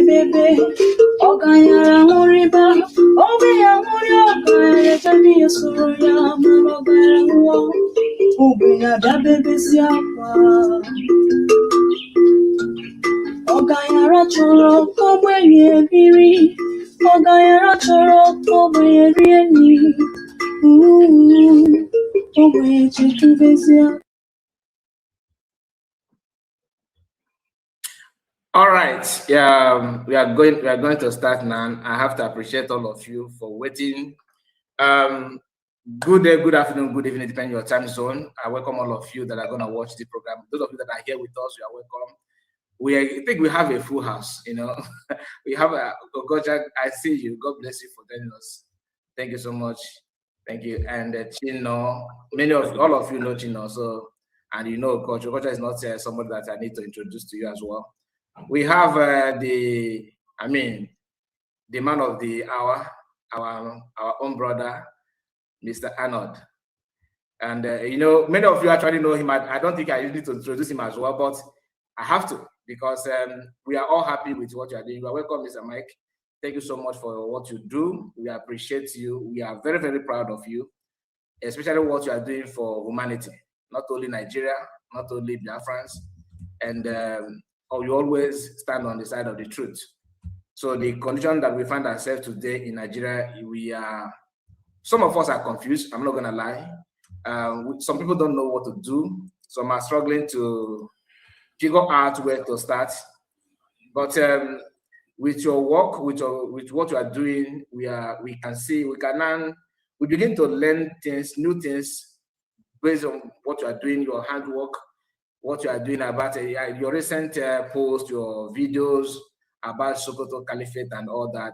bebe, Ogayara Muriba, Obea Muria, Jani Suria, Mabara, Obea Dabe Siapa, Ogayara Choro, Kobe Biri, Ogayara Choro, Kobe Biri, Kobe Chikibesia. All right, yeah, we are going to start now. I have to appreciate all of you for waiting. Good day, good afternoon, good evening, depending on your time zone. I welcome all of you that are going to watch the program. Those of you that are here with us, you are welcome. I think we have a full house, you know. We have a Gogoja. I see you. God bless you for joining us. Thank you so much. Thank you. And Chino, all of you know Chino, so, and you know, Coach Gogoja is not somebody that I need to introduce to you as well. We have the man of the hour, our own brother, Mr. Arnold. And you know, many of you actually know him. I don't think I need to introduce him as well, but I have to, because we are all happy with what you are doing. You are welcome, Mr. Mike. Thank you so much for what you do. We appreciate you. We are very, very proud of you, especially what you are doing for humanity, not only Nigeria, not only Biafrans, and you always stand on the side of the truth. So the condition that we find ourselves today in Nigeria, some of us are confused, I'm not gonna lie. Some people don't know what to do. Some are struggling to figure out where to start. But with your work, with what you are doing, we begin to learn new things based on what you are doing, your handwork, what you are doing about your recent posts, your videos about Sokoto Caliphate and all that.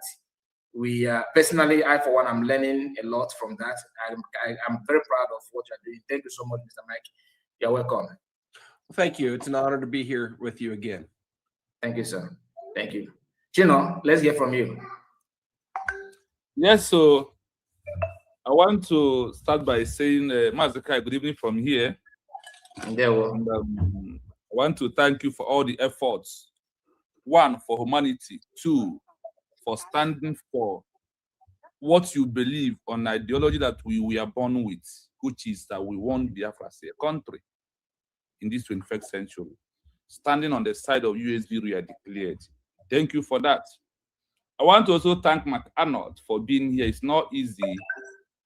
Personally, I for one, I'm learning a lot from that. I'm very proud of what you're doing. Thank you so much, Mr. Mike. You're welcome. Thank you. It's an honor to be here with you again. Thank you, sir. Thank you. Chino, let's hear from you. Yes, so I want to start by saying, Mazakai, good evening from here. And, I want to thank you for all the efforts. 1, for humanity. 2, for standing for what you believe on ideology that we are born with, which is that we want Biafra as a country in this 21st century. Standing on the side of USB, we are declared. Thank you for that. I want to also thank Arnold for being here. It's not easy.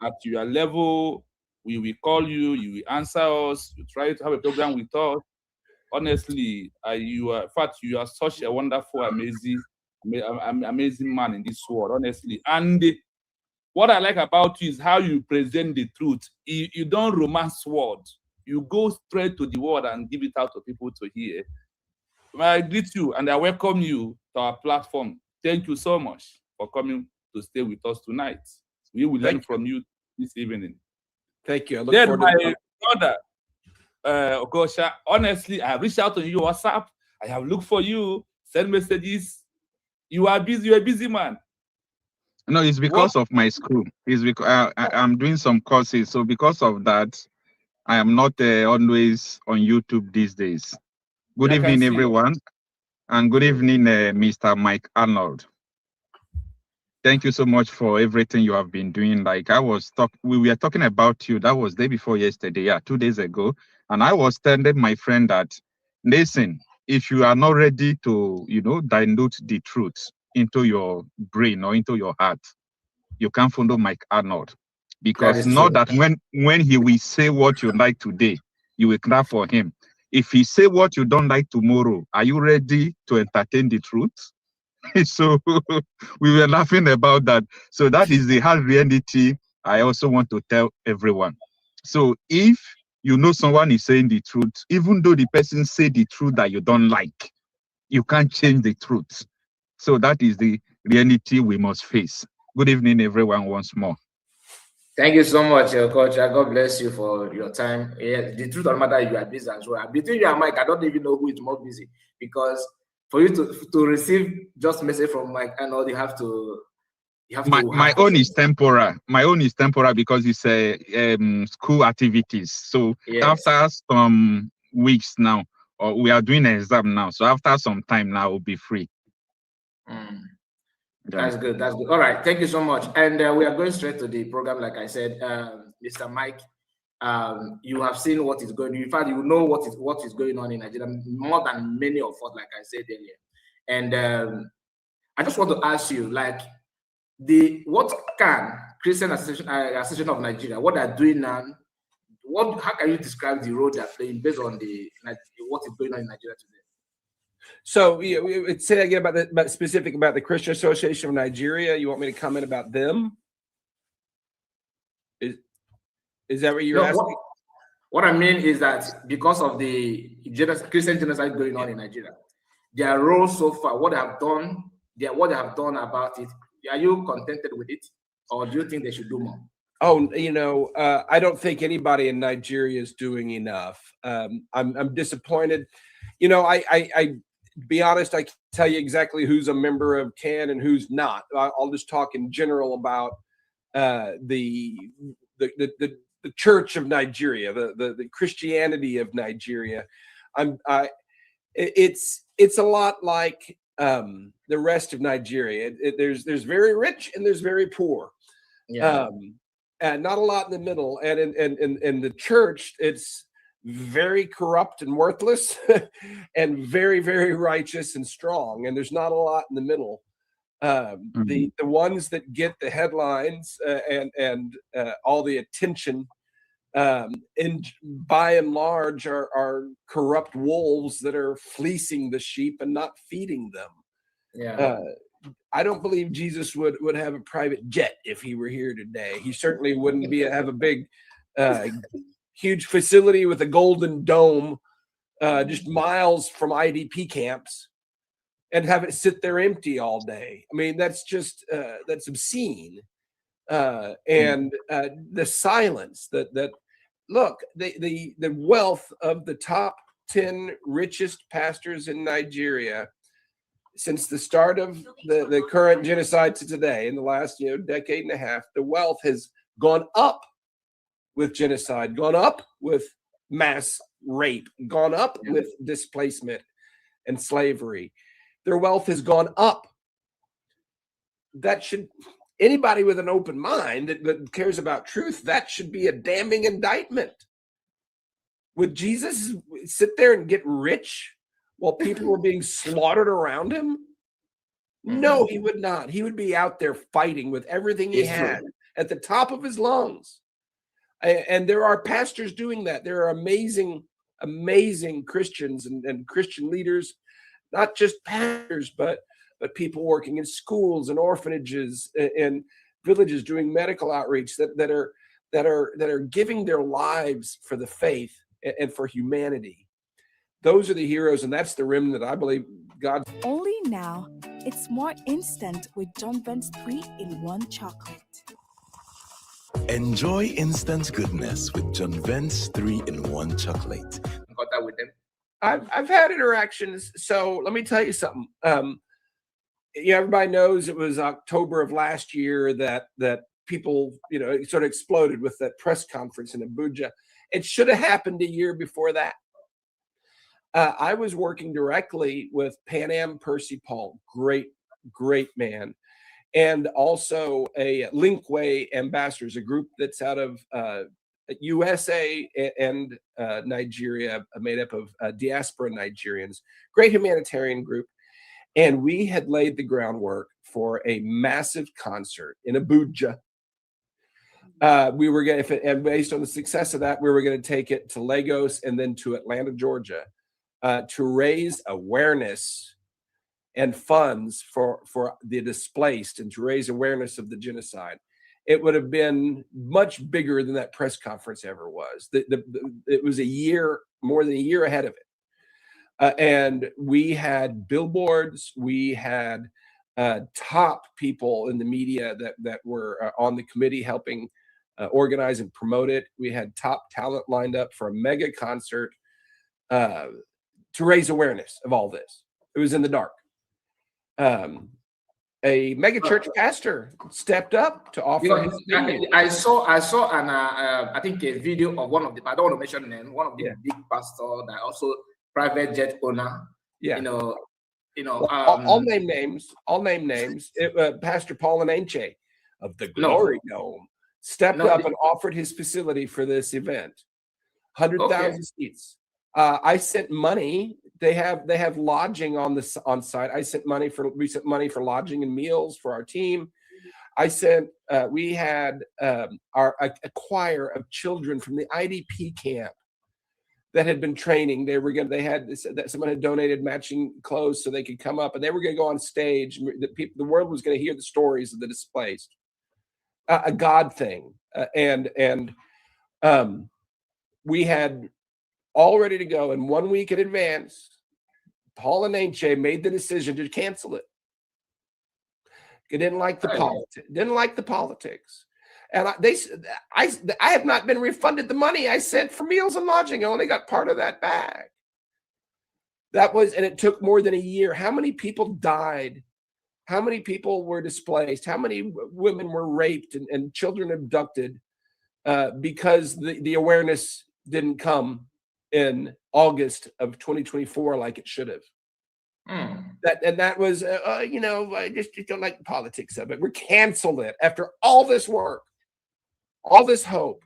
At your level, we will call you, you will answer us, you try to have a program with us. Honestly, you are such a wonderful, amazing man in this world, honestly. And what I like about you is how you present the truth. You don't romance words. You go straight to the word and give it out to people to hear. I greet you and I welcome you to our platform. Thank you so much for coming to stay with us tonight. We will learn from you this evening. Thank you. I look then forward my to brother, Okosha, honestly, I have reached out on your WhatsApp. I have looked for you, send messages. You are busy. You're a busy man. No, it's because of my school. It's because I'm doing some courses. So because of that, I am not always on YouTube these days. Good evening, everyone. And good evening, Mr. Mike Arnold. Thank you so much for everything you have been doing. Like we were talking about you. That was day before yesterday, yeah, 2 days ago. And I was telling my friend that, listen, if you are not ready to, dilute the truth into your brain or into your heart, you can't follow Mike Arnold. Because not that when he will say what you like today, you will clap for him. If he say what you don't like tomorrow, are you ready to entertain the truth? So we were laughing about that. So that is the hard reality I also want to tell everyone. So if you know someone is saying the truth, even though the person say the truth that you don't like, you can't change the truth. So that is the reality we must face. Good evening, everyone, once more. Thank you so much, Coach. God bless you for your time. Yeah, the truth of the matter, you are busy as well. Between you and Mike, I don't even know who is more busy, because for you to receive just message from Mike, and all you have to. My own is temporary. My own is temporary because it's school activities. So after some weeks now, or we are doing an exam now. So after some time now, we'll be free. That's good. That's good. All right. Thank you so much. And we are going straight to the program. Like I said, Mr. Mike, you have seen what is going on. In fact, you know what is going on in Nigeria more than many of us, like I said earlier. And I just want to ask you, like, what can Christian Association of Nigeria, what they're doing now, how can you describe the role they're playing based on what is going on in Nigeria today? So say again about specific about the Christian Association of Nigeria. You want me to comment about them? Is that what you're asking? What I mean is that because of the Christian genocide going on in Nigeria, their role so far, what they have done about it, are you contented with it, or do you think they should do more? Oh, I don't think anybody in Nigeria is doing enough. I'm disappointed. I be honest, I can tell you exactly who's a member of CAN and who's not. I'll just talk in general about the Church of Nigeria, the Christianity of Nigeria. It's a lot like the rest of Nigeria. There's very rich and there's very poor. Yeah. And not a lot in the middle. And in the church, it's very corrupt and worthless and very, very righteous and strong. And there's not a lot in the middle. The ones that get the headlines and all the attention, by and large, are corrupt wolves that are fleecing the sheep and not feeding them. Yeah. I don't believe Jesus would have a private jet if he were here today. He certainly wouldn't have a big, huge facility with a golden dome, just miles from IDP camps, and have it sit there empty all day. I mean, that's just that's obscene. And the silence that look, the wealth of the top 10 richest pastors in Nigeria since the start of the current genocide to today, in the last decade and a half, the wealth has gone up with genocide, gone up with mass rape, gone up with displacement and slavery. Their wealth has gone up. That should, anybody with an open mind that cares about truth, that should be a damning indictment. Would Jesus sit there and get rich while people were being slaughtered around him? No, he would not. He would be out there fighting with everything he had at the top of his lungs. And there are pastors doing that. There are amazing, amazing Christians and Christian leaders, not just pastors, but people working in schools and orphanages and villages doing medical outreach that are giving their lives for the faith and for humanity. Those are the heroes, and that's the remnant that I believe God. Only now, it's more instant with John Vent's 3-in-1 chocolate. Enjoy instant goodness with John Vent's 3-in-1 chocolate. Got that with them? I've had interactions. So let me tell you something. Everybody knows it was October of last year that people, it sort of exploded with that press conference in Abuja. It should have happened a year before that. I was working directly with Pan Am Percy Paul, great man, and also a Linkway Ambassadors, a group that's out of USA and Nigeria, made up of diaspora Nigerians, great humanitarian group. And we had laid the groundwork for a massive concert in Abuja. We were going to, and based on the success of that, we were going to take it to Lagos and then to Atlanta, Georgia, to raise awareness and funds for the displaced and to raise awareness of the genocide. It would have been much bigger than that press conference ever was. It was more than a year ahead of it. And we had billboards, we had top people in the media that were on the committee helping organize and promote it. We had top talent lined up for a mega concert to raise awareness of all this. It was in the dark. a megachurch pastor stepped up to offer his opinion. I saw an I think a video of one of the, I don't want to mention the name, one of the big pastor that also private jet owner. Yeah. Well, I'll name names. Pastor Paul Anenche of the Glory Dome stepped up and offered his facility for this event. 100,000 seats. I sent money. They have lodging on site. I sent money for lodging and meals for our team. I sent. We had a choir of children from the IDP camp that had been training. Someone had donated matching clothes so they could come up, and they were going to go on stage. The world was going to hear the stories of the displaced. A God thing, and we had all ready to go. And 1 week in advance, Paul and Anche made the decision to cancel it. He didn't like the politics. And I have not been refunded the money I sent for meals and lodging. I only got part of that back. And it took more than a year. How many people died? How many people were displaced? How many women were raped and children abducted because the awareness didn't come in August of 2024 like it should have? That was I just don't like the politics of it. We canceled it after all this work, all this hope.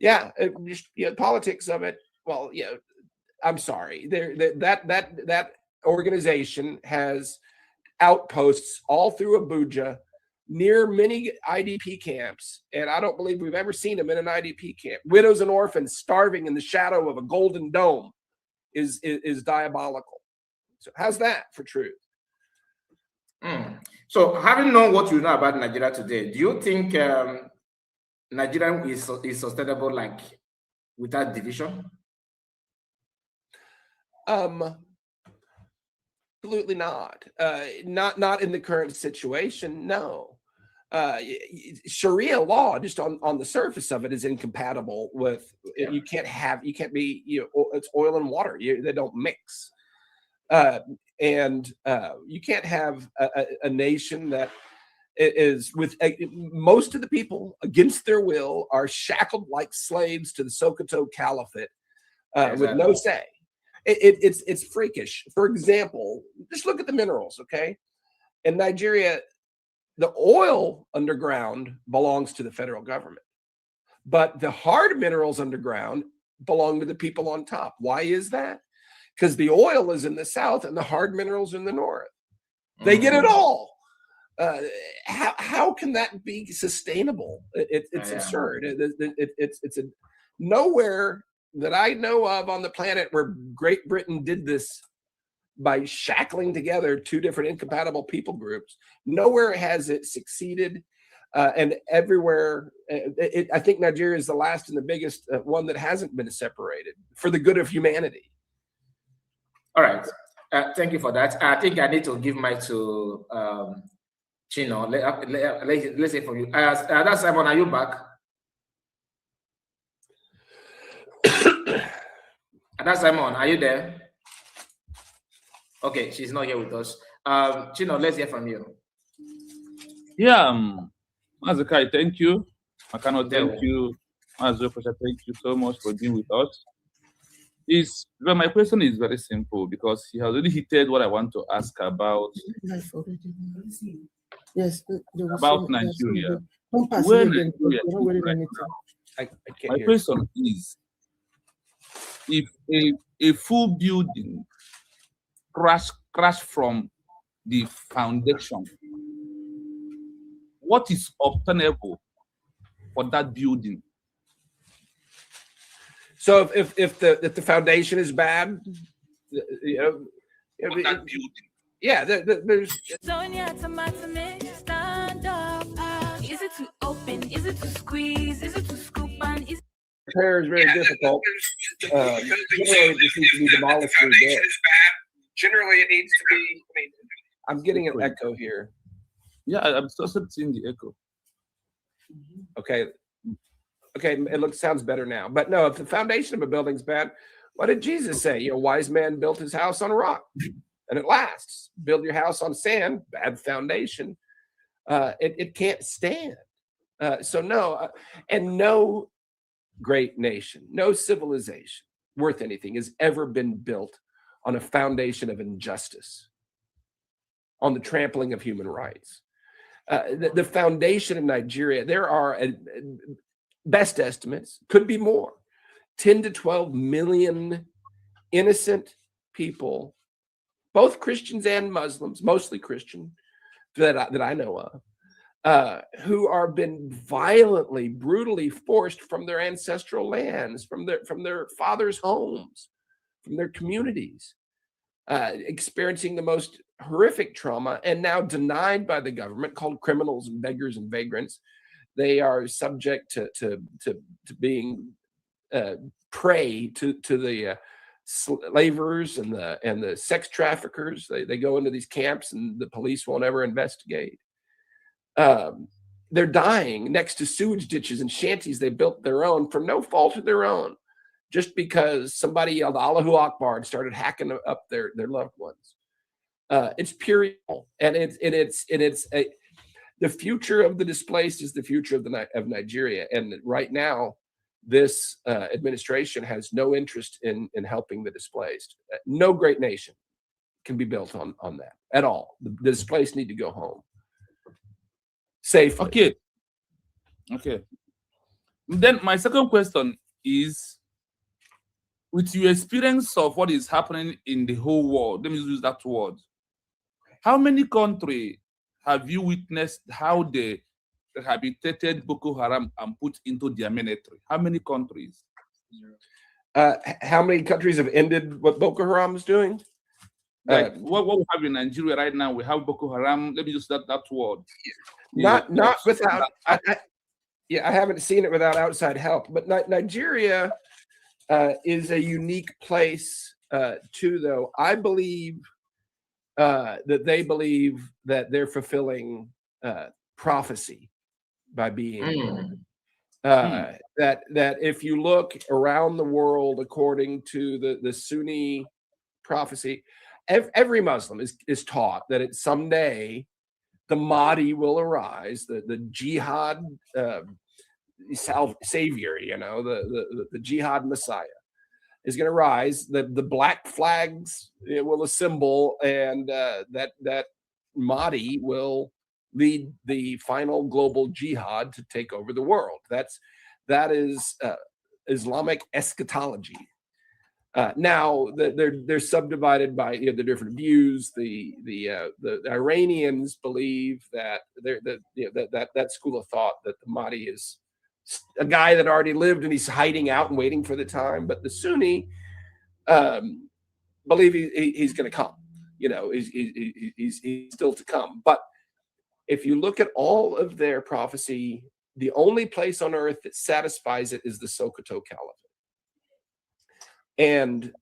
Yeah, politics of it. Well, I'm sorry. That organization has outposts all through Abuja, near many IDP camps, and I don't believe we've ever seen them in an IDP camp. Widows and orphans starving in the shadow of a golden dome is diabolical. So how's that for truth? So having known what you know about Nigeria today, do you think Nigeria is sustainable like without division? Absolutely not. Not in the current situation. No. Sharia law, just on the surface of it, is incompatible with. You can't be. It's oil and water. They don't mix. And you can't have a nation that is with most of the people against their will are shackled like slaves to the Sokoto Caliphate with no say. It's freakish. For example, just look at the minerals, okay? In Nigeria, the oil underground belongs to the federal government, but the hard minerals underground belong to the people on top. Why is that? Because the oil is in the south and the hard minerals in the north. They get it all. How can that be sustainable? It's absurd. It's nowhere that I know of on the planet where Great Britain did this by shackling together two different incompatible people groups. Nowhere has it succeeded, and everywhere. I think Nigeria is the last and the biggest one that hasn't been separated for the good of humanity. All right. Thank you for that. I think I need to give mic to Chino. Let's say from you. That's Simon. Are you back? That's Simon. Are you there? Okay, she's not here with us. Chino, let's hear from you. Yeah, Mazakai, thank you. I cannot thank you. Mazokocha, thank you so much for being with us. My question is very simple because he has already hinted what I want to ask about. Yes, about Nigeria. Where Nigeria is right now. My question is, if a full building crash from the foundation, what is obtainable for that building? So if the foundation is bad, for that building. Yeah, there's. Is it to open? Is it to squeeze? Is it to scoop on? Repair is very difficult. Generally, it just needs to be demolished. Generally, it needs to be. I'm getting an echo here. Yeah, I'm still seeing the echo. Okay, it sounds better now. But no, if the foundation of a building's bad, what did Jesus say? A wise man built his house on a rock. and it lasts. Build your house on sand, bad foundation. It can't stand. So no, and no great nation, no civilization worth anything has ever been built on a foundation of injustice, on the trampling of human rights. The foundation of Nigeria, there are, best estimates, could be more, 10 to 12 million innocent people, both Christians and Muslims, mostly Christian, that I know of, who are been violently, brutally forced from their ancestral lands, from their fathers' homes, from their communities, experiencing the most horrific trauma, and now denied by the government, called criminals and beggars and vagrants. They are subject to being prey to the slavers and the sex traffickers. They go into these camps and the police won't ever investigate. They're dying next to sewage ditches and shanties they built their own for no fault of their own, just because somebody yelled Allahu Akbar and started hacking up their loved ones. It's pure evil, and it's the future of the displaced is the future of Nigeria. And right now, this administration has no interest in helping the displaced. No great nation can be built on that at all. The displaced need to go home safely. Okay. Then my second question is, with your experience of what is happening in the whole world, let me use that word. How many countries have you witnessed how they rehabilitated Boko Haram and put into their military? How many countries? How many countries have ended what Boko Haram is doing? Like what we have in Nigeria right now, we have Boko Haram. Let me use that word. Not without. I haven't seen it without outside help. But Nigeria is a unique place too, though. I believe that they believe that they're fulfilling prophecy by being that if you look around the world according to the Sunni prophecy, every Muslim is taught that someday the Mahdi will arise, the jihad savior, the jihad Messiah is going to rise. The black flags will assemble, and that Mahdi will lead the final global jihad to take over the world. That is Islamic eschatology. Now they're subdivided by the different views. The Iranians believe that that school of thought that the Mahdi is a guy that already lived and he's hiding out and waiting for the time. But the Sunni believe he's going to come. He's still to come. But if you look at all of their prophecy, the only place on earth that satisfies it is the Sokoto Caliphate. And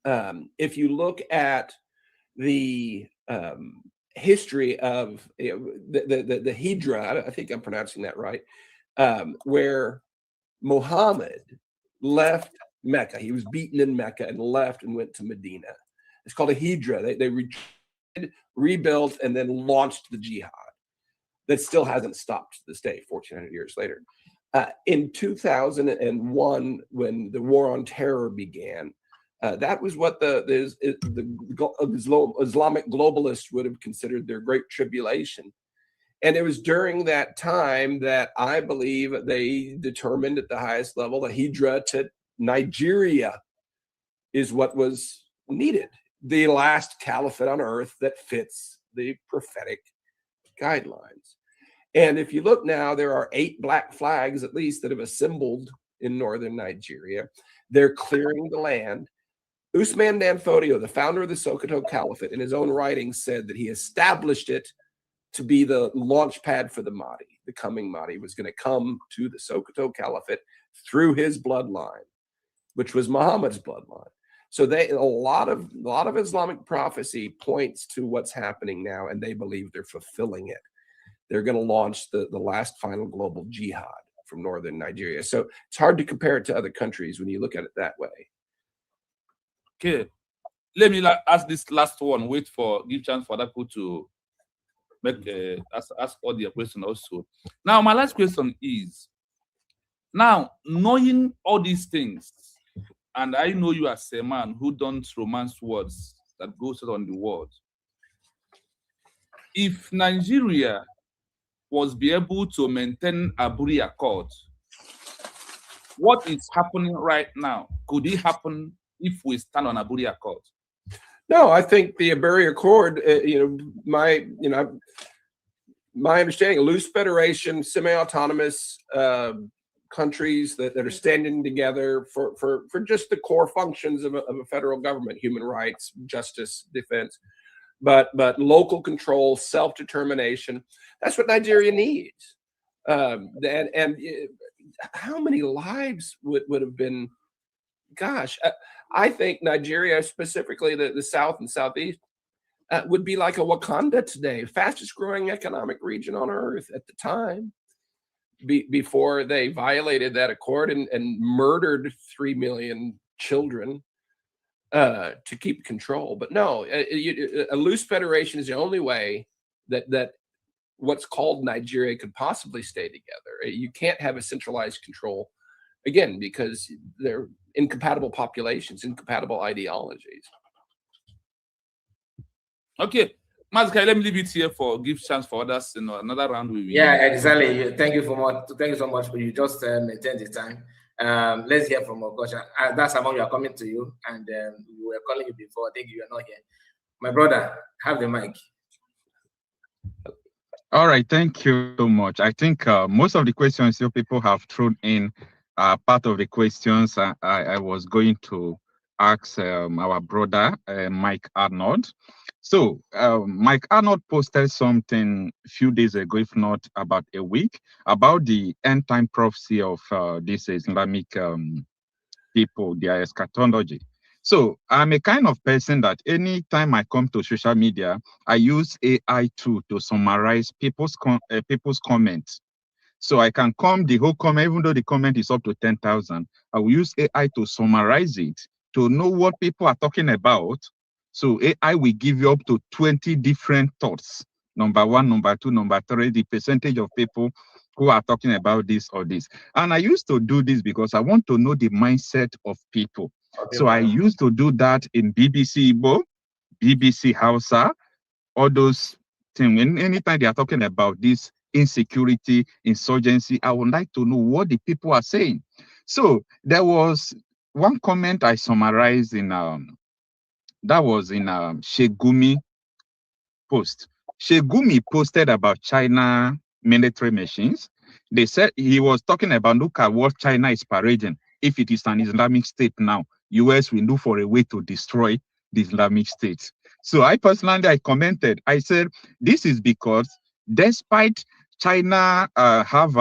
if you look at the history of the Hijra, I think I'm pronouncing that right, where Muhammad left Mecca. He was beaten in Mecca and left and went to Medina. It's called a Hijra. They retreated, rebuilt, and then launched the jihad. That still hasn't stopped to this day, 1,400 years later. In 2001, when the war on terror began, that was what the Islamic globalists would have considered their great tribulation. And it was during that time that I believe they determined at the highest level the Hijra to Nigeria is what was needed. The last caliphate on earth that fits the prophetic guidelines. And if you look now, there are 8 black flags at least that have assembled in northern Nigeria. They're clearing the land. Usman Dan Fodio, the founder of the Sokoto Caliphate, in his own writings said that he established it to be the launch pad for the Mahdi. The coming Mahdi was going to come to the Sokoto Caliphate through his bloodline, which was Muhammad's bloodline. So a lot of Islamic prophecy points to what's happening now, and they believe they're fulfilling it. They're going to launch the last final global jihad from northern Nigeria. So it's hard to compare it to other countries when you look at it that way. Okay. let me ask this last one. Wait for give chance for that people to make ask all their question also. Now, my last question is: now, knowing all these things, and I know you as a man who don't romance words that goes out on the world. If Nigeria was be able to maintain Aburi Accord, what is happening right now? Could it happen if we stand on Aburi Accord? No, I think the Aburi Accord, my understanding, a loose federation, semi-autonomous countries that are standing together for just the core functions of a federal government: human rights, justice, defense, but local control, self-determination. That's what Nigeria needs. And how many lives would have been? Gosh, I think Nigeria, specifically the South and Southeast, would be like a Wakanda today, fastest growing economic region on earth at the time, before they violated that accord and murdered 3 million children to keep control. But no, a loose federation is the only way that what's called Nigeria could possibly stay together. You can't have a centralized control, again, because they're incompatible populations, incompatible ideologies. Okay, Mazkai, let me leave it here for give chance for others. Another round we will. Yeah, exactly. Thank you so much for you just maintain the time. Let's hear from Okosha. That's how we are coming to you, and we were calling you before. I think you are not here. My brother, have the mic. All right, thank you so much. I think most of the questions you people have thrown in are part of the questions I was going to ask our brother, Mike Arnold. So Mike Arnold posted something a few days ago, if not about a week, about the end time prophecy of this Islamic people, their eschatology. So I'm a kind of person that anytime I come to social media, I use AI to summarize people's comments. So I can come the whole comment, even though the comment is up to 10,000, I will use AI to summarize it, to know what people are talking about. So AI will give you up to 20 different thoughts. Number one, number two, number three, the percentage of people who are talking about this or this. And I used to do this because I want to know the mindset of people. Okay. So I used to do that in BBC Igbo, BBC Hausa, all those things. Anytime they are talking about this insecurity, insurgency, I would like to know what the people are saying. So there was one comment I summarized in that was in Shegumi post. Shegumi posted about China military machines. They said he was talking about, look at what China is parading. If it is an Islamic state now, US will look for a way to destroy the Islamic State. So I commented, I said, this is because despite China have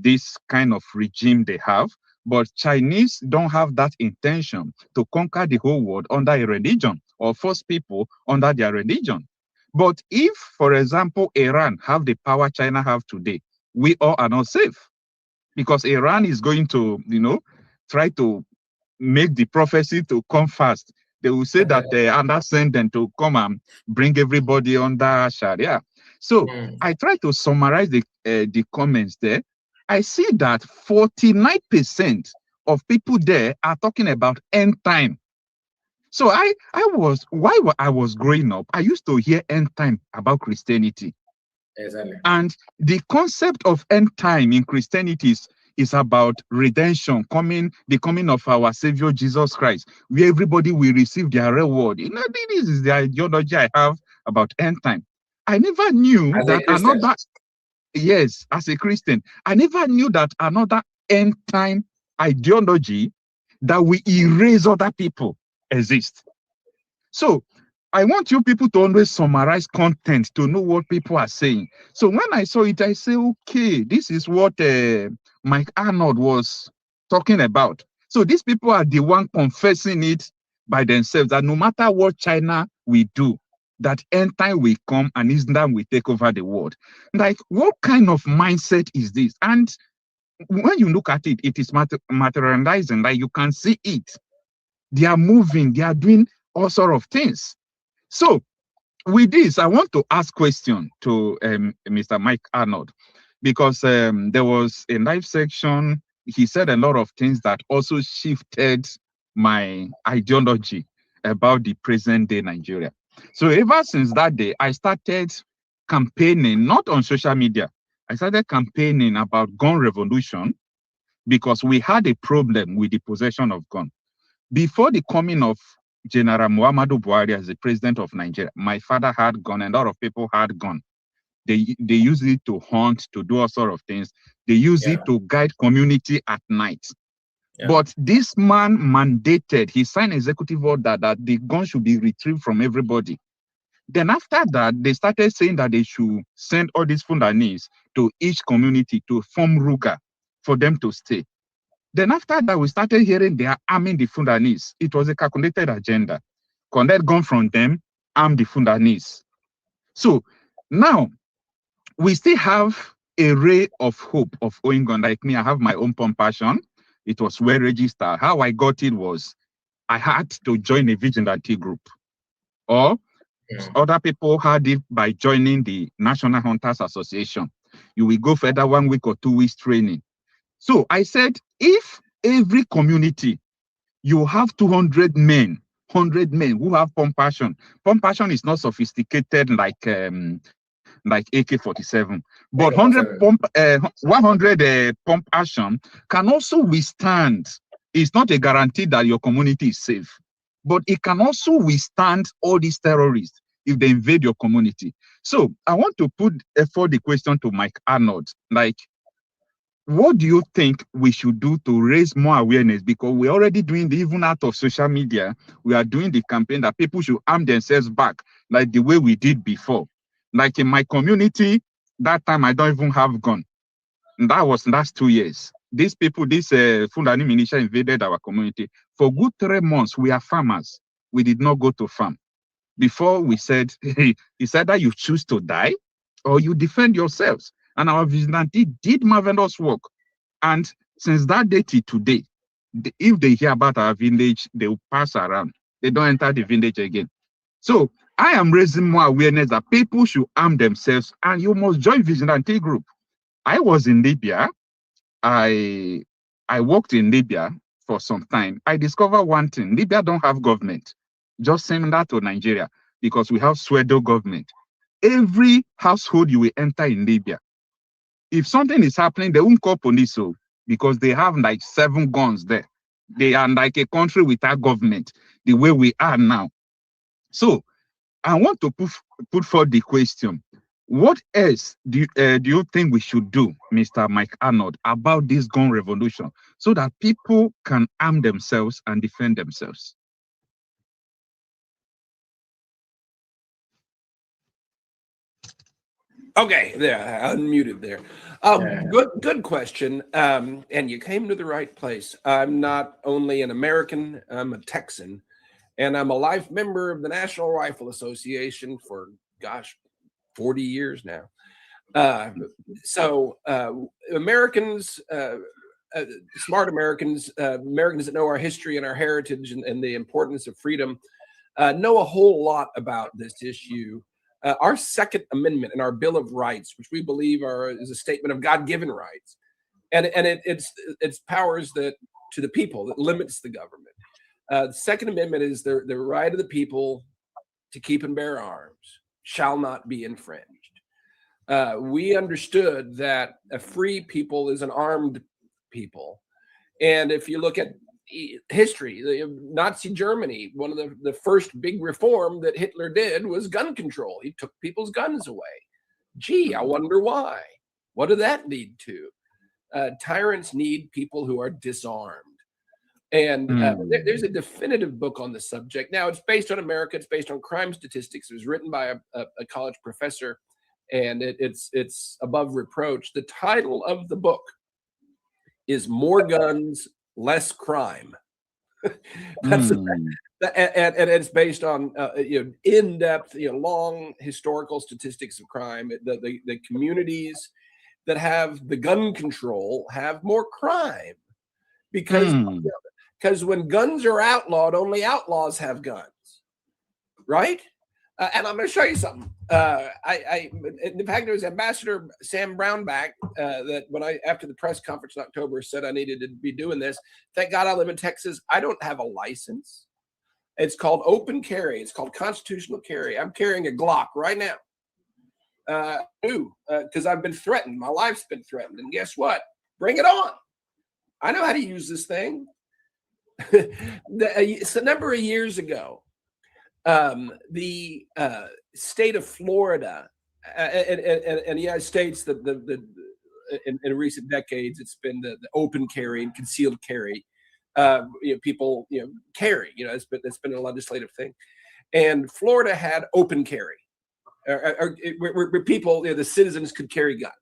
this kind of regime they have, but Chinese don't have that intention to conquer the whole world under a religion or force people under their religion. But if, for example, Iran have the power China have today, we all are not safe, because Iran is going to, try to make the prophecy to come fast. They will say that they understand them to come and bring everybody under Sharia. So I try to summarize the comments there. I see that 49% of people there are talking about end time. So while I was growing up, I used to hear end time about Christianity. Exactly. And the concept of end time in Christianity is about redemption, the coming of our Savior Jesus Christ, where everybody will receive their reward. This is the ideology I have about end time. I never knew that another, yes, as a Christian, I never knew that another end time ideology that will erase other people exist. So I want you people to always summarize content to know what people are saying. So when I saw it, I say, okay, this is what Mike Arnold was talking about. So these people are the one confessing it by themselves, that no matter what China will do, that end time will come and Islam will take over the world. Like, what kind of mindset is this? And when you look at it, it is materializing, like you can see it. They are moving, they are doing all sort of things. So with this, I want to ask question to Mr. Mike Arnold, because there was a live section. He said a lot of things that also shifted my ideology about the present day Nigeria. So ever since that day, I started campaigning, not on social media. I started campaigning about gun revolution, because we had a problem with the possession of gun. Before the coming of General Muhammadu Buhari as the president of Nigeria, my father had gun, and a lot of people had gun. They use it to hunt, to do all sort of things. They use it to guide community at night. But this man mandated, he signed executive order that the gun should be retrieved from everybody. Then after that, they started saying that they should send all these Fulanis to each community to form Ruga for them to stay. Then after that, we started hearing they are arming the Fulanis. It was a calculated agenda. Collect gun from them, arm the Fulanis. So now we still have a ray of hope of owning gun. Like me, I have my own pump passion. It was well registered. How I got it was I had to join a vigilante group, or other people had it by joining the National Hunters Association. You will go further 1 week or 2 weeks training. So I said, if every community, you have 200 men, 100 men who have pump passion. Pump passion is not sophisticated like AK-47, but 100 pump action can also withstand. It's not a guarantee that your community is safe, but it can also withstand all these terrorists if they invade your community. So I want to put forward the question to Mike Arnold, like, what do you think we should do to raise more awareness? Because we're already doing even out of social media, we are doing the campaign that people should arm themselves back, like the way we did before. Like in my community, that time I don't even have gun. And that was last 2 years. These people, this Fulani militia invaded our community. For good 3 months, we are farmers. We did not go to farm. Before we said, hey, it's either you choose to die or you defend yourselves. And our vigilante did marvelous work. And since that day till today, if they hear about our village, they will pass around. They don't enter the village again. So I am raising more awareness that people should arm themselves, and you must join vigilante group. I was in Libya. I worked in Libya for some time. I discovered one thing: Libya don't have government. Just send that to Nigeria, because we have pseudo government. Every household you will enter in Libya, if something is happening, they won't call police, because they have like 7 guns there. They are like a country without government, the way we are now. So I want to put forward the question: what else do you think we should do, Mr. Mike Arnold, about this gun revolution, so that people can arm themselves and defend themselves? Okay, there, I unmuted there. Good question. And you came to the right place. I'm not only an American, I'm a Texan, and I'm a life member of the National Rifle Association for, gosh, 40 years now. So Americans, smart Americans, Americans that know our history and our heritage and the importance of freedom, know a whole lot about this issue. Our Second Amendment and our Bill of Rights, which we believe is a statement of God-given rights, and it's powers that to the people that limits the government. The Second Amendment is the right of the people to keep and bear arms shall not be infringed. We understood that a free people is an armed people, and if you look at history, Nazi Germany, one of the first big reform that Hitler did was gun control. He took people's guns away. Gee, I wonder why. What did that lead to? Tyrants need people who are disarmed. And there's a definitive book on the subject. Now, it's based on America. It's based on crime statistics. It was written by a college professor, and it's above reproach. The title of the book is More Guns, Less Crime. And it's based on in-depth, long historical statistics of crime. The communities that have the gun control have more crime because when guns are outlawed, only outlaws have guns. right? And I'm going to show you something. In fact, there was Ambassador Sam Brownback that when after the press conference in October, said I needed to be doing this. Thank God I live in Texas. I don't have a license. It's called open carry. It's called constitutional carry. I'm carrying a Glock right now. Because I've been threatened. My life's been threatened. And guess what? Bring it on. I know how to use this thing. It's a number of years ago. The state of Florida and the United States, in recent decades, it's been the open carry and concealed carry. People carry. It's been a legislative thing, and Florida had open carry, where people, the citizens could carry guns.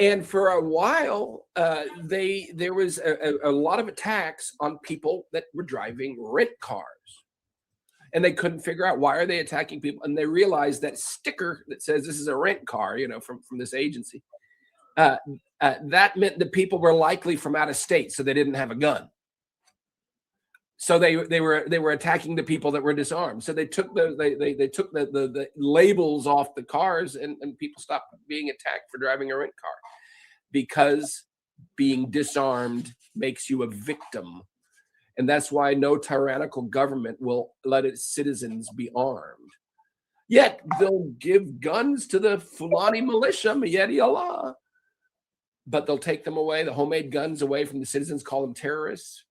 And for a while, there was a lot of attacks on people that were driving rent cars, and they couldn't figure out why are they attacking people. And they realized that sticker that says this is a rent car, from this agency, that meant that people were likely from out of state, so they didn't have a gun. So they were attacking the people that were disarmed. So they took the labels off the cars, and people stopped being attacked for driving a rent car, because being disarmed makes you a victim. And that's why no tyrannical government will let its citizens be armed. Yet they'll give guns to the Fulani militia, Mayedi Allah, but they'll take them away, the homemade guns away from the citizens, call them terrorists.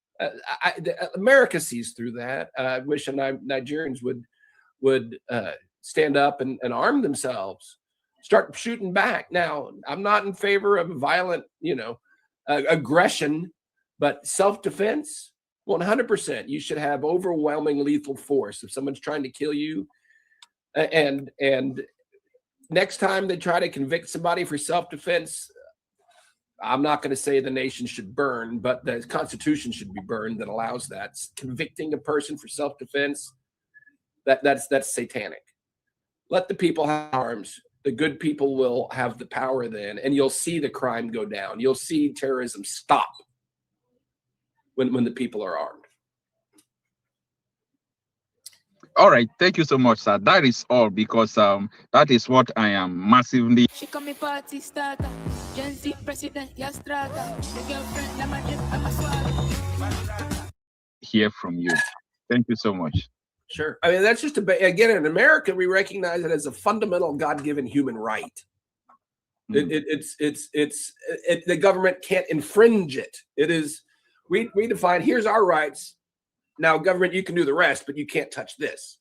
America sees through that. I wish Nigerians would stand up and arm themselves, start shooting back. Now, I'm not in favor of violent, aggression, but self-defense, 100%. You should have overwhelming lethal force if someone's trying to kill you. And next time they try to convict somebody for self-defense, I'm not going to say the nation should burn, but the Constitution should be burned that allows that. Convicting a person for self-defense, that's satanic. Let the people have arms. The good people will have the power then, and you'll see the crime go down. You'll see terrorism stop when the people are armed. All right, thank you so much, sir. That is all, because that is what I am massively She call me party starter. Gen Z president, Yastrata. The girlfriend, I'm a dip, I'm a swallow. hear from you. Thank you so much. Sure. I mean, that's just again, in America, we recognize it as a fundamental God-given human right. The government can't infringe it. It is, we define, here's our rights. Now, government, you can do the rest, but you can't touch this.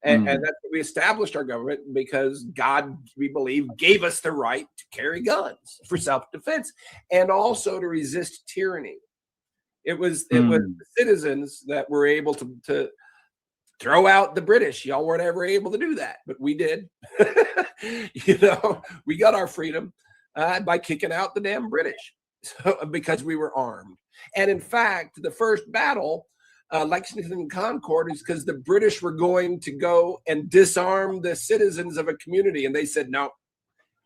And that's what we established our government, because God, we believe, gave us the right to carry guns for self-defense and also to resist tyranny. It was the citizens that were able to throw out the British. Y'all weren't ever able to do that, but we did. We got our freedom by kicking out the damn British, because we were armed. And in fact, the first battle, Lexington and Concord, is because the British were going to go and disarm the citizens of a community, and they said, no,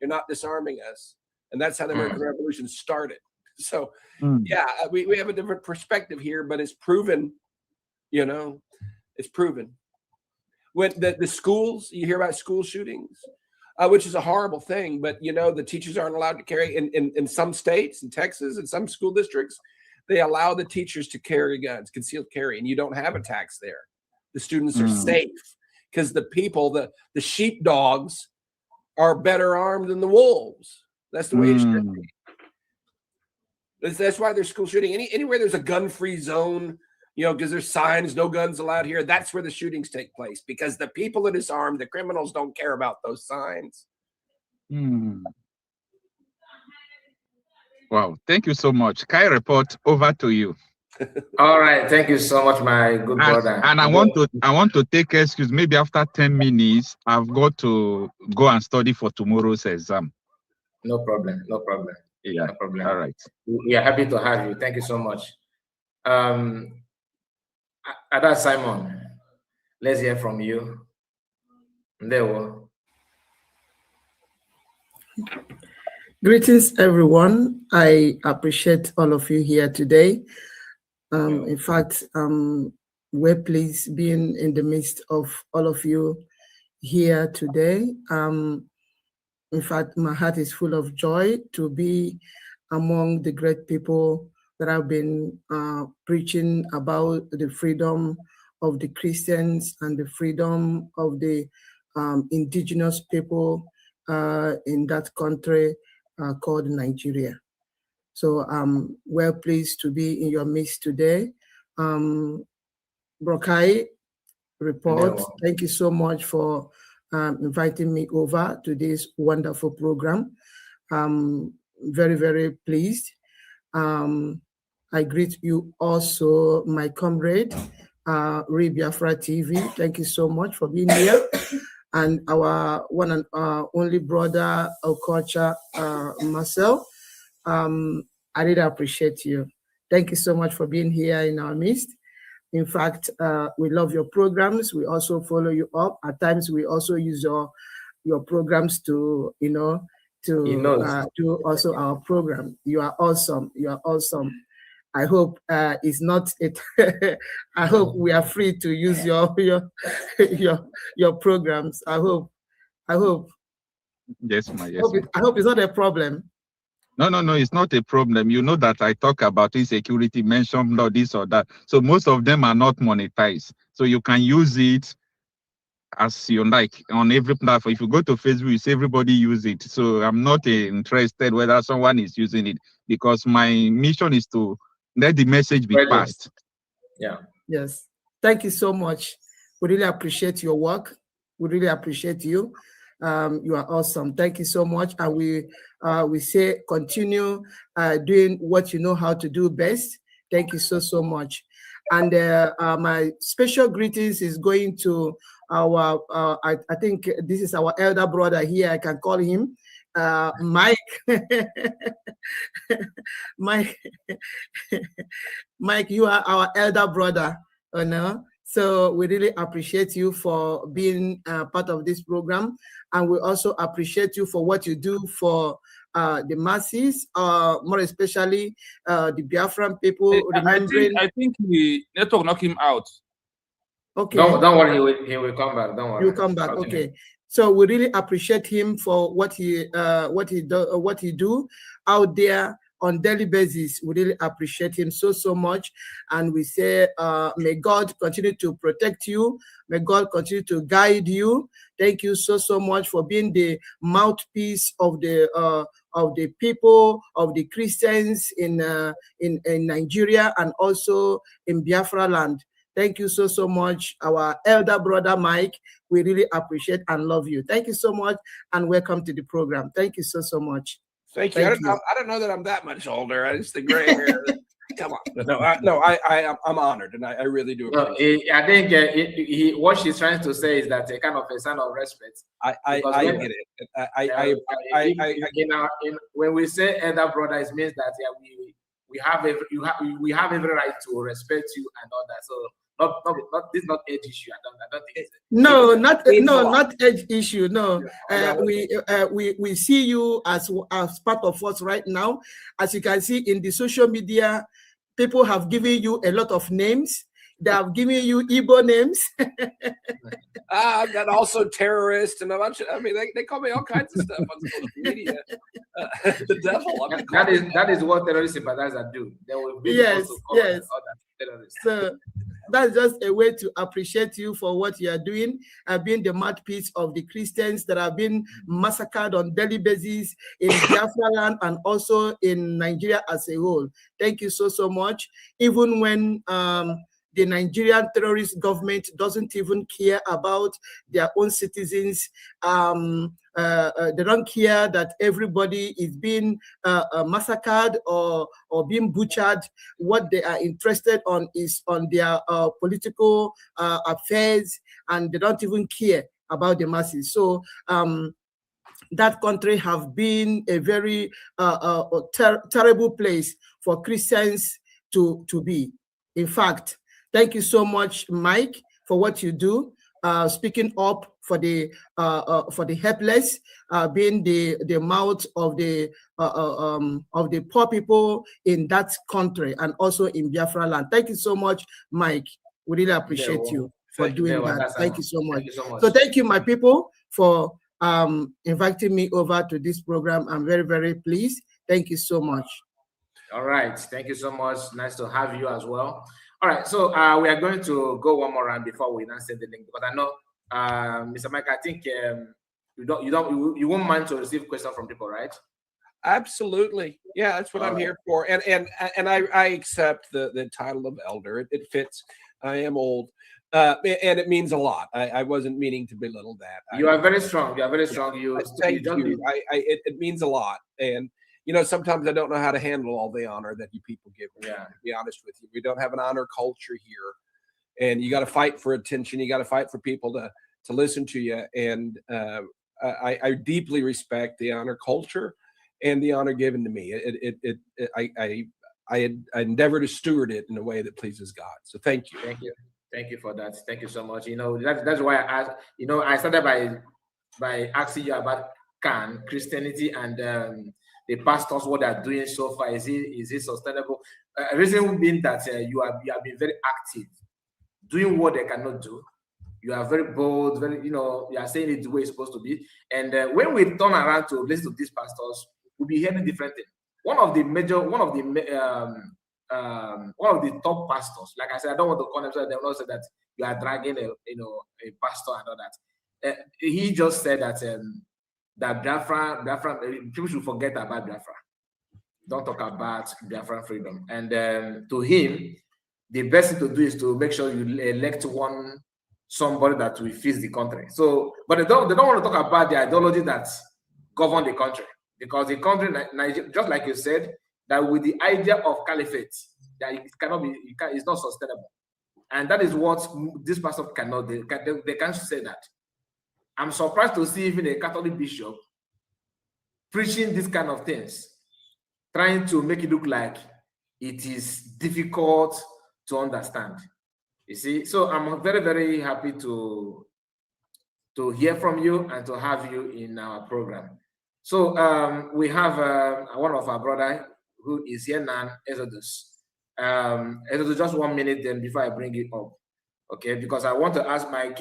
you're not disarming us. And that's how the American Revolution started. So yeah, we have a different perspective here, but it's proven, it's proven. When the schools, you hear about school shootings, which is a horrible thing, but the teachers aren't allowed to carry in some states, in Texas, in some school districts, they allow the teachers to carry guns, concealed carry, and you don't have a tax there. The students are safe because the people, the sheepdogs, are better armed than the wolves. That's the way it should be. That's why there's school shooting. Anywhere there's a gun-free zone, because there's signs, no guns allowed here, that's where the shootings take place, because the people that is armed, the criminals, don't care about those signs. Wow, thank you so much. Kai Report, over to you. All right, thank you so much, my good brother. And I want to take excuse. Maybe after 10 minutes, I've got to go and study for tomorrow's exam. No problem. Yeah, no problem. All right. We are happy to have you. Thank you so much. Ada Simon, let's hear from you. There we go. Greetings, everyone. I appreciate all of you here today. In fact, we're pleased being in the midst of all of you here today. In fact, my heart is full of joy to be among the great people that have been preaching about the freedom of the Christians and the freedom of the indigenous people in that country called Nigeria. So I'm well pleased to be in your midst today. Brokai report, thank you so much for inviting me over to this wonderful program. I'm very, very pleased. I greet you also, my comrade, Biafra TV. Thank you so much for being here. And our one and only brother, Okocha Marcel. I really appreciate you. Thank you so much for being here in our midst. In fact, we love your programs. We also follow you up. At times, we also use your programs to, do also our program. You are awesome. You are awesome. I hope it's not it. I hope we are free to use your programs. I hope. Yes, ma. Yes, I hope it's not a problem. No, it's not a problem. You know that I talk about insecurity, mention law, this or that. So most of them are not monetized. So you can use it as you like on every platform. If you go to Facebook, you see everybody use it. So I'm not interested whether someone is using it, because my mission is to let the message be passed. Yeah. Yes. Thank you so much. We really appreciate your work. We really appreciate you. You are awesome. Thank you so much. And we say continue doing what you know how to do best. Thank you so much. And my special greetings is going to our, I think this is our elder brother here. I can call him Mike. Mike, you are our elder brother. So we really appreciate you for being part of this program. And we also appreciate you for what you do for the masses, more especially the Biafran people. I think the network knocked him out. Okay. Don't worry, he will come back. Don't worry. He'll come back. Okay. So we really appreciate him for what he do out there on daily basis. We really appreciate him so much, and we say may God continue to protect you, may God continue to guide you. Thank you so much for being the mouthpiece of the people, of the Christians in Nigeria and also in Biafra land. Thank you so much, our elder brother Mike. We really appreciate and love you. Thank you so much, and welcome to the program. Thank you so much. Thank you. I don't know that I'm that much older. It's the gray hair. Come on. I'm honored, and I really do appreciate it. I think what she's trying to say is that a kind of a sign of respect. I get it. When we say elder brother, it means that we have every right to respect you and all that. So this is not age issue. I don't think it's not age issue. No, we see you as part of us right now. As you can see in the social media, people have given you a lot of names. They have given you Igbo names. I've got also terrorist and a bunch of. I mean, they call me all kinds of stuff on social media. The devil. That is what terrorist sympathizers do. They will yes. Terrorists. So that's just a way to appreciate you for what you are doing, being the mouthpiece of the Christians that have been massacred on daily basis in Biafra land and also in Nigeria as a whole. Thank you so much. Even when the Nigerian terrorist government doesn't even care about their own citizens. They don't care that everybody is being massacred or being butchered. What they are interested on is on their political affairs, and they don't even care about the masses. So that country have been a very terrible place for Christians to be. In fact, thank you so much, Mike, for what you do, speaking up for the helpless, being the mouth of the poor people in that country and also in Biafra land. Thank you so much, Mike. We really appreciate you for doing that. Thank you so much. Thank you so much. So thank you, my people, for inviting me over to this program. I'm very, very pleased. Thank you so much. All right. Thank you so much. Nice to have you as well. All right. So we are going to go one more round before we then send the link, because I know, Mr. Mike, I think you won't mind to receive questions from people, right? Absolutely. Yeah, that's what I'm here for. And I accept the title of elder. It fits. I am old. And it means a lot. I wasn't meaning to belittle that. You are very strong. You are very strong. Thank you. It means a lot. And you know, sometimes I don't know how to handle all the honor that you people give me. Yeah. To be honest with you, we don't have an honor culture here, and you got to fight for attention. You got to fight for people to listen to you. And I deeply respect the honor culture and the honor given to me. I endeavor to steward it in a way that pleases God. So thank you. Thank you for that. Thank you so much. You know, that's why I asked. You know, I started by asking you about Christianity and the pastors, what they are doing so far. Is it sustainable? Reason being that you have been very active, doing what they cannot do. You are very bold, very, you know, you are saying it the way it's supposed to be. And when we turn around to listen to these pastors, we'll be hearing different things. One of the top pastors, like I said, I don't want to call them so they will not say that you are dragging a pastor and all that. He just said that that Biafra, people should forget about Biafra. Don't talk about Biafra freedom. And to him, the best thing to do is to make sure you elect somebody that will fix the country. So, but they don't want to talk about the ideology that govern the country, because the country, Nigeria, just like you said, that with the idea of caliphate, that it cannot be, it's not sustainable, and that is what this pastor cannot do. They can't say that. I'm surprised to see even a Catholic bishop preaching this kind of things, trying to make it look like it is difficult to understand. You see, so I'm very, very happy to hear from you and to have you in our program. So we have one of our brother who is here now, Exodus. Exodus, just 1 minute then before I bring it up, okay? Because I want to ask Mike,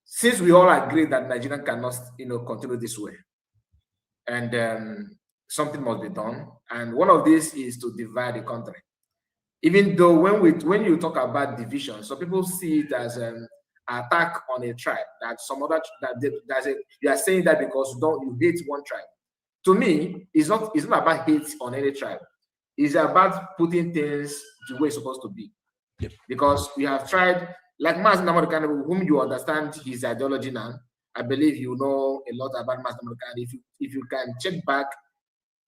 since we all agree that Nigeria cannot, continue this way, and something must be done, and one of these is to divide the country. Even though when you talk about division, some people see it as an attack on a tribe, that some other you are saying that because you hate one tribe. To me, it's not about hate on any tribe. It's about putting things the way it's supposed to be. Yep. Because we have tried, like Mas Namodokan, whom you understand his ideology now. I believe you know a lot about Mas Namodokan. If you can check back,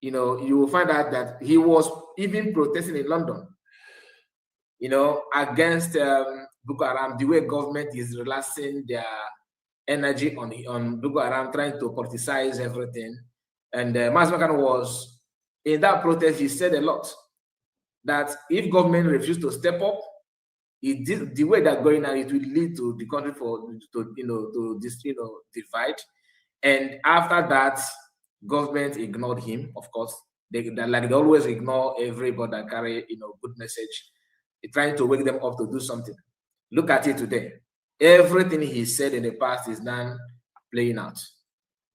you will find out that he was even protesting in London, against Boko Haram, the way government is relaxing their energy on Boko Haram, trying to politicize everything. And Mas Namodokan was, in that protest, he said a lot, that if government refused to step up, the way they're going now, it will lead to the country to divide. And after that, government ignored him. Of course, they always ignore everybody that carry good message, trying to wake them up to do something. Look at it today. Everything he said in the past is now playing out,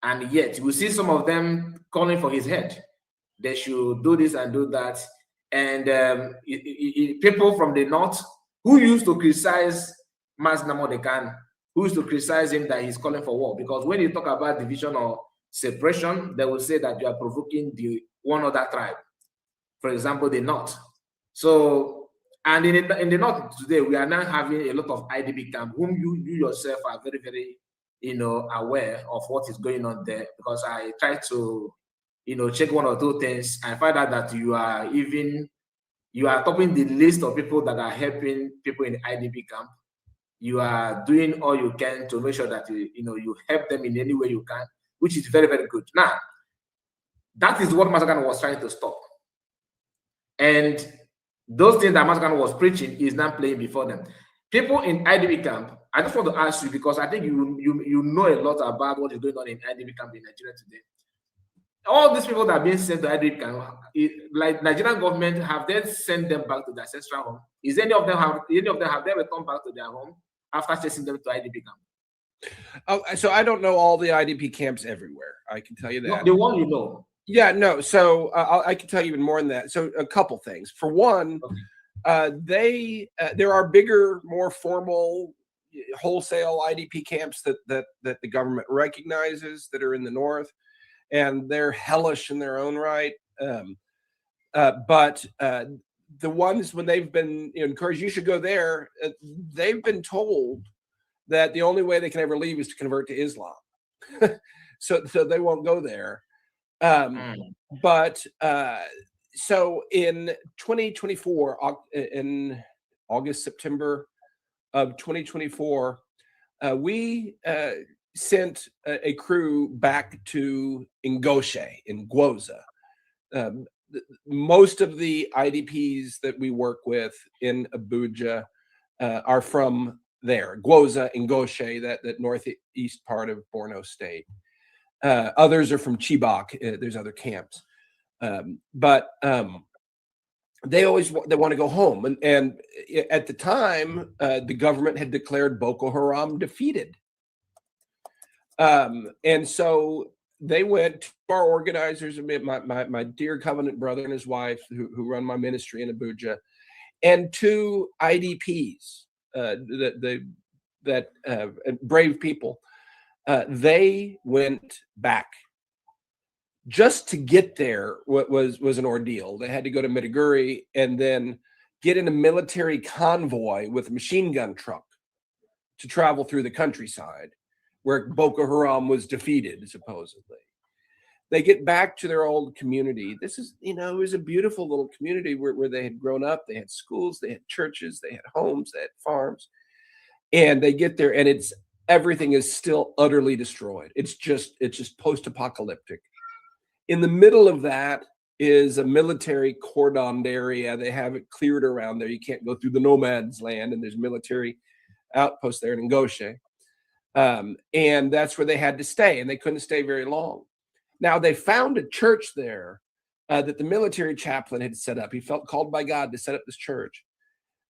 and yet we see some of them calling for his head. They should do this and do that. And people from the north who used to criticize Mas Namodokan, who used to criticize him that he's calling for war, because when you talk about division or separation, they will say that you are provoking the one other tribe, for example, the north. So, and in the north today, we are now having a lot of IDP camp, whom you yourself are very, very, aware of what is going on there, because I try to, check one or two things. I find out that you are topping the list of people that are helping people in the IDP camp. You are doing all you can to make sure that you help them in any way you can, which is very, very good. Now, that is what Masakan was trying to stop. And those things that Masakan was preaching is now playing before them. People in IDP camp, I just want to ask you, because I think you know a lot about what is going on in IDP camp in Nigeria today. all these people that are being sent to IDP camp, like Nigerian government, have they sent them back to their ancestral home? Is any of them have they returned back to their home after chasing them to IDP camp? Oh, so I don't know all the IDP camps everywhere. I can tell you that. No, the one you know. Yeah, no. So I can tell you even more than that. So a couple things. For one, there are bigger, more formal, wholesale IDP camps that the government recognizes that are in the north, and they're hellish in their own right. But the ones when they've been encouraged, you should go there. They've been told that the only way they can ever leave is to convert to Islam. so they won't go there. But so in 2024, in August, September of 2024, we sent a crew back to Ngoshe in Gwoza. Most of the IDPs that we work with in Abuja are from there, Gwoza and Ngoshe, that northeast part of Borno State. Others are from Chibok. There's other camps, but they want to go home. And at the time, the government had declared Boko Haram defeated, and so they went to our organizers, my dear covenant brother and his wife, who run my ministry in Abuja, and two IDPs, brave people. They went back. Just to get there was an ordeal. They had to go to Maiduguri and then get in a military convoy with a machine gun truck to travel through the countryside where Boko Haram was defeated, supposedly. They get back to their old community. This is, it was a beautiful little community where they had grown up. They had schools, they had churches, they had homes, they had farms. And they get there and everything is still utterly destroyed. It's just post-apocalyptic. In the middle of that is a military cordoned area. They have it cleared around there. You can't go through the nomads land, and there's military outposts there in Ngoshe. And that's where they had to stay, and they couldn't stay very long. Now, they found a church there that the military chaplain had set up. He felt called by God to set up this church.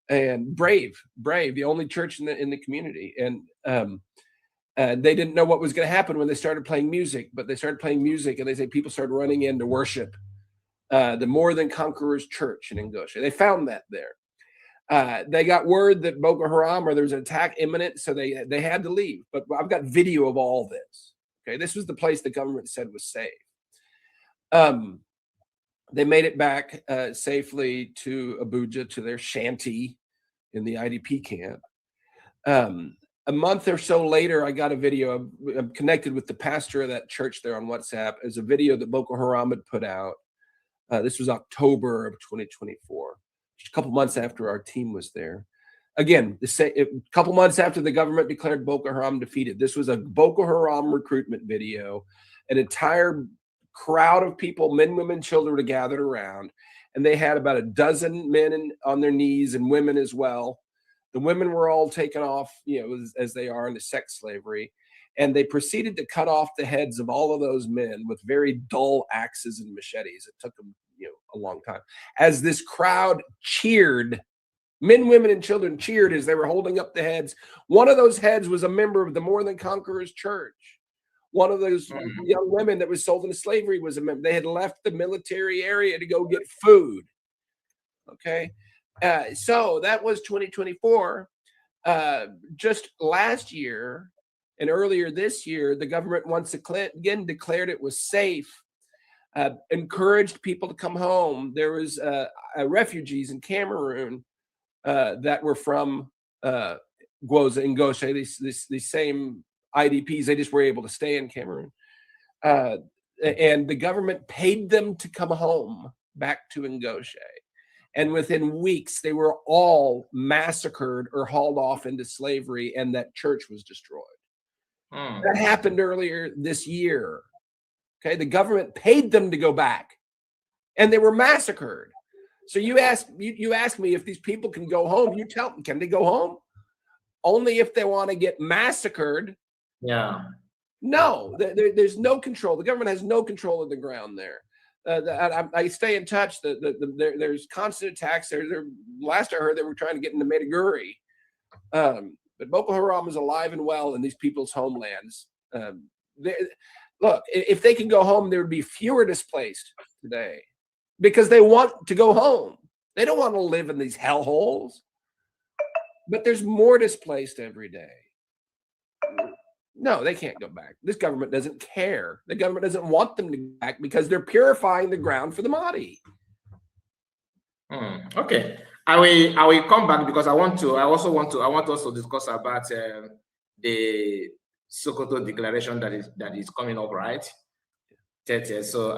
And brave, the only church in the community. And they didn't know what was going to happen when they started playing music, but they started playing music, and they say people started running in to worship the More Than Conquerors Church in Ngoshe. They found that there. They got word that Boko Haram, or there was an attack imminent, so they had to leave. But I've got video of all this. Okay, this was the place the government said was safe. They made it back safely to Abuja, to their shanty in the IDP camp. A month or so later, I got a video. I'm connected with the pastor of that church there on WhatsApp. There's a video that Boko Haram had put out. This was October of 2024, just a couple months after our team was there. Again, a couple months after the government declared Boko Haram defeated. This was a Boko Haram recruitment video. An entire crowd of people, men, women, children, were gathered around, and they had about a dozen men on their knees and women as well. The women were all taken off, as they are into sex slavery, and they proceeded to cut off the heads of all of those men with very dull axes and machetes. It took them, a long time. As this crowd cheered, men, women, and children cheered as they were holding up the heads. One of those heads was a member of the More Than Conquerors Church. One of those young women that was sold into slavery was a member. They had left the military area to go get food. Okay. So that was 2024. Just last year and earlier this year, the government once again declared it was safe, encouraged people to come home. There was refugees in Cameroon that were from Gwoza and Ngoshe, these same IDPs. They just were able to stay in Cameroon. And the government paid them to come home back to Ngoshe. And within weeks, they were all massacred or hauled off into slavery, and that church was destroyed. That happened earlier this year. Okay, the government paid them to go back, and they were massacred. So you ask me if these people can go home. You tell them, can they go home? Only if they want to get massacred. Yeah. No, there's no control. The government has no control of the ground there. I stay in touch. There's constant attacks. Last I heard, they were trying to get into Maiduguri. But Boko Haram is alive and well in these people's homelands. Look, if they can go home, there would be fewer displaced today because they want to go home. They don't want to live in these hellholes. But there's more displaced every day. No, they can't go back. This government doesn't care. The government doesn't want them to go back because they're purifying the ground for the Mahdi. Okay, I will come back because I want us to discuss about the Sokoto declaration that is coming up, right? So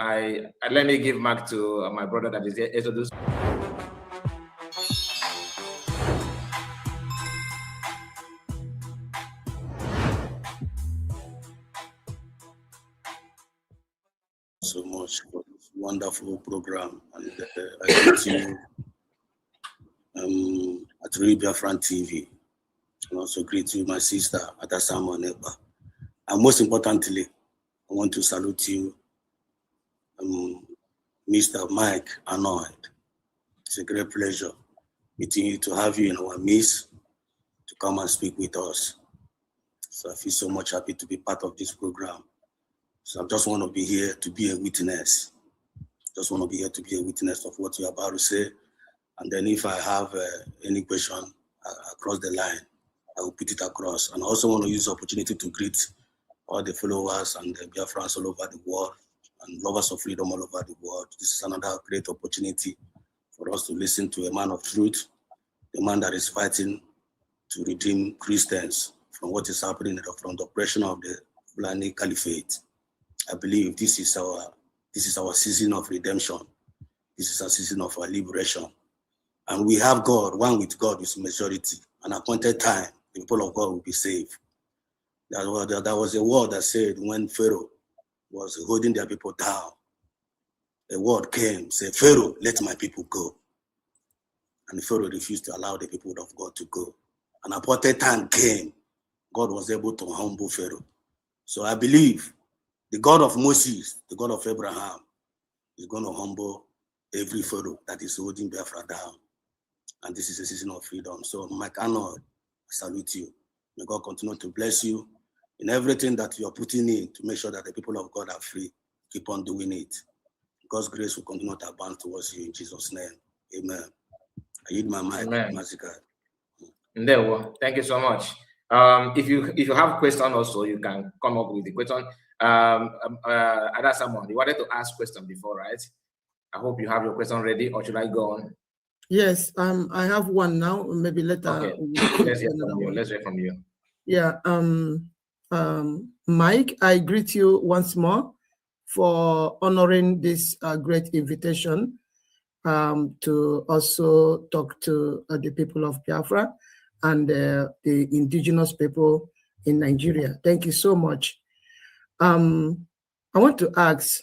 let me give back to my brother that is introduced. So much for this wonderful program, and I greet you at Biafran TV, and also greet you, my sister Atasama Neba. And most importantly, I want to salute you, Mr. Mike Arnold. It's a great pleasure meeting you, to have you in our midst, to come and speak with us. So I feel so much happy to be part of this program. So I just want to be here to be a witness. Just want to be here to be a witness of what you're about to say. And then if I have any question across the line, I will put it across. And I also want to use the opportunity to greet all the followers and the Biafrans all over the world and lovers of freedom all over the world. This is another great opportunity for us to listen to a man of truth, a man that is fighting to redeem Christians from what is happening, from the oppression of the Fulani Caliphate. I believe this is our season of redemption. This is a season of our liberation. And we have God. One with God is majority. An appointed time, the people of God will be saved. There was a word that said when Pharaoh was holding their people down, a word came, said, Pharaoh, let my people go. And Pharaoh refused to allow the people of God to go. An appointed time came. God was able to humble Pharaoh. So I believe the God of Moses, the God of Abraham, is going to humble every Pharaoh that is holding Biafra down. And this is a season of freedom. So, Mike Arnold, I salute you. May God continue to bless you in everything that you are putting in to make sure that the people of God are free. Keep on doing it. God's grace will continue to abound towards you in Jesus' name. Amen. I yield my mic, Massacre. Thank you so much. If you have question also, you can come up with the question. Other someone you wanted to ask question before, right? I hope you have your question ready, or should I go on? Yes, I have one now. Maybe later. Okay. Let's hear from you. Let's hear from you. Yeah. Mike, I greet you once more for honoring this great invitation to also talk to the people of Biafra and the indigenous people in Nigeria. Thank you so much. I want to ask,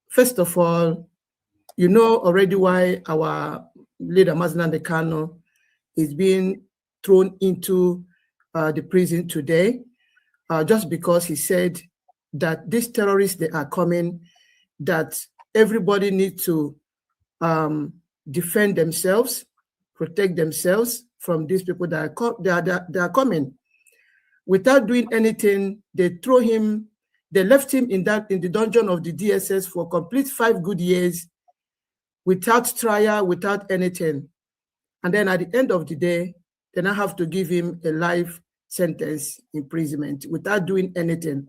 first of all, you know already why our leader, Mazinande Kano, is being thrown into the prison today, just because he said that these terrorists, they are coming, that everybody needs to defend themselves, protect themselves from these people that are coming. Without doing anything, they throw him, they left him in the dungeon of the DSS for complete 5 good years, without trial, without anything. And then at the end of the day, then I have to give him a life sentence imprisonment without doing anything,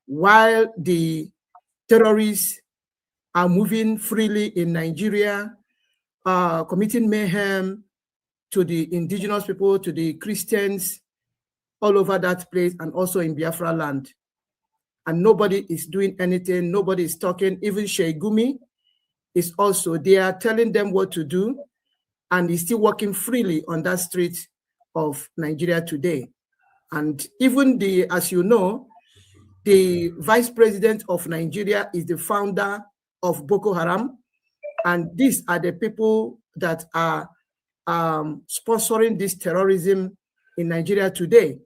while the terrorists are moving freely in Nigeria, committing mayhem to the indigenous people, to the Christians, all over that place, and also in Biafra land. And nobody is doing anything, nobody is talking. Even Sheigumi is also, they are telling them what to do, and he's still walking freely on that street of Nigeria today. And even as you know, the vice president of Nigeria is the founder of Boko Haram, and these are the people that are sponsoring this terrorism in Nigeria today.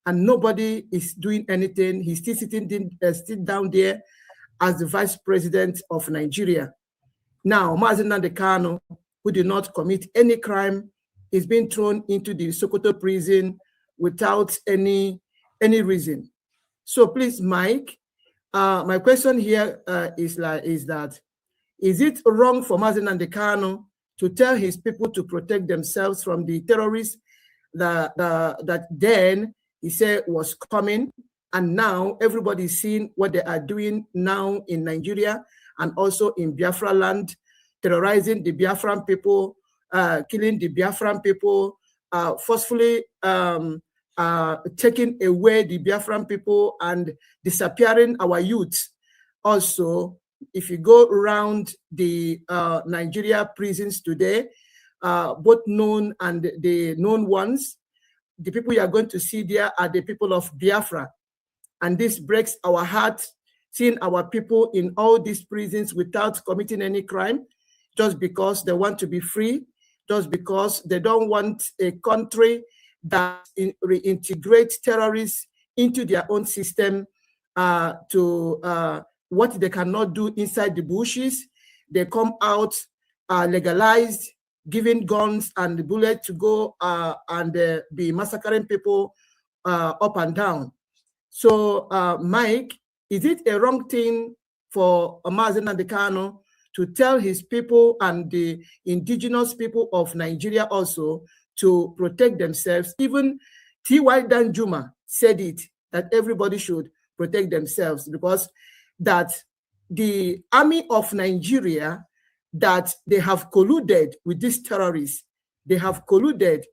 and nobody is doing anything. He's still still down there as the vice president of Nigeria. Now, Mazi Nnamdi Kanu, who did not commit any crime, is being thrown into the Sokoto prison without any reason. So please, Mike, my question here is it wrong for Mazi Nnamdi Kanu to tell his people to protect themselves from the terrorists that then he said was coming, and now everybody is seeing what they are doing now in Nigeria and also in Biafra land, terrorizing the Biafran people, killing the Biafran people, forcefully taking away the Biafran people and disappearing our youth. Also, if you go around the Nigeria prisons today, both known and the known ones, the people you are going to see there are the people of Biafra. And this breaks our heart, seeing our people in all these prisons without committing any crime, just because they want to be free, just because they don't want a country that reintegrates terrorists into their own system to what they cannot do inside the bushes. They come out legalized, giving guns and bullets to go and be massacring people up and down. So, Mike, is it a wrong thing for Mazi Nnamdi Kanu to tell his people and the indigenous people of Nigeria also to protect themselves? Even T.Y. Danjuma said it, that everybody should protect themselves, because that the army of Nigeria, that they have colluded with these terrorists. They have colluded.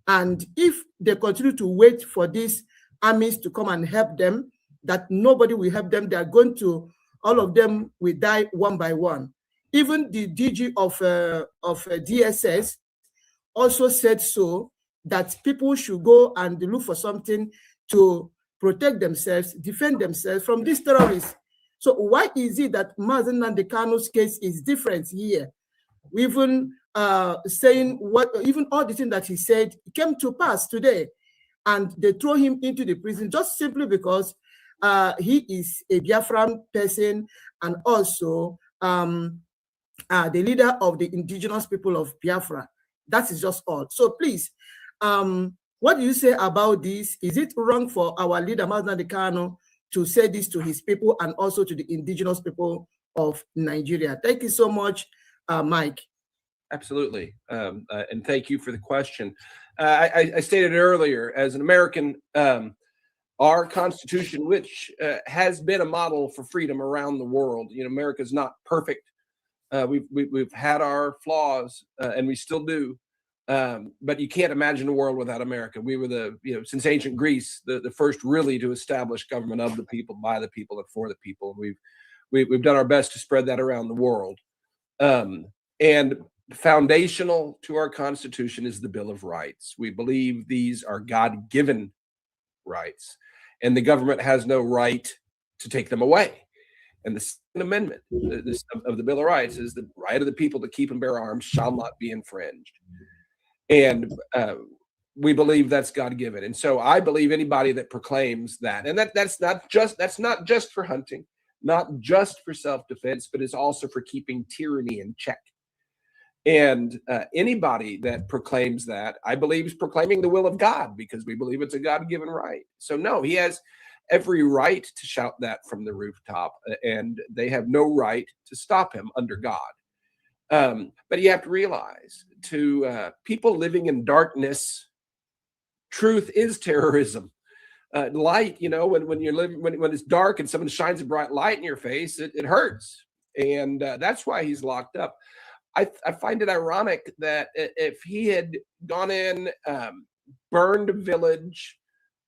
And if they continue to wait for these armies to come and help them, that nobody will help them, they are going to, all of them will die one by one. Even the DG of DSS also said so, that people should go and look for something to protect themselves, defend themselves from these terrorists. So why is it that Mazi Nnamdi Kanu's case is different here? Even saying what, even all the things that he said came to pass today, and they throw him into the prison just simply because he is a Biafran person and also the leader of the indigenous people of Biafra. That is just all. So please, what do you say about this? Is it wrong for our leader, Mazi Nnamdi Kanu, to say this to his people and also to the indigenous people of Nigeria? Thank you so much, Mike. Absolutely. And thank you for the question. I stated earlier, as an American, our Constitution, which has been a model for freedom around the world, America's not perfect. We've had our flaws, and we still do. But you can't imagine a world without America. We were since ancient Greece, the first really to establish government of the people, by the people, and for the people. We've done our best to spread that around the world. And foundational to our Constitution is the Bill of Rights. We believe these are God-given rights, and the government has no right to take them away. And the Second Amendment of the Bill of Rights is the right of the people to keep and bear arms shall not be infringed. And we believe that's God-given. And so I believe anybody that proclaims that, and that's not just for hunting, not just for self-defense, but it's also for keeping tyranny in check. And anybody that proclaims that, I believe, is proclaiming the will of God, because we believe it's a God-given right. So no, he has every right to shout that from the rooftop, and they have no right to stop him under God. But you have to realize, to people living in darkness, truth is terrorism. Light, when you're living, when it's dark and someone shines a bright light in your face, it hurts, and that's why he's locked up. I find it ironic that if he had gone in, burned a village,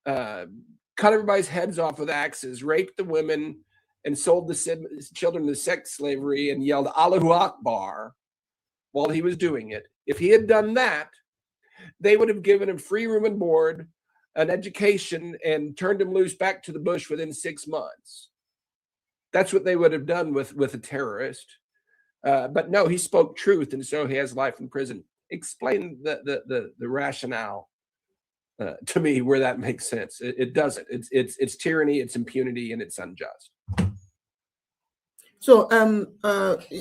cut everybody's heads off with axes, raped the women, and sold the children to sex slavery and yelled Allahu Akbar while he was doing it, if he had done that, they would have given him free room and board, an education, and turned him loose back to the bush within 6 months. That's what they would have done with a terrorist. But no, he spoke truth, and so he has life in prison. Explain the rationale to me where that makes sense. It doesn't. It's tyranny, it's impunity, and it's unjust. So,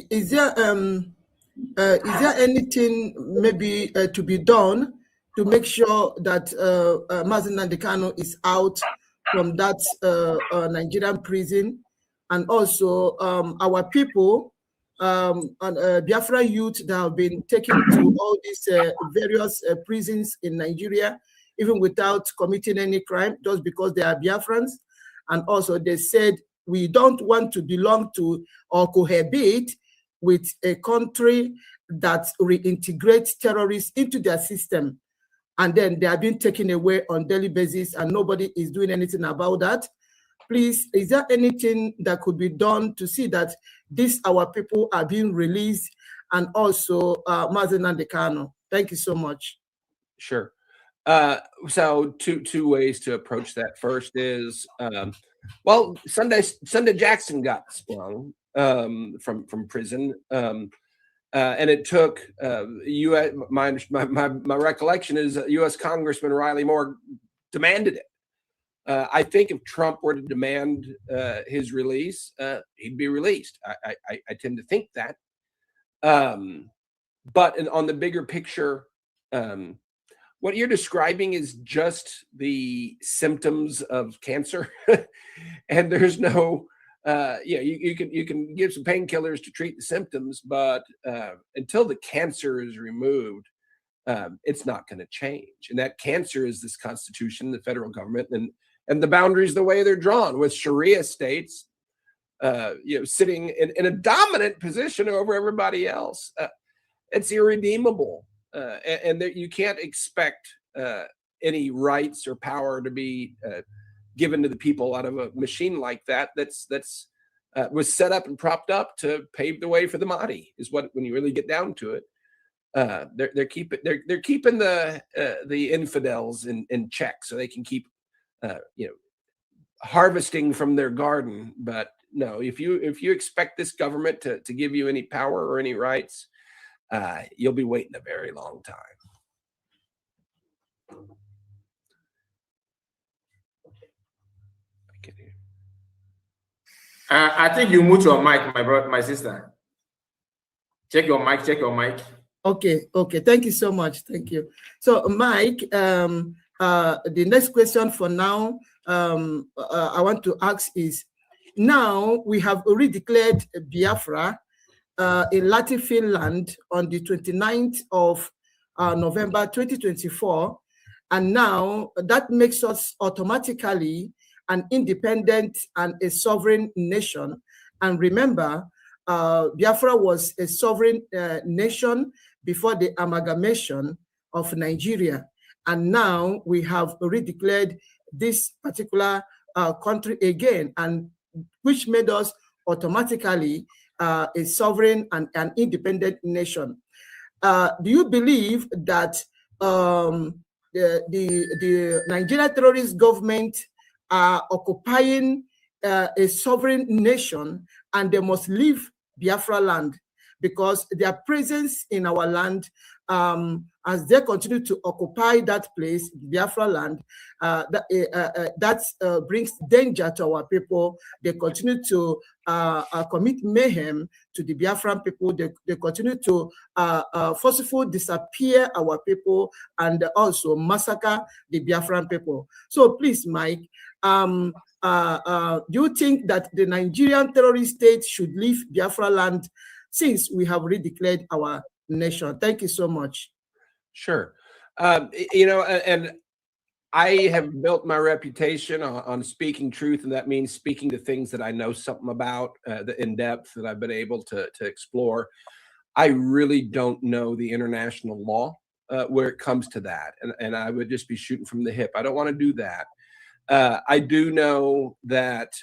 is there anything maybe to be done to make sure that Mazi Nnamdi Kanu is out from that Nigerian prison, and also our people, Biafra youth that have been taken to all these various prisons in Nigeria, even without committing any crime, just because they are Biafrans, and also they said we don't want to belong to or cohabit with a country that reintegrates terrorists into their system. And then they are being taken away on daily basis and nobody is doing anything about that. Please, is there anything that could be done to see that these our people are being released, and also Mazi Nnamdi Kanu? Thank you so much. Sure. So two ways to approach that. First is, well, Sunday Jackson got sprung from prison, and it took U.S. My recollection is U.S. Congressman Riley Moore demanded it. I think if Trump were to demand his release, he'd be released. I tend to think that. But on the bigger picture, what you're describing is just the symptoms of cancer, and there's no, you can give some painkillers to treat the symptoms, but until the cancer is removed, it's not going to change. And that cancer is this Constitution, the federal government, and the boundaries the way they're drawn, with Sharia states, sitting in a dominant position over everybody else. It's irredeemable. And that you can't expect any rights or power to be given to the people out of a machine like that. That's was set up and propped up to pave the way for the Mahdi. Is what, when you really get down to it, they're keeping the infidels in check so they can keep harvesting from their garden. But no, if you expect this government to give you any power or any rights, you'll be waiting a very long time. I think you mute your mic, my sister. Check your mic. Okay. Thank you so much. Thank you. So, Mike, the next question for now, I want to ask is: now we have already declared Biafra in Latin Finland on the 29th of November 2024, and now that makes us automatically an independent and a sovereign nation. And remember, Biafra was a sovereign nation before the amalgamation of Nigeria, and now we have already declared this particular country again, and which made us automatically a sovereign and an independent nation. Do you believe that the Nigerian terrorist government are occupying a sovereign nation and they must leave Biafra land, because their presence in our land, as they continue to occupy that place, Biafra land, that brings danger to our people. They continue to commit mayhem to the Biafran people. They continue to forcibly disappear our people and also massacre the Biafran people. So please, Mike, do you think that the Nigerian terrorist state should leave Biafra land since we have redeclared our nation? Thank you so much. Sure. And I have built my reputation on speaking truth, and that means speaking to things that I know something about in depth, that I've been able to explore. I really don't know the international law where it comes to that, and I would just be shooting from the hip. I don't want to do that. I do know that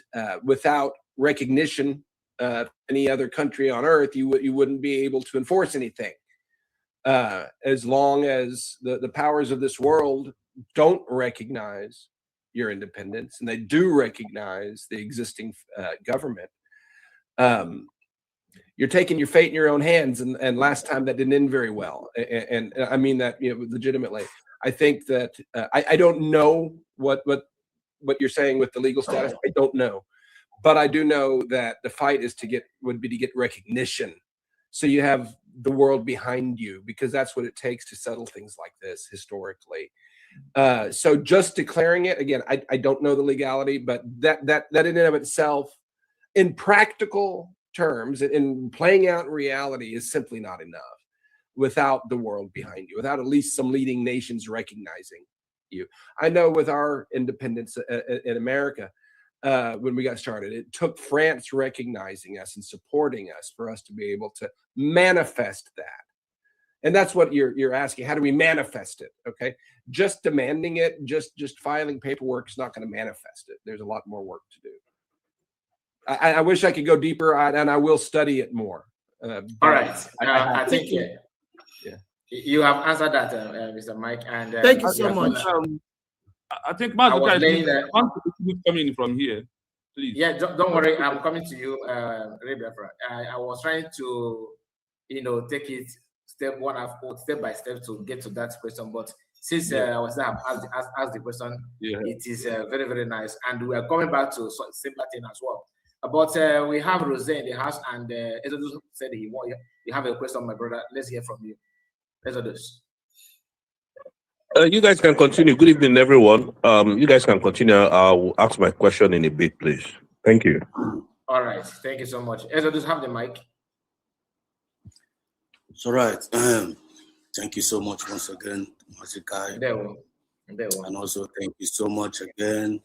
without recognition of any other country on earth, you wouldn't be able to enforce anything. As long as the powers of this world don't recognize your independence, and they do recognize the existing government, you're taking your fate in your own hands. And last time that didn't end very well. And I mean that legitimately. I think that I don't know what you're saying with the legal status. I don't know, but I do know that the fight is would be to get recognition, so you have the world behind you, because that's what it takes to settle things like this historically. So just declaring it again, I don't know the legality, but that in and of itself, in practical terms, in playing out in reality, is simply not enough without the world behind you, without at least some leading nations recognizing you. I know with our independence in America, when we got started, it took France recognizing us and supporting us for us to be able to manifest that. And that's what you're asking. How do we manifest it? Okay, just demanding it, just filing paperwork is not going to manifest it. There's a lot more work to do. I wish I could go deeper, and I will study it more. All right, I think you have answered that, Mr. Mike. And thank you so much. I think Mazuka is coming from here. Please. Yeah, don't worry. I'm coming to you, Rebecca. I was trying to, take it step by step to get to that question. But since I was there, asked the question, it is very, very nice. And we are coming back to similar thing as well. But we have Rose in the house, and Exodus said you have a question, my brother. Let's hear from you. Exodus. You guys can continue. Good evening, everyone. You guys can continue. I'll ask my question in a bit, please. Thank you. All right. Thank you so much. Exodus, have the mic. It's all right. Thank you so much once again, Mazikai. And also thank you so much again,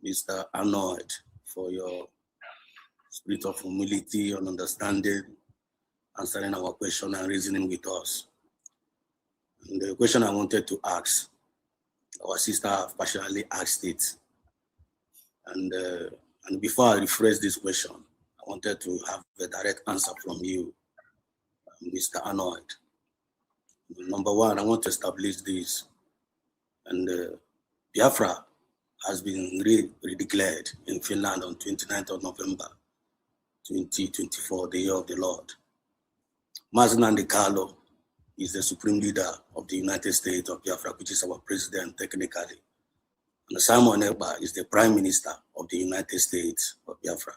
Mr. Arnold, for your spirit of humility and understanding, answering our question and reasoning with us. And the question I wanted to ask, our sister partially asked it. And before I rephrase this question, I wanted to have a direct answer from you, Mr. Arnold. Number one, I want to establish this. And Biafra has been redeclared in Finland on 29th of November, 2024, the year of the Lord. Mazinandi Carlo is the supreme leader of the United States of Biafra, which is our president technically. And Simon Ekpa is the prime minister of the United States of Biafra.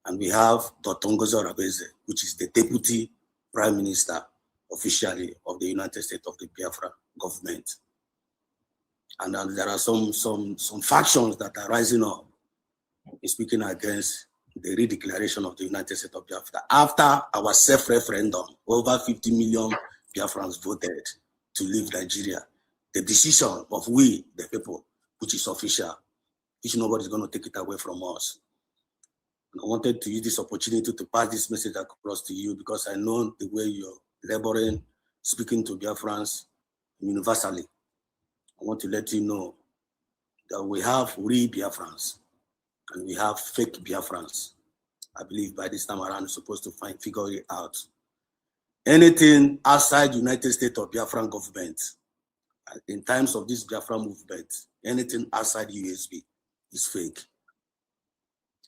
And we have Dr. Ngozi Orebeze, which is the deputy prime minister officially of the United States of the Biafra government. And there are some factions that are rising up speaking against the redeclaration of the United States of Biafra. After our self-referendum, over 50 million Biafrans voted to leave Nigeria. The decision of we, the people, which is official, which nobody is going to take it away from us. And I wanted to use this opportunity to pass this message across to you because I know the way you're laboring, speaking to Biafrans universally. I want to let you know that we have real Biafrans and we have fake Biafrans. I believe by this time around, we're supposed to figure it out. Anything outside United States of Biafran government, in times of this Biafra movement, anything outside USB is fake.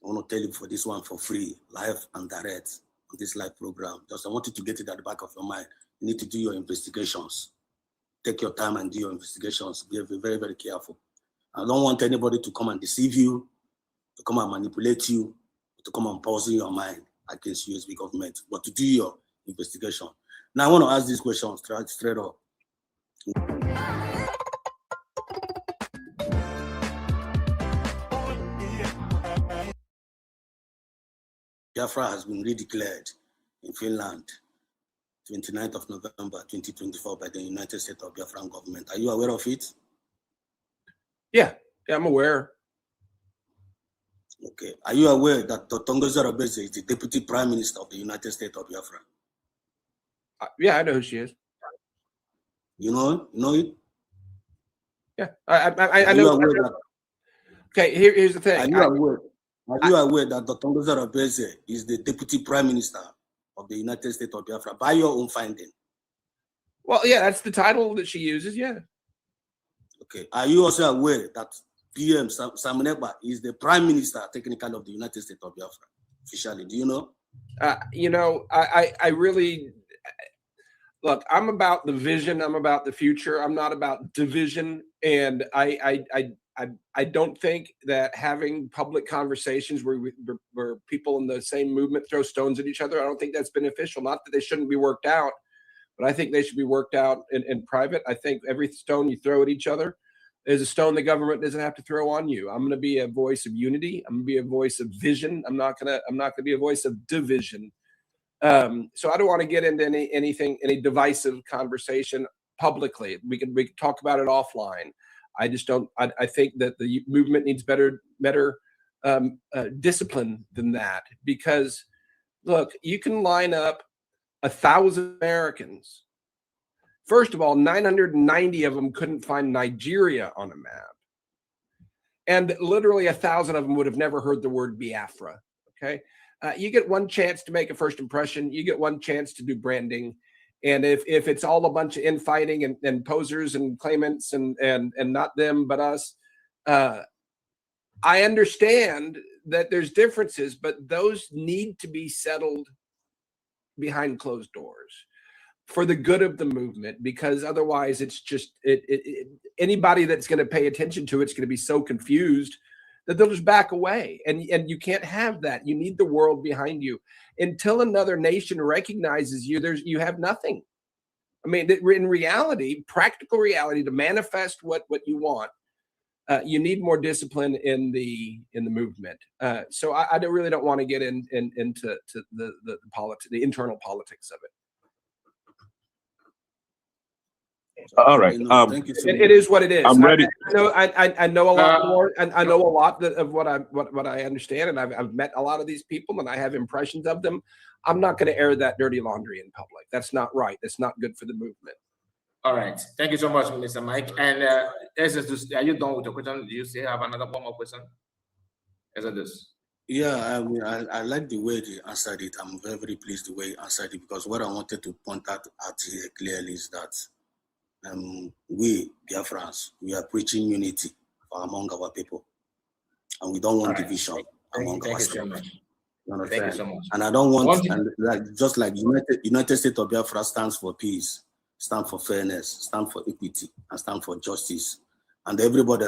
I want to tell you for this one for free, live and direct on this live program. Just I want you to get it at the back of your mind. You need to do your investigations. Take your time and do your investigations. Be very, very careful. I don't want anybody to come and deceive you, to come and manipulate you, to come and poison your mind against USB government, but to do your investigation. Now, I want to ask this question straight up. Biafra has been redeclared in Finland, 29th of November, 2024 by the United States of Biafran government. Are you aware of it? Yeah, I'm aware. Okay. Are you aware that Dr. Ngozi Orebeze is the Deputy Prime Minister of the United States of Biafra? Yeah, I know who she is. You know it? Yeah, I know. Okay, here's the thing. Are you aware that Dr. Ngozi Orebeze is the Deputy Prime Minister of the United States of Biafra by your own finding? Well, yeah, that's the title that she uses, yeah. Okay. Are you also aware that PM Simon Ekpa is the Prime Minister technically of the United States of Biafra officially? Do you know? I really, look, I'm about the vision. I'm about the future. I'm not about division. And I don't think that having public conversations where people in the same movement throw stones at each other, I don't think that's beneficial. Not that they shouldn't be worked out, but I think they should be worked out in private. I think every stone you throw at each other is a stone the government doesn't have to throw on you. I'm going to be a voice of unity. I'm going to be a voice of vision. I'm not going to be a voice of division. So I don't want to get into any divisive conversation publicly. We can talk about it offline. I just don't. I think that the movement needs better discipline than that, because look, you can line up 1,000 Americans. First of all, 990 of them couldn't find Nigeria on a map, and literally 1,000 of them would have never heard the word Biafra. Okay. You get one chance to make a first impression. You get one chance to do branding. And if it's all a bunch of infighting and posers and claimants and not them, but us, I understand that there's differences, but those need to be settled behind closed doors for the good of the movement, because otherwise it's just anybody that's going to pay attention to it's going to be so confused that they'll just back away. And you can't have that. You need the world behind you. Until another nation recognizes you, you have nothing. I mean, in reality, practical reality, to manifest what you want, you need more discipline in the movement. So I really don't want to get into the internal politics of it. All right. Thank you so much. It is what it is. I'm ready. I know a lot more, and I know a lot of what I understand, and I've met a lot of these people, and I have impressions of them. I'm not going to air that dirty laundry in public. That's not right. That's not good for the movement. All right. Thank you so much, Mr. Mike. And are you done with your question? Do you still have one more question? Yeah, I like the way they answered it. I'm very, very pleased the way he answered it, because what I wanted to point out here clearly is that we, Biafrans, we are preaching unity among our people, and we don't want division among ourselves. Thank you so much. And I don't want, just like United States of Biafra stands for peace, stand for fairness, stand for equity, and stand for justice. And everybody,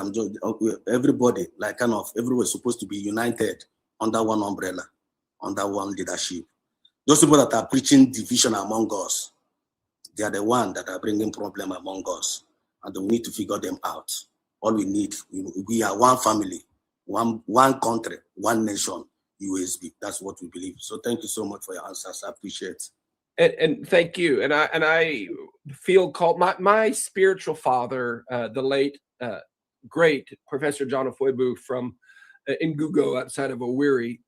everybody is supposed to be united under one umbrella, under one leadership. Those people that are preaching division among us, they are the ones that are bringing problem among us, and we need to figure them out. All we need, we are one family, one country, one nation, USB. That's what we believe. So thank you so much for your answers. I appreciate it. And thank you. And I feel called, my spiritual father, the late great Professor John Ofoibu from Ngugo outside of Owerri,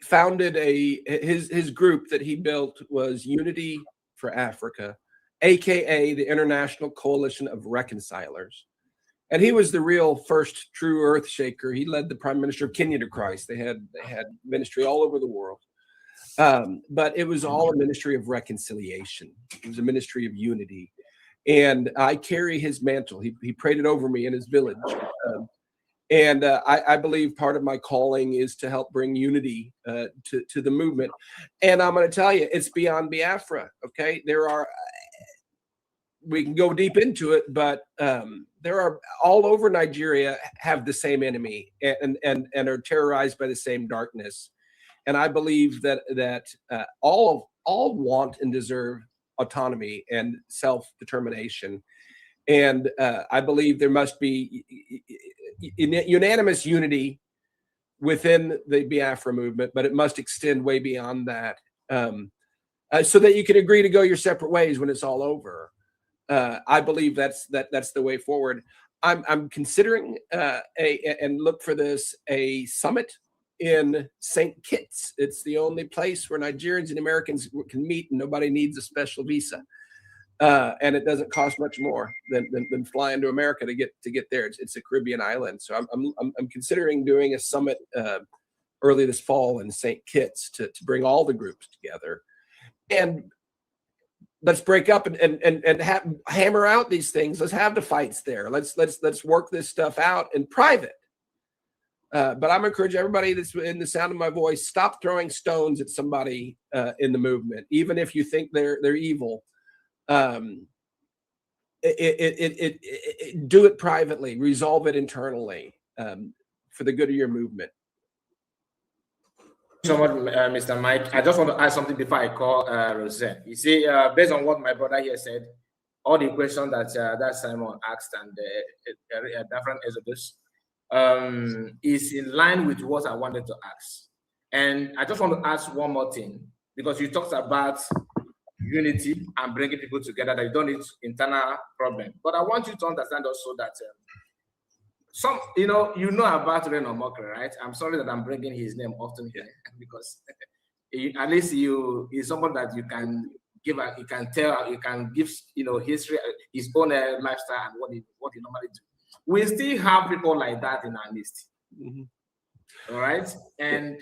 founded his group that he built was Unity for Africa, aka the International Coalition of Reconcilers. And he was the real first true earth shaker. He led the Prime Minister of Kenya to Christ. They had ministry all over the world. But it was all a ministry of reconciliation. It was a ministry of unity. And I carry his mantle. He prayed it over me in his village. And I believe part of my calling is to help bring unity to the movement. And I'm going to tell you, it's beyond Biafra. Okay, we can go deep into it, but there are all over Nigeria have the same enemy and are terrorized by the same darkness. And I believe that all want and deserve autonomy and self-determination. And I believe there must be unanimous unity within the Biafra movement, but it must extend way beyond that, so that you can agree to go your separate ways when it's all over. I believe that's the way forward. I'm considering and look for this, a summit in St. Kitts. It's the only place where Nigerians and Americans can meet, and nobody needs a special visa. And it doesn't cost much more than flying to America to get there. It's a Caribbean island, so I'm considering doing a summit early this fall in St. Kitts to bring all the groups together, and let's break up and hammer out these things. Let's have the fights there. Let's work this stuff out in private. But I'm encouraging everybody that's in the sound of my voice, stop throwing stones at somebody in the movement, even if you think they're evil. Do it privately, resolve it internally for the good of your movement. So much, Mr. Mike. I just want to add something before I call Rosette. You see, based on what my brother here said, all the questions that Simon asked and different Exodus is in line with what I wanted to ask. And I just want to ask one more thing, because you talked about unity and bringing people together, that you don't need internal problem. But I want you to understand also that some, you know about Arnold, right? I'm sorry that I'm bringing his name often here, because at least you is someone that you can give, you can tell, you can give, history, his own lifestyle and what he normally do. We still have people like that in our midst. All right, and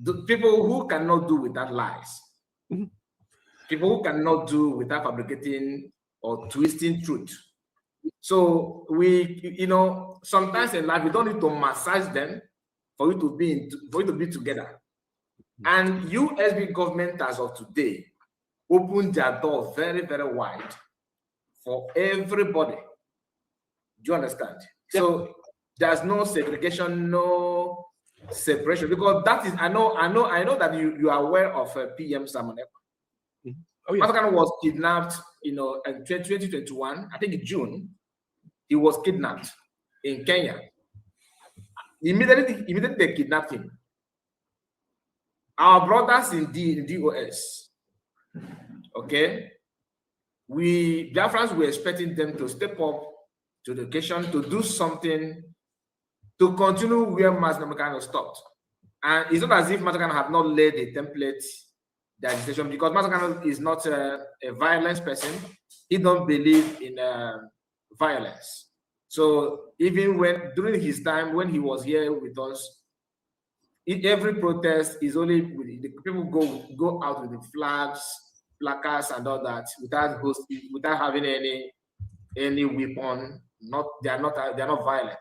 the people who cannot do without lies, people who cannot do without fabricating or twisting truth. So we, sometimes in life we don't need to massage them for you to be together. And USB government as of today opened their door very, very wide for everybody. Do you understand? Yeah. So there's no segregation, no separation, because that is, I know that you are aware of PM Simon Ekpa. Oh, yeah. Masakan was kidnapped, in 2021, I think in June, he was kidnapped in Kenya. Immediately they kidnapped him. Our brothers in DOS, okay, Biafrans were expecting them to step up to the occasion, to do something, to continue where Masakan stopped. And it's not as if Masakan have not laid a template, the agitation, because Masakan is not a violence person. He don't believe in violence. So even during his time when he was here with us, every protest is only the people go out with the flags, placards, and all that without having any weapon. They are not violent.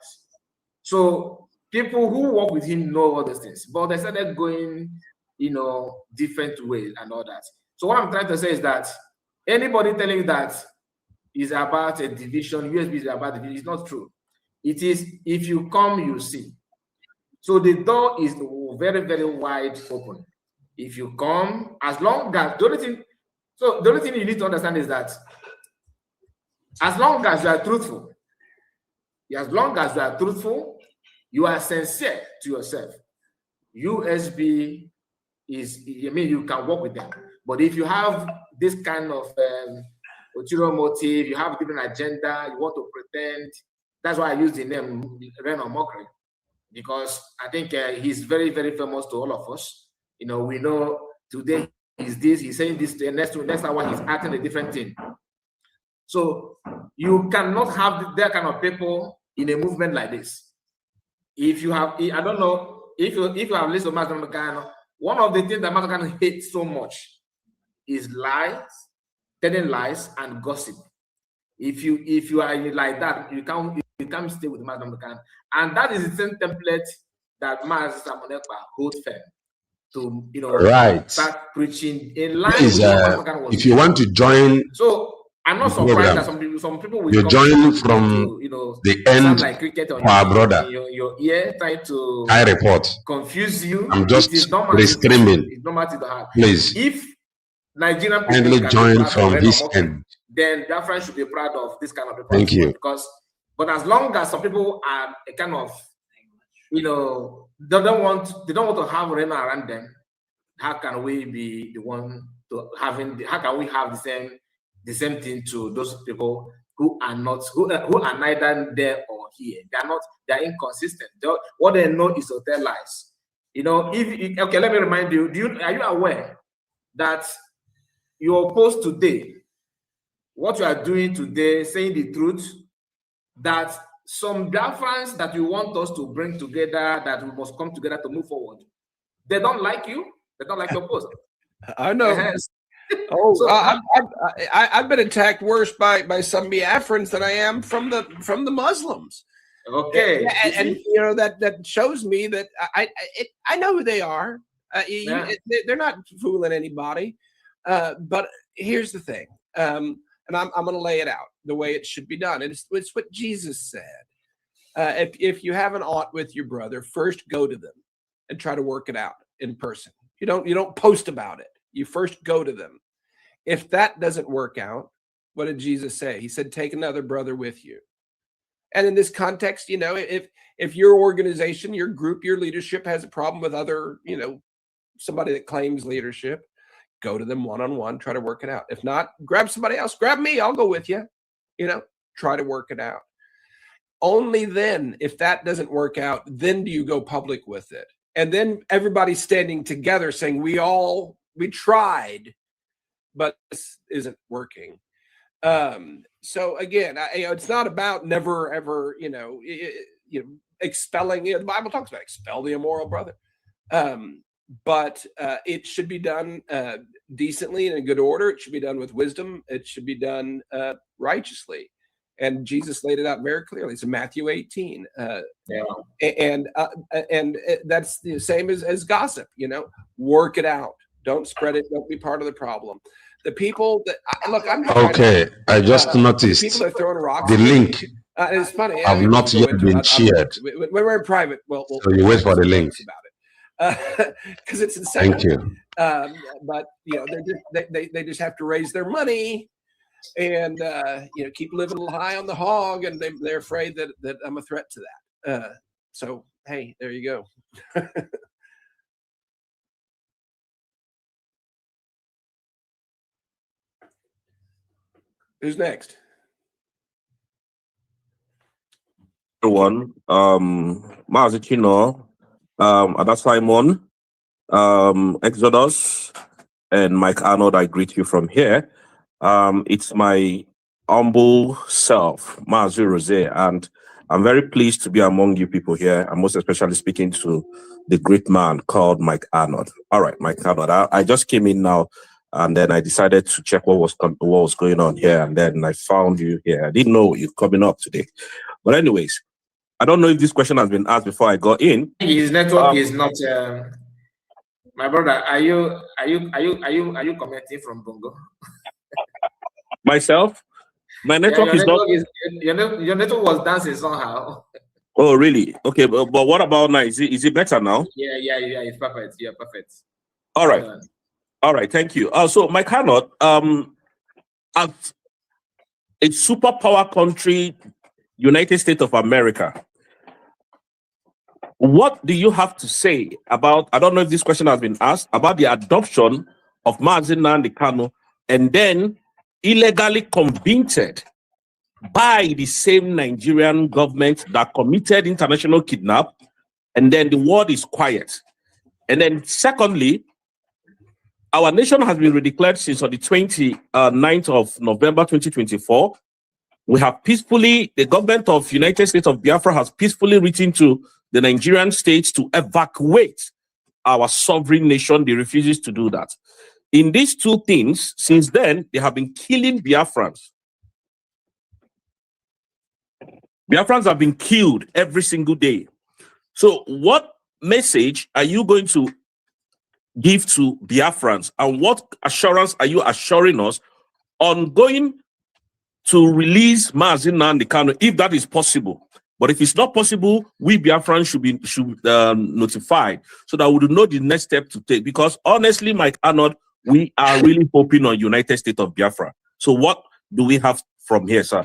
So people who work with him know all those things, but they started going, different ways and all that. So what I'm trying to say is that anybody telling you that is about a division, USB is about division, it's not true. It is, if you come, you see. So the door is very, very wide open. If you come, as long as the only thing you need to understand is that as long as you are truthful, you are sincere to yourself, USB is, you can work with them. But if you have this kind of ulterior motive, you have a different agenda, you want to pretend, that's why I use the name Arnold Mockery, because I think he's very, very famous to all of us. We know today he's saying this, the next one he's acting a different thing. So you cannot have that kind of people in a movement like this. If you have, I don't know, if you have listened to Master Makano, one of the things that Master Makano hates so much is lies, telling lies, and gossip. If you are like that, you can't stay with Master Makano. And that is the same template that Master Simon Ekpa holds firm to, right, start preaching in line please, with what Master Makano was if you want to join. So I'm not surprised that some people will you join from the end like cricket on our brother. Your ear, try to report. Confuse you. I'm just screaming. It's normal to have. Please, if Nigerian people kindly join from this end, then Biafran should be proud of this kind of people. Thank you. But as long as some people are a kind of, they don't want to have Rena around them, how can we be the one to how can we have the same thing to those people who are neither there or here? They are inconsistent. What they know is to tell lies. Okay, let me remind you, are you aware that your post today, what you are doing today, saying the truth, that some Biafrans that you want us to bring together, that we must come together to move forward, they don't like you, they don't like your post. I know. Oh, so, I've been attacked worse by some Biafrans than I am from the Muslims. Okay. And you know that shows me that I know who they are. They're not fooling anybody. But here's the thing, and I'm going to lay it out the way it should be done. It's what Jesus said. If you have an ought with your brother, first go to them and try to work it out in person. You don't post about it. You first go to them. If that doesn't work out, what did Jesus say? He said, take another brother with you. And in this context, you know, if your organization, your group, your leadership has a problem with other, you know, somebody that claims leadership, go to them one-on-one, try to work it out. If not, grab somebody else, grab me, I'll go with you, you know, try to work it out. Only then, if that doesn't work out, then do you go public with it. And then everybody's standing together saying, we tried, but this isn't working. So again, it's not about never ever, expelling. The Bible talks about expel the immoral brother, but it should be done decently and in good order. It should be done with wisdom. It should be done righteously, and Jesus laid it out very clearly. It's in Matthew 18, and that's the same as gossip. Work it out. Don't spread it. Don't be part of the problem. The people that I just noticed people that are throwing rocks. The link it's funny. have not yet been shared. When we're in private, so you wait for the link about it because it's insane. Thank you. But they just have to raise their money and keep living a little high on the hog, and they're afraid that I'm a threat to that. So hey, there you go. Who's next? Everyone, Mazikino, Ada Simon, Exodus, and Mike Arnold, I greet you from here. It's my humble self, Mazu Rose, and I'm very pleased to be among you people here, and most especially speaking to the great man called Mike Arnold. All right, Mike Arnold, I just came in now, and then I decided to check what was going on here, and then I found you here. I didn't know you're coming up today. But anyways, I don't know if this question has been asked before I got in. His network is not. My brother, are you commenting from Bongo? Myself, my network is not. Your network was dancing somehow. Oh, really? Okay, but what about now? Is it better now? Yeah, it's perfect. Yeah, perfect. All right. All right, thank you. So, Mike Arnold, as a superpower country, United States of America, what do you have to say about, I don't know if this question has been asked, about the adoption of Mazi Nnamdi Kanu and then illegally convicted by the same Nigerian government that committed international kidnap, and then the world is quiet. And then secondly, our nation has been redeclared since on the 29th of November 2024. We have peacefully, the government of United States of Biafra has peacefully written to the Nigerian states to evacuate our sovereign nation. They refuses to do that. In these two things, since then, they have been killing Biafrans. Biafrans have been killed every single day. So what message are you going to give to Biafrans, and what assurance are you assuring us on going to release Mazi Nnamdi Kanu, if that is possible? But if it's not possible, we Biafrans should be notified so that we would know the next step to take. Because honestly, Mike Arnold, we are really hoping on United States of Biafra. So what do we have from here, sir?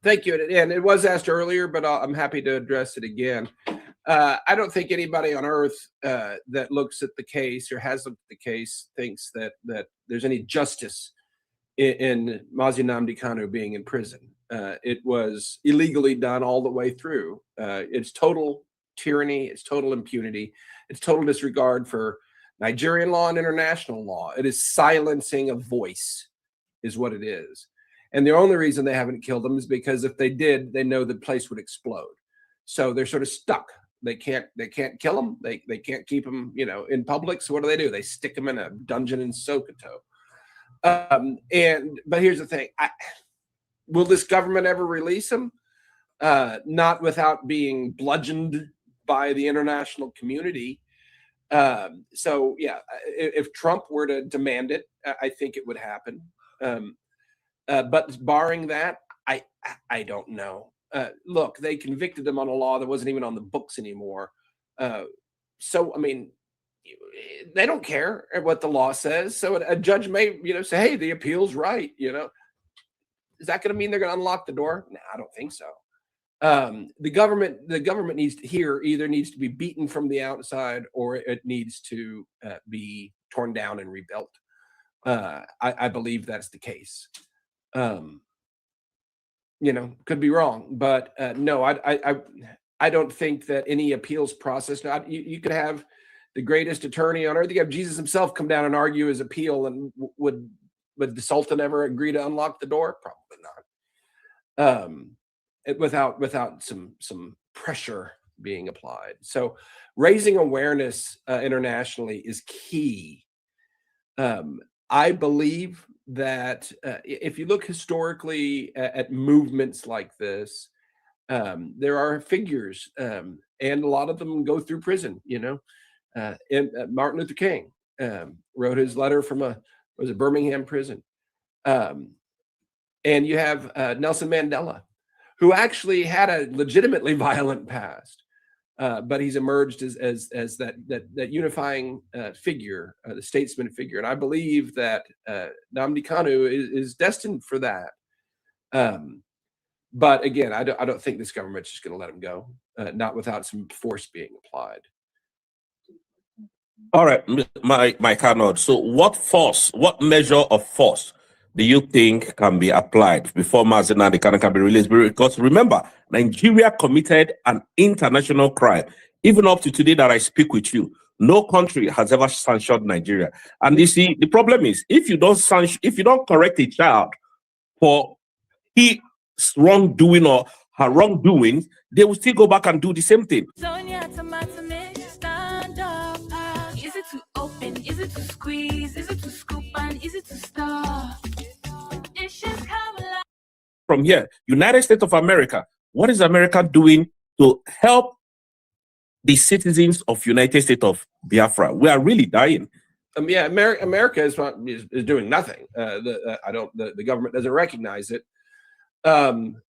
Thank you. And it was asked earlier, but I'm happy to address it again. I don't think anybody on earth that looks at the case or has looked at the case thinks that there's any justice in Mazi Nnamdi Kanu being in prison. It was illegally done all the way through. It's total tyranny. It's total impunity. It's total disregard for Nigerian law and international law. It is silencing a voice is what it is. And the only reason they haven't killed him is because if they did, they know the place would explode. So they're sort of stuck. They can't kill him. They can't keep him, in public. So what do? They stick him in a dungeon in Sokoto. But here's the thing. Will this government ever release him? not without being bludgeoned by the international community. So yeah, if Trump were to demand it, I think it would happen. But barring that, I don't know. Look, they convicted him on a law that wasn't even on the books anymore. So I mean, they don't care what the law says. So a judge may, say, hey, the appeal's right. Is that going to mean they're going to unlock the door? No, I don't think so. The government needs to either needs to be beaten from the outside, or it needs to be torn down and rebuilt. I believe that's the case. Could be wrong, but no, I don't think that any appeals process. Now, you could have the greatest attorney on earth. You could have Jesus himself come down and argue his appeal, and would the Sultan ever agree to unlock the door? Probably not. Without some pressure being applied. So raising awareness internationally is key. I believe that if you look historically at movements like this, there are figures, and a lot of them go through prison. And Martin Luther King wrote his letter from a Birmingham prison, and you have Nelson Mandela, who actually had a legitimately violent past, but he's emerged as that unifying figure, the statesman figure. And I believe that Nnamdi Kanu is destined for that. But again, I don't think this government's just going to let him go, not without some force being applied. All right, my Arnold. So what measure of force do you think can be applied before Mazi Nnamdi Kanu can be released? Because remember, Nigeria committed an international crime. Even up to today that I speak with you, no country has ever sanctioned Nigeria. And you see, the problem is, if you don't correct a child for his wrongdoing or her wrongdoing, they will still go back and do the same thing. Is it to open? Is it to squeeze? Is it to scoop? And is it to stop? From here, United States of America, what is America doing to help the citizens of United States of Biafra? We are really dying. Yeah, America is doing nothing. The government doesn't recognize it. And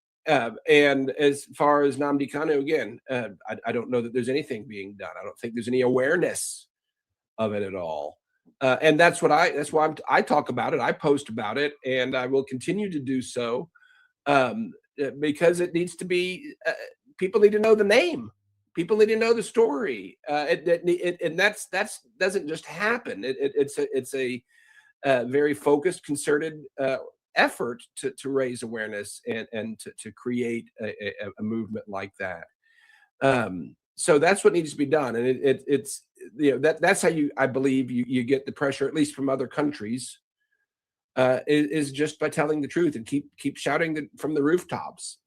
as far as Nnamdi Kanu, again, I don't know that there's anything being done. I don't think there's any awareness of it at all. And that's why I talk about it. I post about it, and I will continue to do so, because it needs to be. People need to know the name. People need to know the story. And that's doesn't just happen. It's a very focused, concerted effort to raise awareness and to create a movement like that. So that's what needs to be done, and it's that's how I believe you get the pressure, at least from other countries, is just by telling the truth and keep shouting from the rooftops,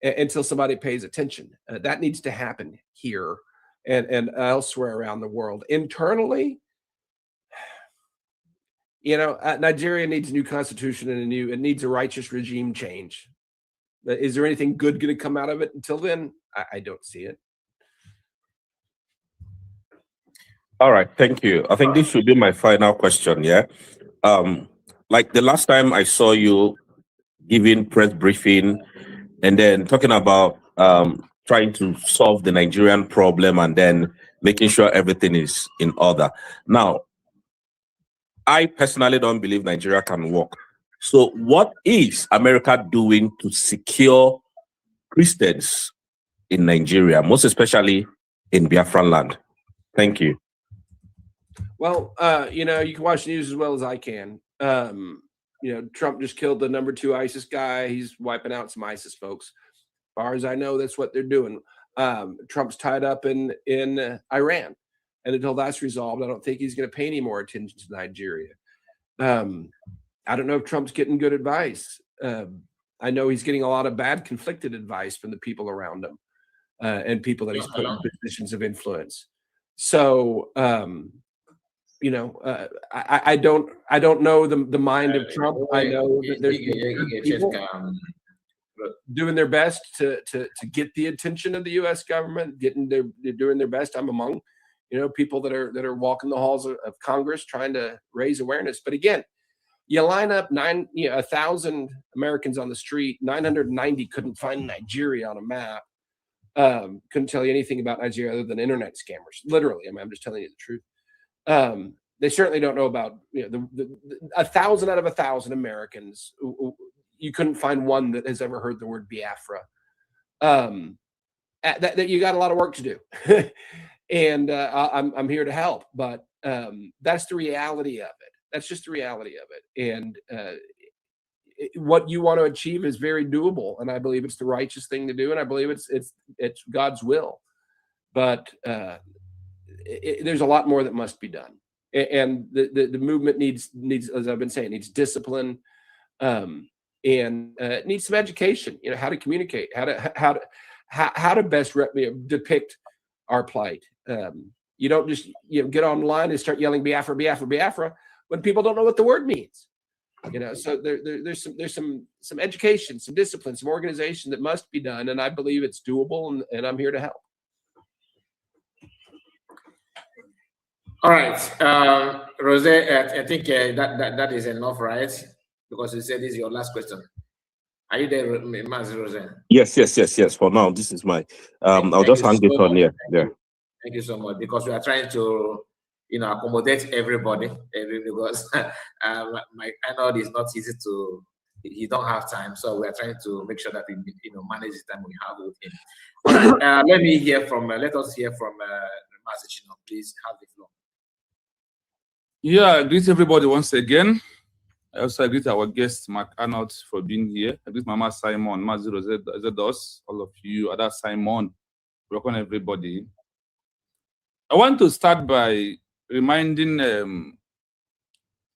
until somebody pays attention. That needs to happen here and elsewhere around the world. Internally, Nigeria needs a new constitution and it needs a righteous regime change. Is there anything good going to come out of it until then? I don't see it. All right, thank you. I think this should be my final question. Yeah, like the last time I saw you giving press briefing and then talking about trying to solve the Nigerian problem and then making sure everything is in order. Now, I personally don't believe Nigeria can work. So what is America doing to secure Christians in Nigeria, most especially in Biafran land? Thank you. Well, you can watch news as well as I can. Trump just killed the #2 ISIS guy. He's wiping out some ISIS folks. As far as I know, that's what they're doing. Trump's tied up in Iran. And until that's resolved, I don't think he's going to pay any more attention to Nigeria. I don't know if Trump's getting good advice. I know he's getting a lot of bad, conflicted advice from the people around him and people that he's put in positions of influence. So, I don't know the mind of Trump. I know that there's people. doing their best to get the attention of the U.S. government, they're doing their best. I'm among, people that are walking the halls of Congress trying to raise awareness. But again, you line up 1,000 Americans on the street, 990 couldn't find Nigeria on a map. Couldn't tell you anything about Nigeria other than internet scammers. Literally, I'm just telling you the truth. They certainly don't know about 1,000 out of 1,000 Americans. You couldn't find one that has ever heard the word Biafra. That you got a lot of work to do, and I'm here to help. But that's the reality of it. That's just the reality of it. And what you want to achieve is very doable, and I believe it's the righteous thing to do, and I believe it's God's will. But there's a lot more that must be done, and the movement needs, as I've been saying, needs discipline, and it needs some education. How to communicate, how to best depict our plight. You don't just get online and start yelling Biafra, Biafra, Biafra when people don't know what the word means. So there's some education, some discipline, some organization that must be done, and I believe it's doable, and I'm here to help. All right, Rose, I think that is enough, right? Because you said this is your last question. Are you there, Mazi Rose? Yes. For now, this is my. I'll just hang it on here. Yeah. Thank you so much, because we are trying to, accommodate everybody. Because my Arnold is not easy to. He don't have time, so we are trying to make sure that we, manage the time we have with him. All right, let us hear from Mazi. Please have the floor. Yeah, I greet everybody once again. I also greet our guest, Mark Arnold, for being here. I greet Mama Simon, Mazi Zedos, all of you, other Simon. Welcome everybody. I want to start by reminding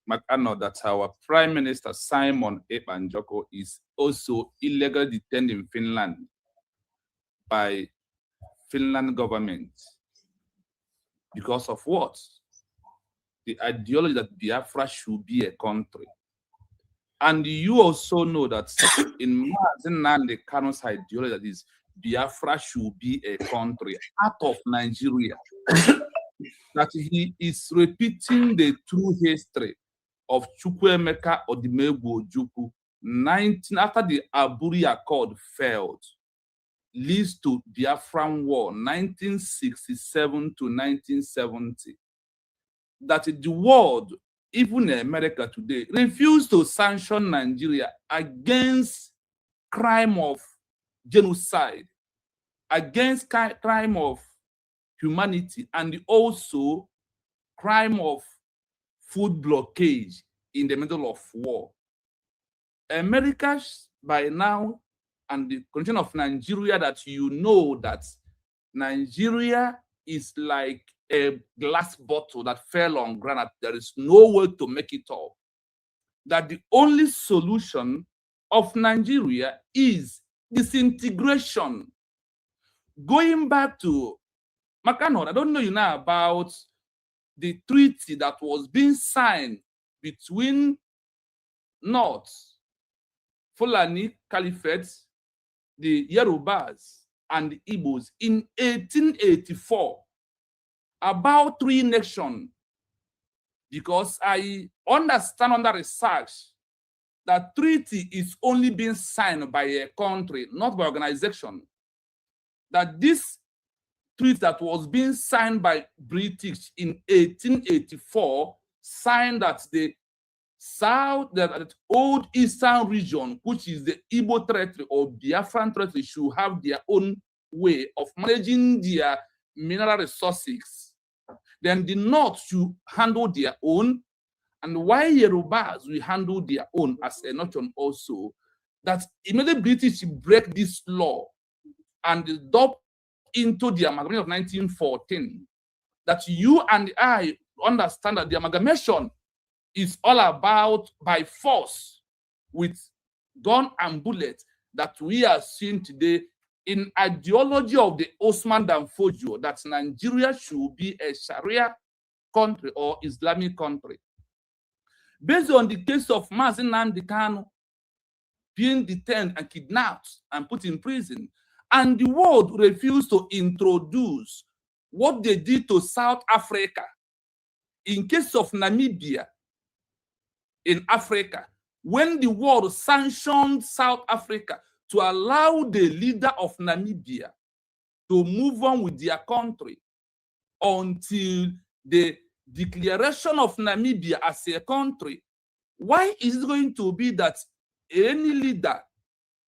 Mark Arnold that our Prime Minister, Simon Epanjoko, is also illegally detained in Finland by Finland government. Because of what? The ideology that Biafra should be a country. And you also know that in Mazi Kano's ideology that is Biafra should be a country out of Nigeria, that he is repeating the true history of Chukwuemeka Odimegwu Ojukwu after the Aburi Accord failed, leads to Biafran War 1967 to 1970. That the world, even America today, refused to sanction Nigeria against crime of genocide, against crime of humanity, and also crime of food blockage in the middle of war. America by now, and the condition of Nigeria, that that Nigeria is like a glass bottle that fell on granite. There is no way to make it up. That the only solution of Nigeria is disintegration. Going back to Arnold, I don't know about the treaty that was being signed between North, Fulani Caliphate, the Yorubas, and the Igbos in 1884. About 3 nations, because I understand under research that treaty is only being signed by a country, not by organization. That this treaty that was being signed by British in 1884, signed that the South, that old Eastern region, which is the Igbo territory or Biafran territory, should have their own way of managing their mineral resources. Then the North should handle their own, and while Yorubas will handle their own as a nation also. That immediately British break this law and adopt into the amalgamation of 1914. That you and I understand that the amalgamation is all about by force with gun and bullet that we are seeing today in ideology of the Osman Danfodio, that Nigeria should be a Sharia country or Islamic country. Based on the case of Mazi Nnamdi Kanu, being detained and kidnapped and put in prison. And the world refused to introduce what they did to South Africa. In case of Namibia in Africa, when the world sanctioned South Africa to allow the leader of Namibia to move on with their country until the declaration of Namibia as a country, why is it going to be that any leader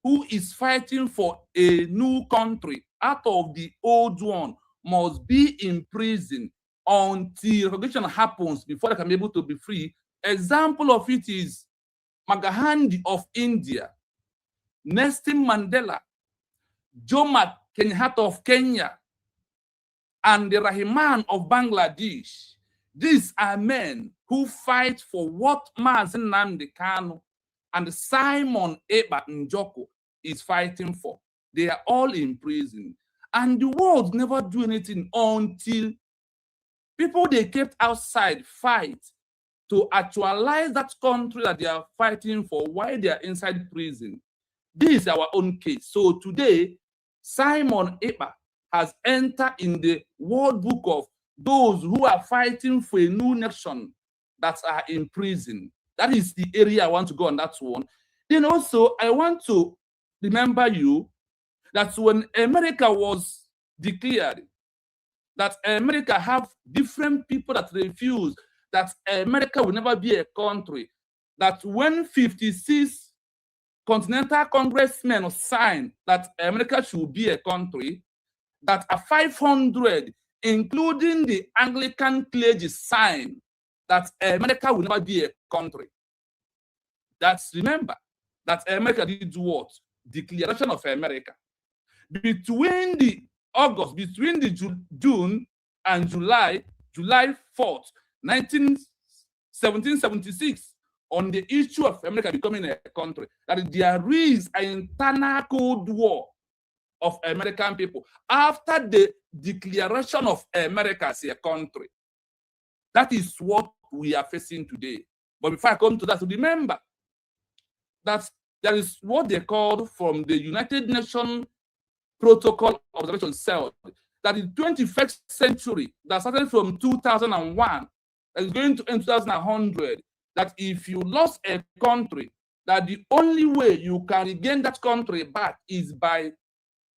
who is fighting for a new country out of the old one must be in prison until recognition happens before they can be able to be free? Example of it is Magahandi of India, Nelson Mandela, Jomo Kenyatta of Kenya, and the Rahman of Bangladesh. These are men who fight for what Mazen Nnamdi Kanu and Simon Ekpa Njoko is fighting for. They are all in prison. And the world never do anything until people they kept outside fight to actualize that country that they are fighting for while they are inside prison. This is our own case. So today, Simon Ekpa has entered in the world book of those who are fighting for a new nation that are in prison. That is the area I want to go on that one. Then also, I want to remember you that when America was declared, that America have different people that refuse, that America will never be a country, that when 56 continental congressmen signed that America should be a country, that 500, including the Anglican clergy, signed that America will never be a country. That's, remember, that America did what? Declaration of America. Between the August, between the June and July 4th, 1776, on the issue of America becoming a country, that there is an internal Cold War of American people after the declaration of America as a country. That is what we are facing today. But before I come to that, remember that there is what they call from the United Nations Protocol Observation Cell, that in the 21st century, that started from 2001, that is going to end 2100, that if you lost a country, that the only way you can regain that country back is by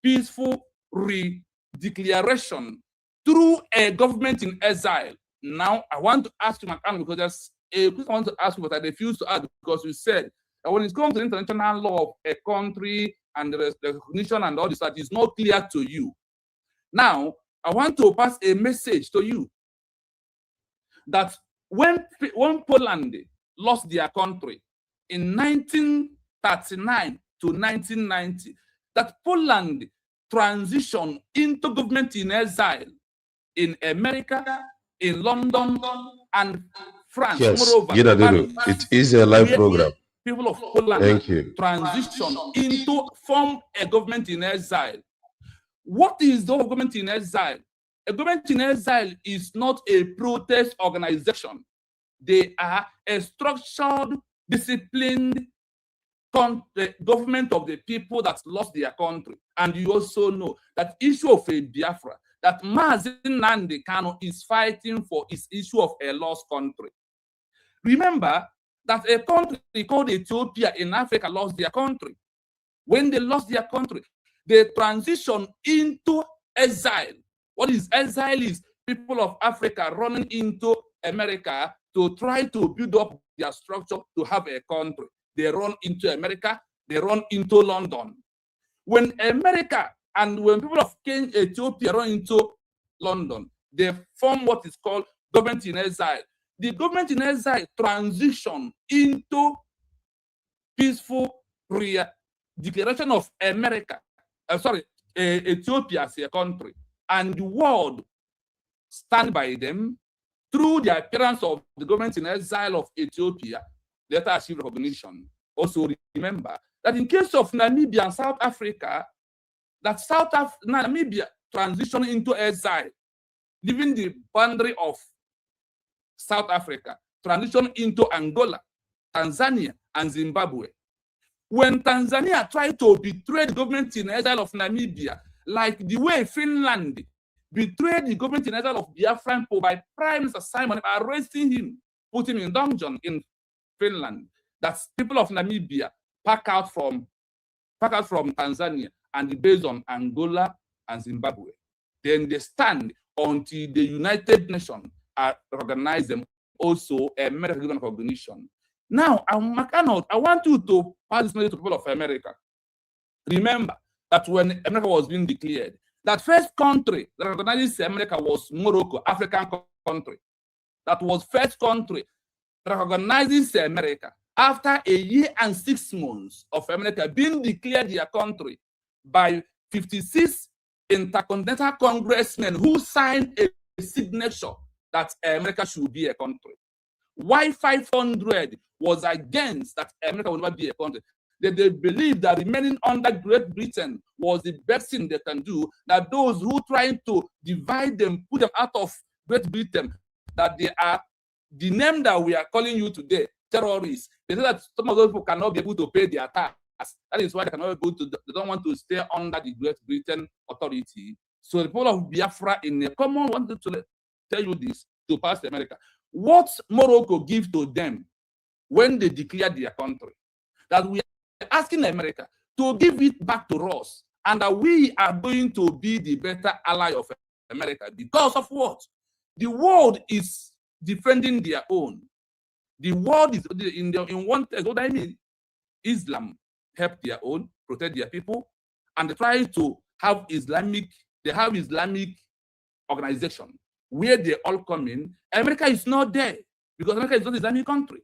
peaceful redeclaration through a government in exile. Now, I want to ask you, Arnold, because there's a question I want to ask you, but I refuse to ask because you said that when it comes to international law of a country and the recognition and all this, that is not clear to you. Now, I want to pass a message to you that when Poland lost their country in 1939 to 1990, that Poland transitioned into government in exile in America, in London, and France. Yes, Moreover, it is a live program. People of Poland Thank you. transition into form a government in exile. What is the government in exile? A government in exile is not a protest organization. They are a structured, disciplined government of the people that lost their country. And you also know that issue of a Biafra, that Mazen Nnamdi Kanu is fighting for is issue of a lost country. Remember that a country called Ethiopia in Africa lost their country. When they lost their country, they transitioned into exile. What is exile? Is people of Africa running into America to try to build up their structure to have a country. They run into America, they run into London. When America and when people of Ethiopia run into London, they form what is called government in exile. The government in exile transition into peaceful declaration of America, Ethiopia as a country, and the world stand by them through the appearance of the government in exile of Ethiopia. Let us achieve recognition. Also remember that in case of Namibia and South Africa, that Namibia transitioned into exile, leaving the boundary of South Africa, transition into Angola, Tanzania, and Zimbabwe. When Tanzania tried to betray the government in exile of Namibia, like the way Finland betrayed the government in exile of Biafran by Prime Minister Simon arresting him, put him in dungeon in Finland. That's people of Namibia pack out from Tanzania and based on Angola and Zimbabwe. Then they stand until the United Nations recognize them, also American recognition. Now, Arnold, I want you to pass this message to people of America. Remember that when America was being declared, that first country that recognizes America was Morocco, African country. That was first country that recognizes America after a year and 6 months of America being declared their country by 56 intercontinental congressmen who signed a signature that America should be a country. Why 500 was against that America would never be a country? That they believed that remaining under Great Britain was the best thing they can do, that those who trying to divide them, put them out of Great Britain, that they are the name that we are calling you today, terrorists. They know that some of those people cannot be able to pay their tax. That is why they cannot be able to, they don't want to stay under the Great Britain authority. So the people of Biafra in a common wanted to tell you this to pass to America. What Morocco gives to them when they declare their country, that we are asking America to give it back to us, and that we are going to be the better ally of America. Because of what? The world is defending their own. The world is in one text. What I mean, Islam help their own, protect their people, and they try to have Islamic organization where they all come in. America is not there because America is not an Islamic country.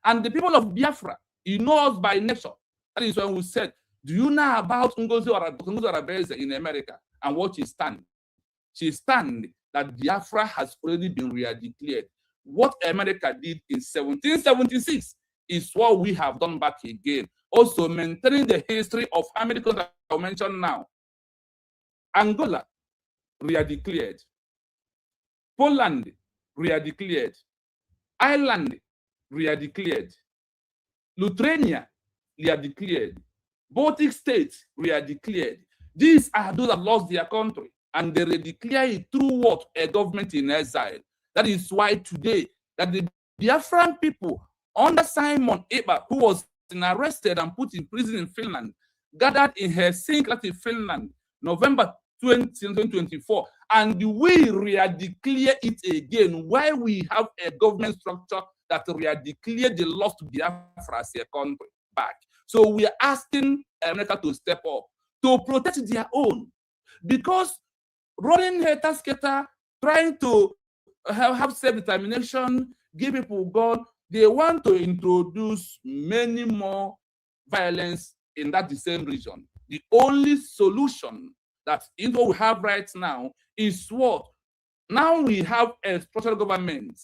And the people of Biafra, you know us by nature. That is when we said, do you know about Ngozi Arabeze in America and what she stand? She stand that Biafra has already been re-declared. What America did in 1776 is what we have done back again. Also maintaining the history of America that I mentioned now. Angola, re-declared. Poland, re-declared. Ireland, re-declared. Lithuania, re-declared. Baltic states, re-declared. These are those that lost their country, and they re-declare it through what? A government in exile. That is why today, that the Biafran people under Simon Eber, who was arrested and put in prison in Finland, gathered in Helsinki, Finland, November 2024, and we re-declare it again, while we have a government structure that re-declare the loss to Biafra as a country back. So we are asking America to step up, to protect their own, because running hater-skater, trying to have self-determination, give people God, they want to introduce many more violence in that the same region. The only solution that we have right now is what? Now we have a structural government.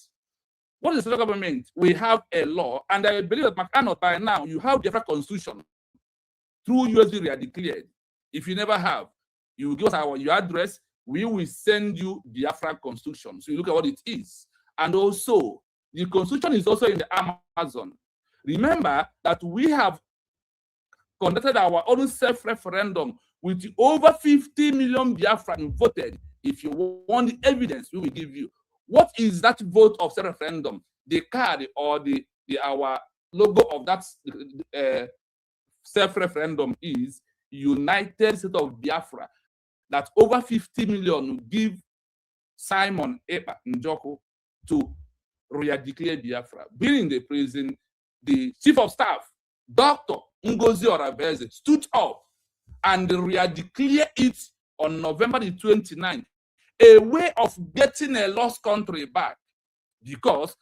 What is a structural government? We have a law, and I believe that Arnold, by now you have the constitution through USB re-declared. If you never have, you give us your address, we will send you the Biafran constitution. So you look at what it is. And also, the constitution is also in the Amazon. Remember that we have conducted our own self-referendum with over 50 million Biafran voted. If you want the evidence, we will give you. What is that vote of self-referendum? The card or our logo of that self-referendum is United States of Biafra. That over 50 million give Simon Epa Njoko to re-declare Biafra. Being in the prison, the chief of staff, Dr. Ngozi Arabeze, stood up and re-declare it on November the 29th, a way of getting a lost country back. Because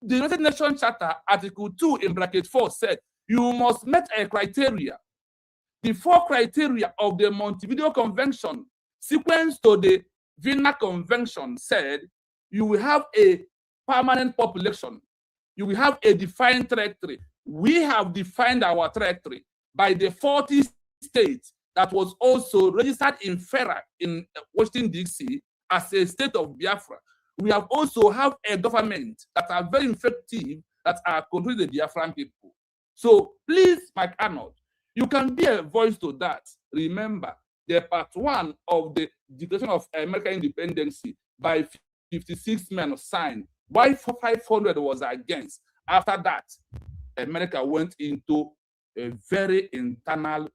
the United Nations Charter, Article 2 in bracket 4 said, you must meet a criteria. The 4 criteria of the Montevideo Convention, sequence to the Vienna Convention, said you will have a permanent population. You will have a defined territory. We have defined our territory by the 40 states that was also registered in FERA in Washington, D.C. as a state of Biafra. We have also have a government that are very effective, that are controlling the Biafran people. So please, Mike Arnold, You can be a voice to that. Remember, the part 1 of the Declaration of American Independence by 56 men signed. Why 500 was against? After that, America went into a very internal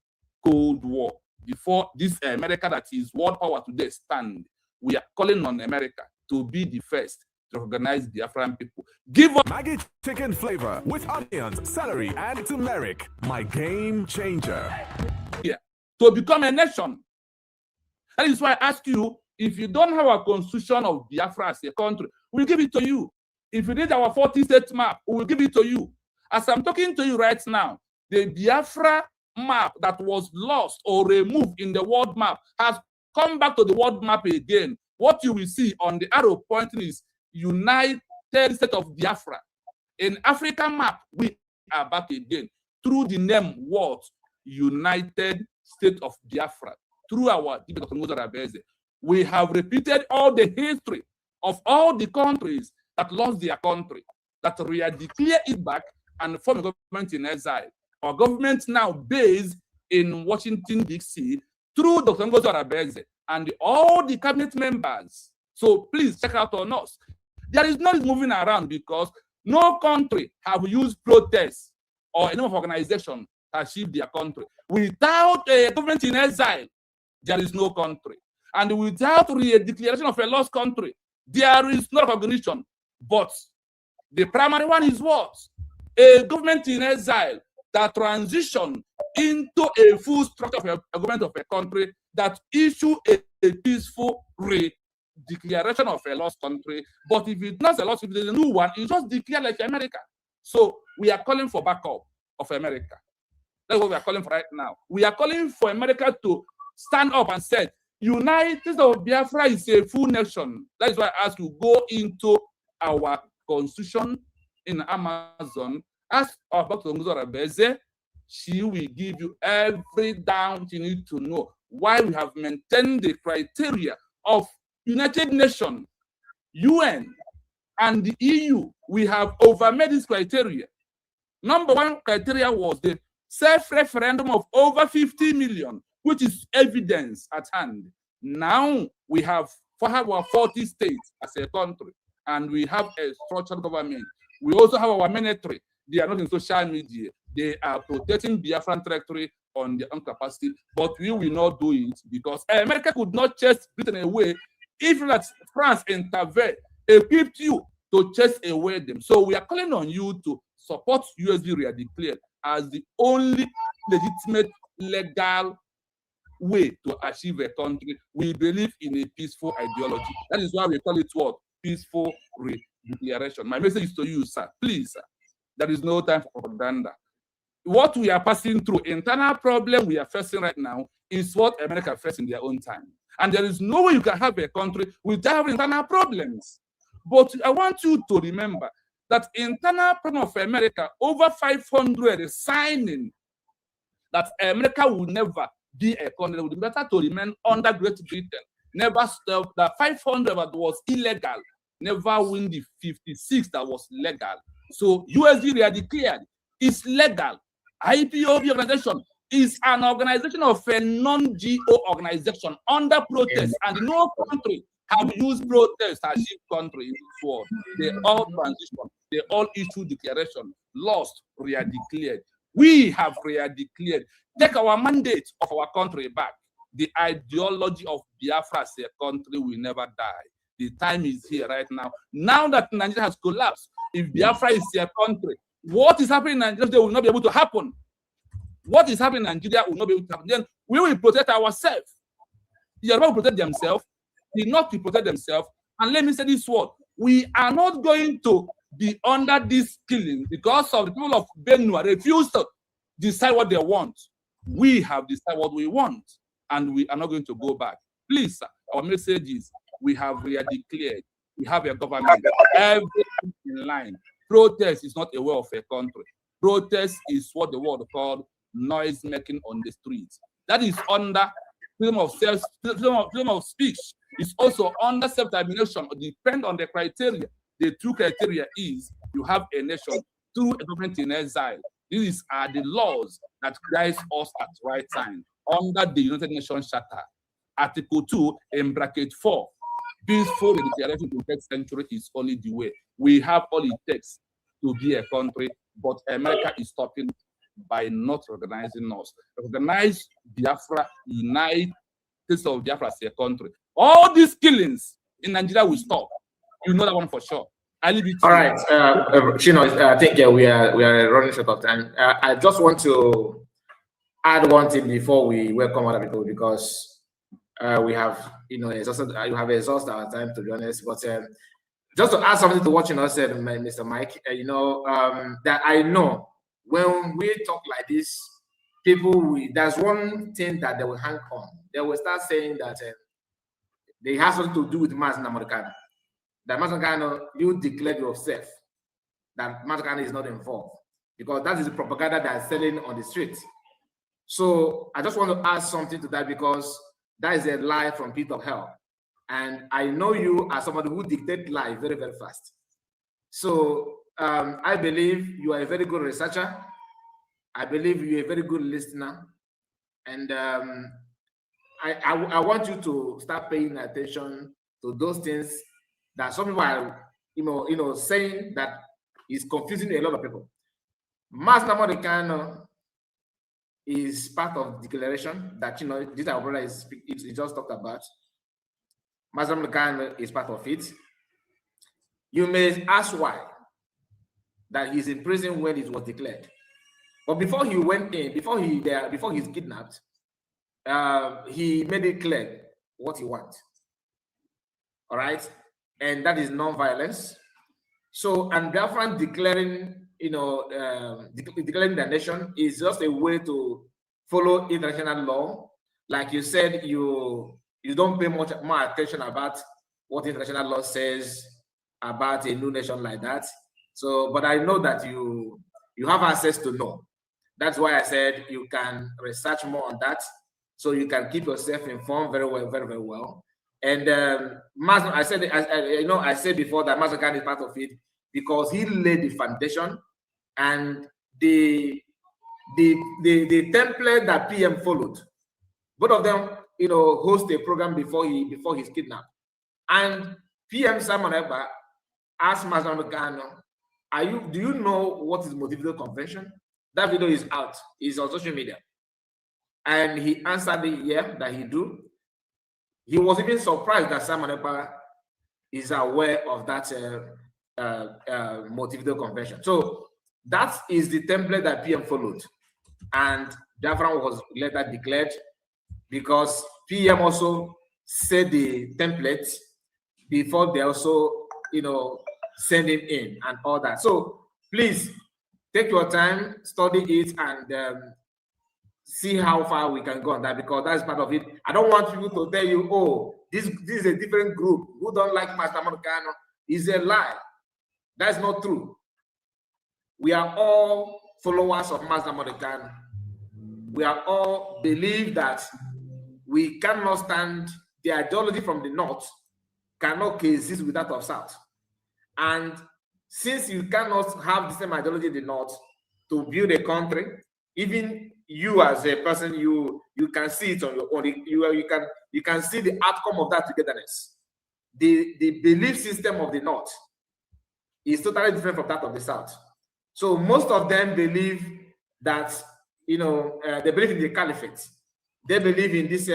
Cold War. Before this America that is world power today stand, we are calling on America to be the first to recognize the African people. Give us Maggie chicken flavor with onions, celery, and turmeric. My game changer. here to become a nation. That is why I ask you, if you don't have a constitution of Biafra as a country, we'll give it to you. If you need our 40-state map, we will give it to you. As I'm talking to you right now, the Biafra map that was lost or removed in the world map has come back to the world map again. What you will see on the arrow pointing is United State of Biafra. In African map, we are back again through the name what? United State of Biafra. Through our debate of we have repeated all the history of all the countries that lost their country, that we are declare it back and form a government in exile. Our government now based in Washington, D.C. through Dr. Ngozi Arabeze and all the cabinet members. So please check out on us. There is no moving around because no country have used protests or any organization to achieve their country. Without a government in exile, there is no country. And without a declaration of a lost country, there is no recognition. But the primary one is what? A government in exile that transition into a full structure of a government of a country that issue a peaceful declaration of a lost country. But if it's not a lost, if there's a new one, you just declare like America. So we are calling for backup of America. That's what we are calling for right now. We are calling for America to stand up and say, United States of Biafra is a full nation. That is why I ask you, go into our constitution in Amazon, ask our Dr. Ngozi Arabeze. She will give you every down you need to know why we have maintained the criteria of United Nations, UN, and the EU. We have overmade this criteria. Number one criteria was the self-referendum of over 50 million, which is evidence at hand. Now we have our 40 states as a country, and we have a structured government. We also have our military. They are not in social media. They are protecting Biafran territory on their own capacity, but we will not do it because America could not chase Britain away if that France intervened, equipped you to chase away them. So we are calling on you to support USB re-declared as the only legitimate legal way to achieve a country. We believe in a peaceful ideology. That is why we call it what? Peaceful re-declaration. My message is to you, sir. Please, sir. There is no time for propaganda. What we are passing through, internal problem we are facing right now, is what America faced in their own time. And there is no way you can have a country without internal problems. But I want you to remember that internal problem of America, over 500 is signing that America will never be a country. It would be better to remain under Great Britain. Never stop. The 500 that was illegal, never win the 56 that was legal. So USD declared is legal. IPOB organization is an organization of a non-GO organization under protest, and no country have used protest as achieve country in this world. They all transition, they all issue declaration, lost, re-declared. We have re-declared. Take our mandate of our country back. The ideology of Biafra as a country will never die. The time is here right now. Now that Nigeria has collapsed, if Biafra is a country, what is happening in Nigeria will not be able to happen. What is happening in Nigeria will not be able to happen. Then we will protect ourselves. Yoruba will protect themselves. The North will protect themselves. And let me say this word: we are not going to be under this killing because of the people of Benue refuse to decide what they want. We have decided what we want, and we are not going to go back. Please, sir, our message is: we have declared. We have a government. Everything in line. Protest is not a way of a country. Protest is what the world called noise making on the streets. That is under freedom of speech. It's also under self-determination. Depend on the criteria. The two criteria is you have a nation through a government in exile. These are the laws that guides us at the right time under the United Nations Charter. Article 2 in bracket 4. Peaceful declaration in the 21st century is only the way. We have all it takes to be a country, but America is stopping by not recognizing us. Recognize Biafra, unite States of Biafra as a country. All these killings in Nigeria will stop. You know that one for sure. I leave it to all right, Chino, I think we are running short of time. I just want to add one thing before we welcome other people, because we have, exhausted our time, to be honest. But just to add something to what you said, Mr. Mike, that I know when we talk like this, people, there's one thing that they will hang on. They will start saying that they have something to do with Mazi Nnamdi Kanu. That Mazi Nnamdi Kanu, you declared yourself that Mazi Kanu is not involved, because that is the propaganda that is selling on the street. So I just want to add something to that, because that is a lie from pit of hell. And I know you as somebody who dictates lies very, very fast. So I believe you are a very good researcher. I believe you're a very good listener. And I want you to start paying attention to those things that some people are, saying that is confusing a lot of people. Mazi Nnamdi Kanu is part of the declaration that, this our brother he just talked about. Mazi Nnamdi Kanu is part of it. You may ask why that he's in prison when it was declared. But before he went in, before he's kidnapped, he made it clear what he wants. All right, and that is non-violence. So, and Biafran declaring, declaring the nation is just a way to follow international law. Like you said, you don't pay much more attention about what international law says about a new nation like that. So, but I know that you have access to know. That's why I said you can research more on that, so you can keep yourself informed very well, very, very well. And I said before that Mazi Kanu is part of it because he laid the foundation, and the template that PM followed. Both of them, host a program before he's kidnapped. And PM Simon Ekpa asked Mazi Nnamdi Kanu, do you know what is motivated convention? That video is out. It's on social media. And he answered it, yeah, that he do. He was even surprised that Simon Ekpa is aware of that motivated convention. So that is the template that PM followed. And Biafran was later declared because PM also said the template before they also, send it in and all that. So please take your time, study it, and see how far we can go on that, because that's part of it. I don't want people to tell you, oh, this is a different group who don't like Mazi Nnamdi Kanu. It's a lie. That's not true. We are all followers of Mazi Nnamdi Kanu. We are all believe that we cannot stand the ideology from the north cannot coexist with that of south. And since you cannot have the same ideology in the north to build a country, even you as a person, you can see it on your own. You can see the outcome of that togetherness. The belief system of the north is totally different from that of the south. So most of them believe that they believe in the caliphate. They believe in this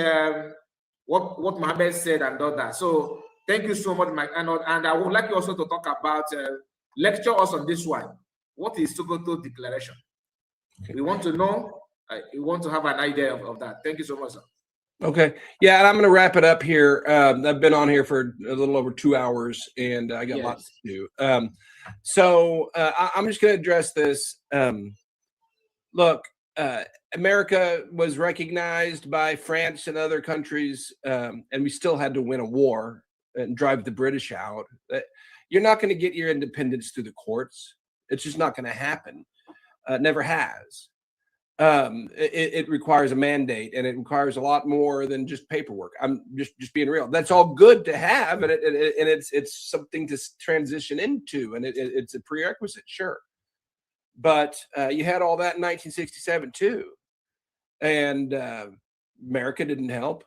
what Muhammad said and all that. So thank you so much, Mike Arnold. And I would like you also to talk about lecture us on this one. What is Sokoto Declaration? Okay. We want to know. We want to have an idea of that. Thank you so much, sir. Okay. Yeah, and I'm going to wrap it up here. I've been on here for a little over 2 hours, and I got lots to do. So I'm just going to address this. Look, America was recognized by France and other countries, and we still had to win a war and drive the British out. You're not going to get your independence through the courts. It's just not going to happen. It never has. It requires a mandate, and it requires a lot more than just paperwork. I'm just being real. That's all good to have, and it's something to transition into, and it's a prerequisite, sure. But you had all that in 1967 too, and America didn't help.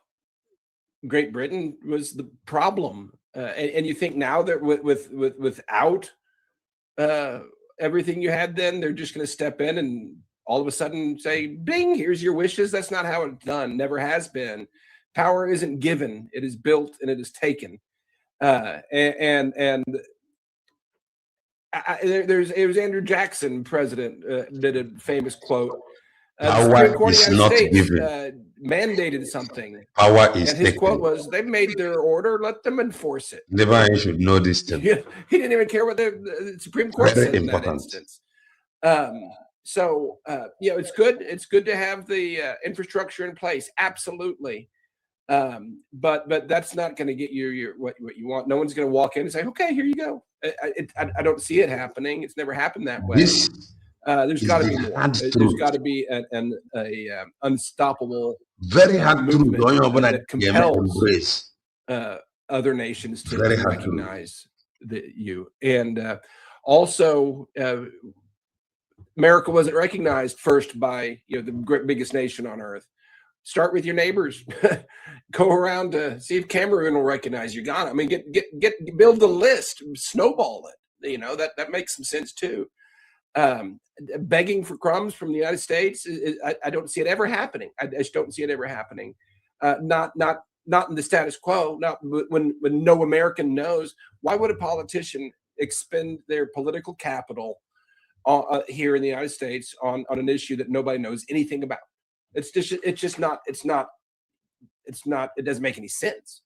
Great Britain was the problem, and you think now that without everything you had then, they're just going to step in and all of a sudden say, "Bing, here's your wishes." That's not how it's done. Never has been. Power isn't given; it is built and it is taken. It was Andrew Jackson, president, did a famous quote. The Supreme Court of the United States mandated something. Power is and his taken. quote was, "They've made their order, let them enforce it." Everyone should know this thing. Yeah, he didn't even care what the Supreme Court Very said in that important. instance. It's good. It's good to have the infrastructure in place. Absolutely. But that's not going to get you what you want. No one's going to walk in and say, "Okay, here you go." I don't see it happening. It's never happened that way. There's got to be more. There's got to be an unstoppable, very hard movement that compels embrace other nations to Very hard recognize you. And also, America wasn't recognized first by the biggest nation on earth. Start with your neighbors. Go around to see if Cameroon will recognize you. Ghana. I mean, build the list, snowball it. That makes some sense too. Begging for crumbs from the United States, I don't see it ever happening. I just don't see it ever happening. Not in the status quo. Not when no American knows. Why would a politician expend their political capital here in the United States on an issue that nobody knows anything about? It doesn't make any sense.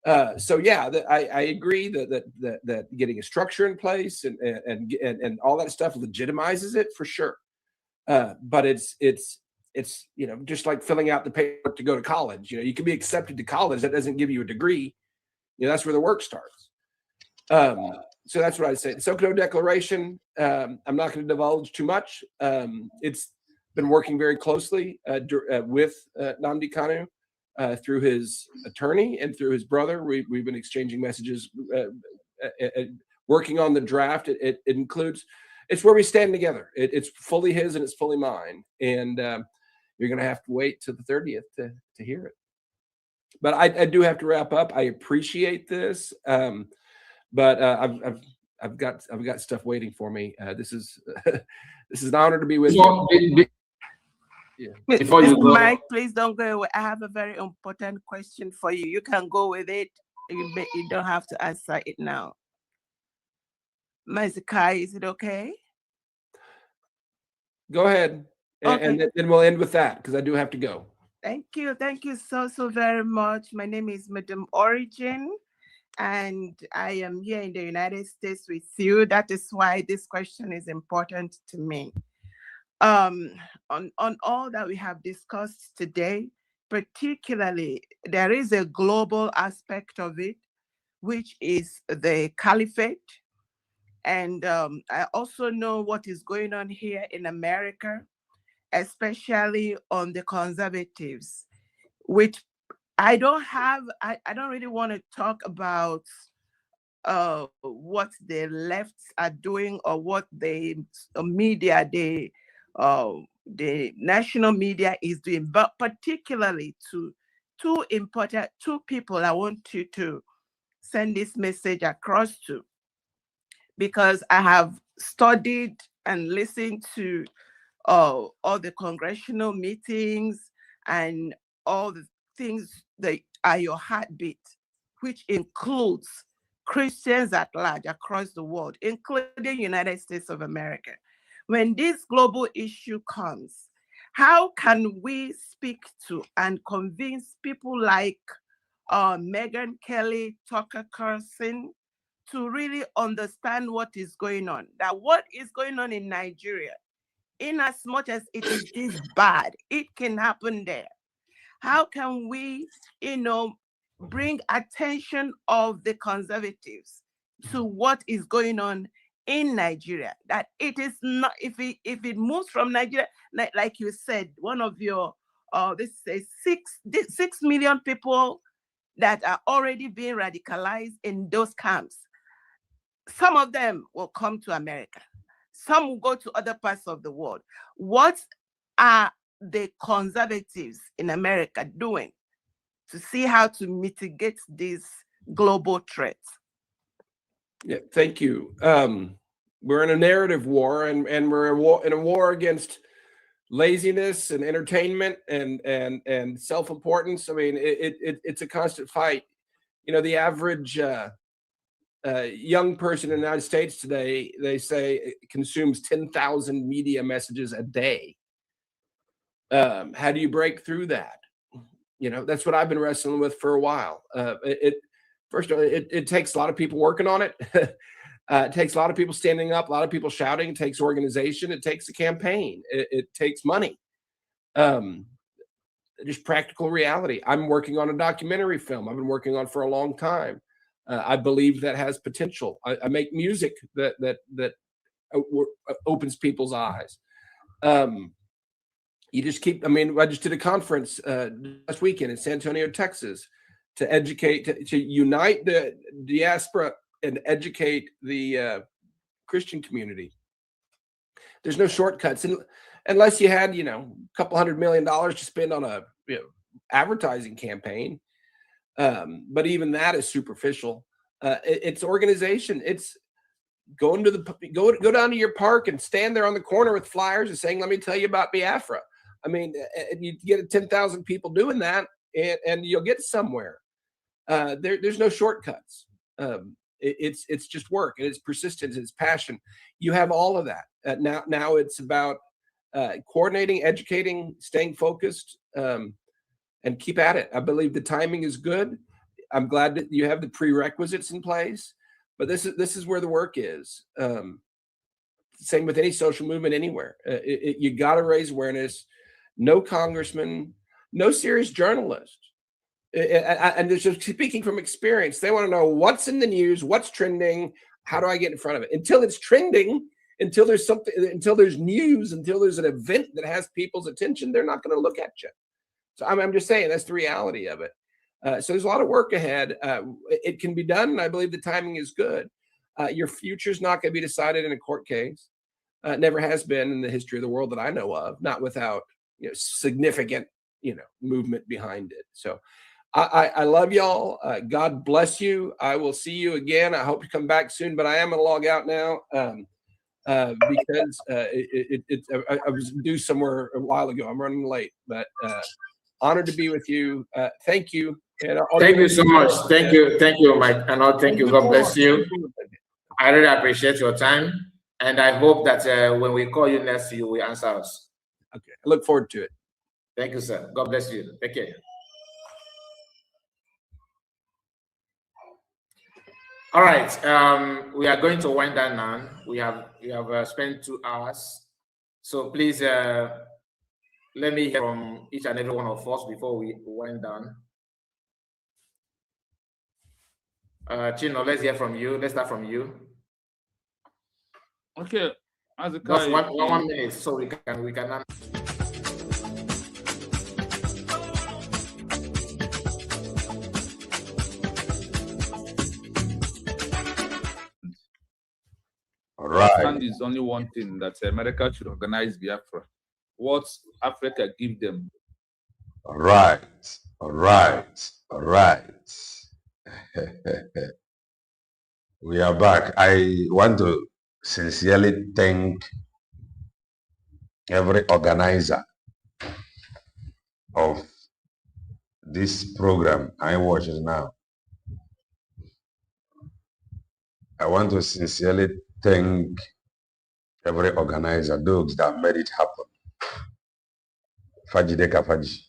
I agree that getting a structure in place and all that stuff legitimizes it for sure. But it's just like filling out the paperwork to go to college. You can be accepted to college. That doesn't give you a degree. That's where the work starts. So that's what I say. The Sokoto Declaration, I'm not going to divulge too much. It's been working very closely with Nnamdi Kanu through his attorney and through his brother. We've been exchanging messages, working on the draft. It includes, it's where we stand together. It's fully his and it's fully mine. And you're going to have to wait till the 30th to hear it. But I do have to wrap up. I appreciate this, but I've got stuff waiting for me. This is an honor to be with you. Yeah. Before you go, Mike, please don't go away. I have a very important question for you. You can go with it. You don't have to answer it now. Mazikai, is it okay? Go ahead. Okay. And then we'll end with that because I do have to go. Thank you. Thank you so very much. My name is Madam Origin, and I am here in the United States with you. That is why this question is important to me. On all that we have discussed today, particularly, there is a global aspect of it, which is the caliphate. And I also know what is going on here in America, especially on the conservatives, which I don't really want to talk about what the lefts are doing or what the media, the national media is doing, but particularly to two people I want you to send this message across to, because I have studied and listened to all the congressional meetings and all the things that are your heartbeat, which includes Christians at large across the world, including United States of America. When this global issue comes, how can we speak to and convince people like Megyn Kelly, Tucker Carlson, to really understand what is going on? That what is going on in Nigeria, in as much as it is this bad, it can happen there. How can we, bring attention of the conservatives to what is going on in Nigeria? That it is not, if it moves from Nigeria, like you said, one of your, this is 6 million people that are already being radicalized in those camps. Some of them will come to America. Some will go to other parts of the world. What are the conservatives in America doing to see how to mitigate these global threats? Yeah, thank you. We're in a narrative war, and we're in a war against laziness and entertainment and self-importance. I mean, it's a constant fight. You know, the average young person in the United States today, they say, consumes 10,000 media messages a day. How do you break through that? You know, that's what I've been wrestling with for a while. First of all, it takes a lot of people working on it. It takes a lot of people standing up, a lot of people shouting. It takes organization. It takes a campaign. It takes money. Just practical reality. I'm working on a documentary film I've been working on for a long time. I believe that has potential. I make music that opens people's eyes. You just keep, I mean, I just did a conference last weekend in San Antonio, Texas, to educate, to unite the diaspora and educate the Christian community. There's no shortcuts. And unless you had, you know, a couple $100 million to spend on a advertising campaign. But even that is superficial. It's organization. It's going to go down to your park and stand there on the corner with flyers and saying, "Let me tell you about Biafra." I mean, you get 10,000 people doing that, and you'll get somewhere. There's no shortcuts. It's just work, and it's persistence, it's passion. You have all of that. Now it's about coordinating, educating, staying focused, and keep at it. I believe the timing is good. I'm glad that you have the prerequisites in place, but this is where the work is. Same with any social movement anywhere. You got to raise awareness. No congressman, no serious journalist. And just speaking from experience, they want to know what's in the news, what's trending, how do I get in front of it? Until it's trending, until there's something, until there's news, until there's an event that has people's attention, they're not going to look at you. So I'm just saying that's the reality of it. So there's a lot of work ahead. It can be done, and I believe the timing is good. Your future's not going to be decided in a court case. Never has been in the history of the world that I know of, not without significant movement behind it. So I love y'all. God bless you. I will see you again. I hope you come back soon, but I am going to log out now because I was due somewhere a while ago. I'm running late, but honored to be with you. Thank you. And thank you so much. Thank you, Mike. And thank you. God bless you. I really appreciate your time, and I hope that when we call you next, you will answer us. Okay, I look forward to it. Thank you, sir. God bless you. Take care. All right, we are going to wind down now. We have spent 2 hours, so please let me hear from each and every one of us before we wind down. Chino, let's hear from you. Let's start from you. Okay, just one minute, so we can. Right. Is only one thing that America should organize Biafra. What Africa give them? All right. We are back. I want to sincerely thank every organizer of this program I watch it now. I want to sincerely thank every organizer, those that made it happen. Faji deka faji.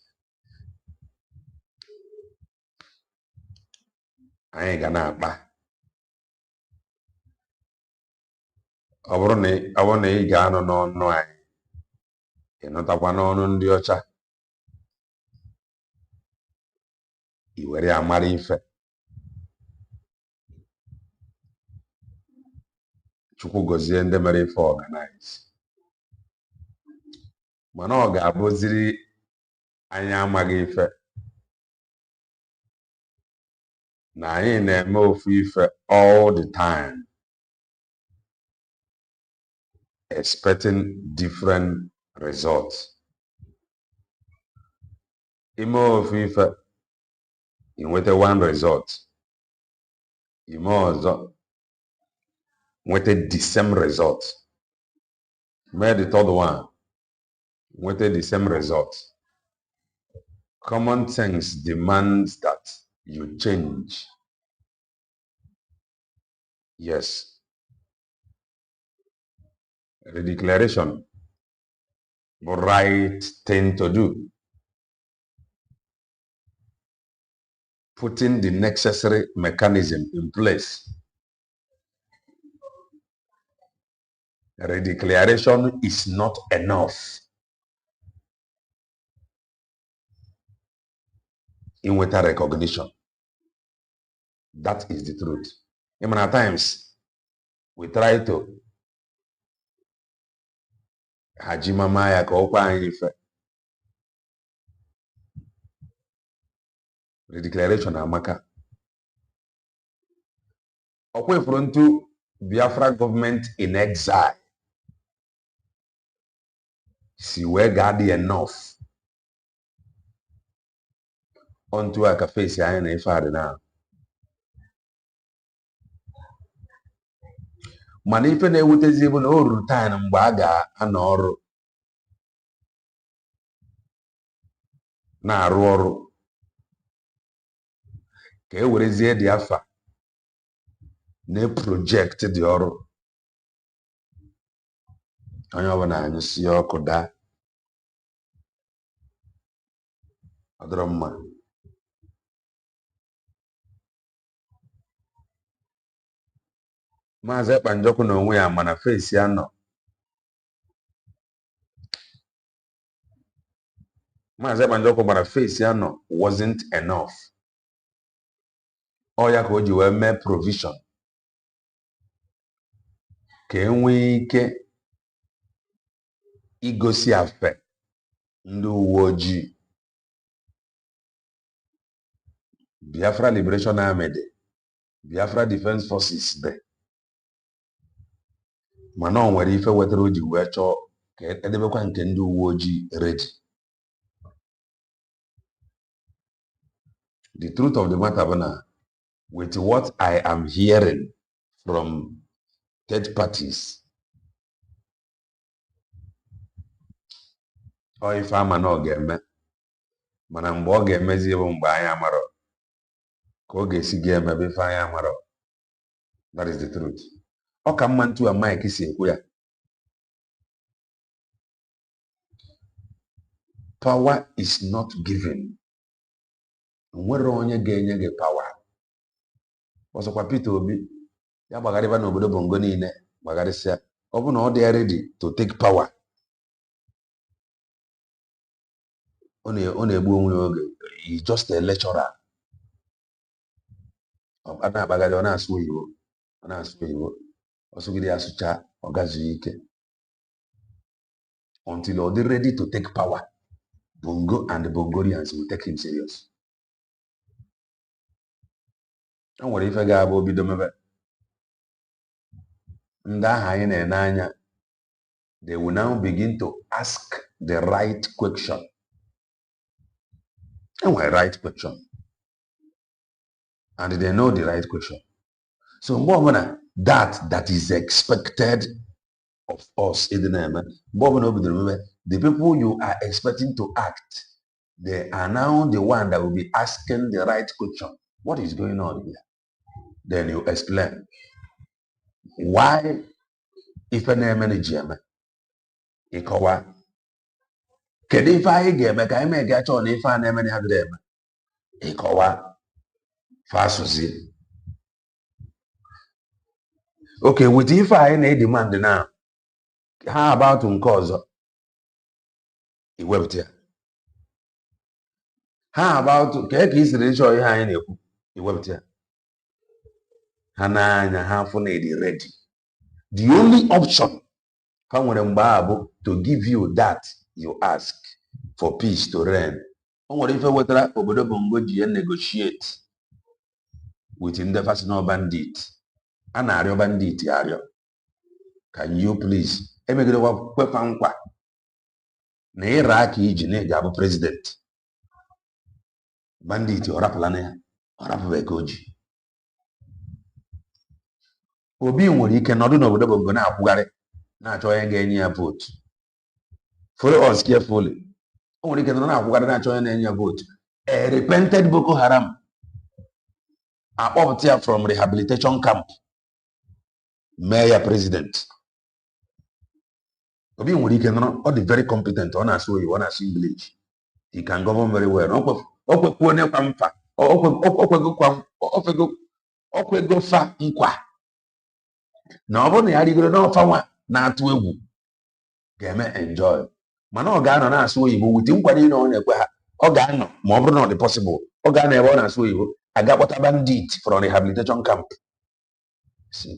Anyị ga na-akpa. Ọ bụrụ na ị ga-anọ n'ọnụ anyị, ị nọtakwa n'ọnụ ndị ọcha, i were ya mara ife. Chukwu gozie ndị mere ife organize. Mana ọ ga-abụziri anyị amaghị ife na anyị na-eme ofu ife all the time. expecting different results. Imo FIFA in with one result. Imo with the same result. Made the third one with the same result. Common sense demands that you change. Yes. The declaration, the right thing to do. Putting the necessary mechanism in place. The declaration is not enough. In with a recognition. That is the truth. Even at times, we try to Hajima Maya the declaration amaka. Okwe frontu Biafra government in exile. Si we gadi enough. Onto a cafe si ayo na ifa na. Mana ife na-ewutezi bụ na o ruru time mgbe a ga-anọ ọrụ na-arụ ọrụ ka e werezie dị afa na-project dị ọrụ onye ọbụla anyụsi ọkụ daa ọ dịrọ mma. Maazị Ekpanjọkụ na onwe ya mana fesi ya nọ. Maazị Ekpanjọkụ gbara fesi ya nọ wasn't enough. Ọ ya ka o ji wee mee provision ka e nwee ike igosi afe ndị uwe ojii Biafra Liberation Army dị, Biafra Defense Forces dị. Mana o nwere ife wetara o ji wee chọọ ka edebekwa nke ndị uwe ojii ready. The truth of the matter bụ na with what I am hearing from third parties, ọ ife ama na ọ ga-eme mana mgbe ọ ga-emezi bụ mgbe anyị amarọ ka ọ ga-esi ga-emebe ife anyị amarọ. That is the truth. Ọ ka mma ntu a Mike si ekwu ya. Power is not given. Nwere onye ga-enye gị power. Ọsọkwa Peter Obi ya gbagharịba n'obodo Bongo niile gbagharịsịa ọ bụ na ọ dị ready to take power. Ọ na-egbu onwe ya oge. He's just a lecturer. Ọ na-agbagharị ọ na-asụ oyibo ọ na-asụ oyibo ọsụgide asụcha ọ gazughị ike until ọ dị ready to take power. Bongo and the Bongorians will take him serious. O nwere ife ga-abụ obido mebe ndị ahụ anyị na-ene anya, they will now begin to ask the right question. And we're right question. And they know the right question. So more than that is expected of us. The people you are expecting to act, they are now the one that will be asking the right question. What is going on here? Then you explain why if an MNGM ikowa kedu ife anyị ga-eme ka anyị ga chọọ na ife a na-eme na hadịrị eme ịkọwa fasụzi. Okay, with ife anyị na-edemand now, how about nke ọzọ iwepụta ya? How about ka isiri chọọ ihe anyị na-ekwu iwepụta ya? Ha n'anya ha afụ na ịdị ready. The only option ha nwere mgbe a bụ to give you that you ask for peace to reign. O nwere ife wetara obodo Bongo ji negotiate with ndị fascinal bandit. A na-arịọ bandit arịọ, can you please emegidekwa kwekwa nkwa na ịra aka iji na ị ga-abụ prezidenti. Bandit ọ rapụla na ya, ọ rapụbeghị ka o ji. Obi nwere ike nọdụ n'obodo Bongo na-akwụgharị na-achọ onye ga-enye ya vootu. Follow us carefully. O nwere ike nọ na-akwụgharị na-achọ onye na-enye ya vootu. A repented Boko Haram akpọpụta ya from rehabilitation camp mee ya president. Obi nwere ike nọ, ọ dị very competent, ọ na-asụ oyibo, ọ na-asụ English. He can govern very well. O kwekwuo nekwa mfa, o kwego fa nkwa na ọ bụrụ na ya rigoro n'ọfa nwa na-atụ egwu ga-eme enjoy, mana ọ ga-anọ na-asụ oyibo wute nkwa niile ọ na-ekwe ha. Ọ ga-anọ ma ọ bụrụ na ọ dị possible, ọ ga-anọ ebe ọ na-asụ oyibo aga kpọta bandit from rehabilitation camp,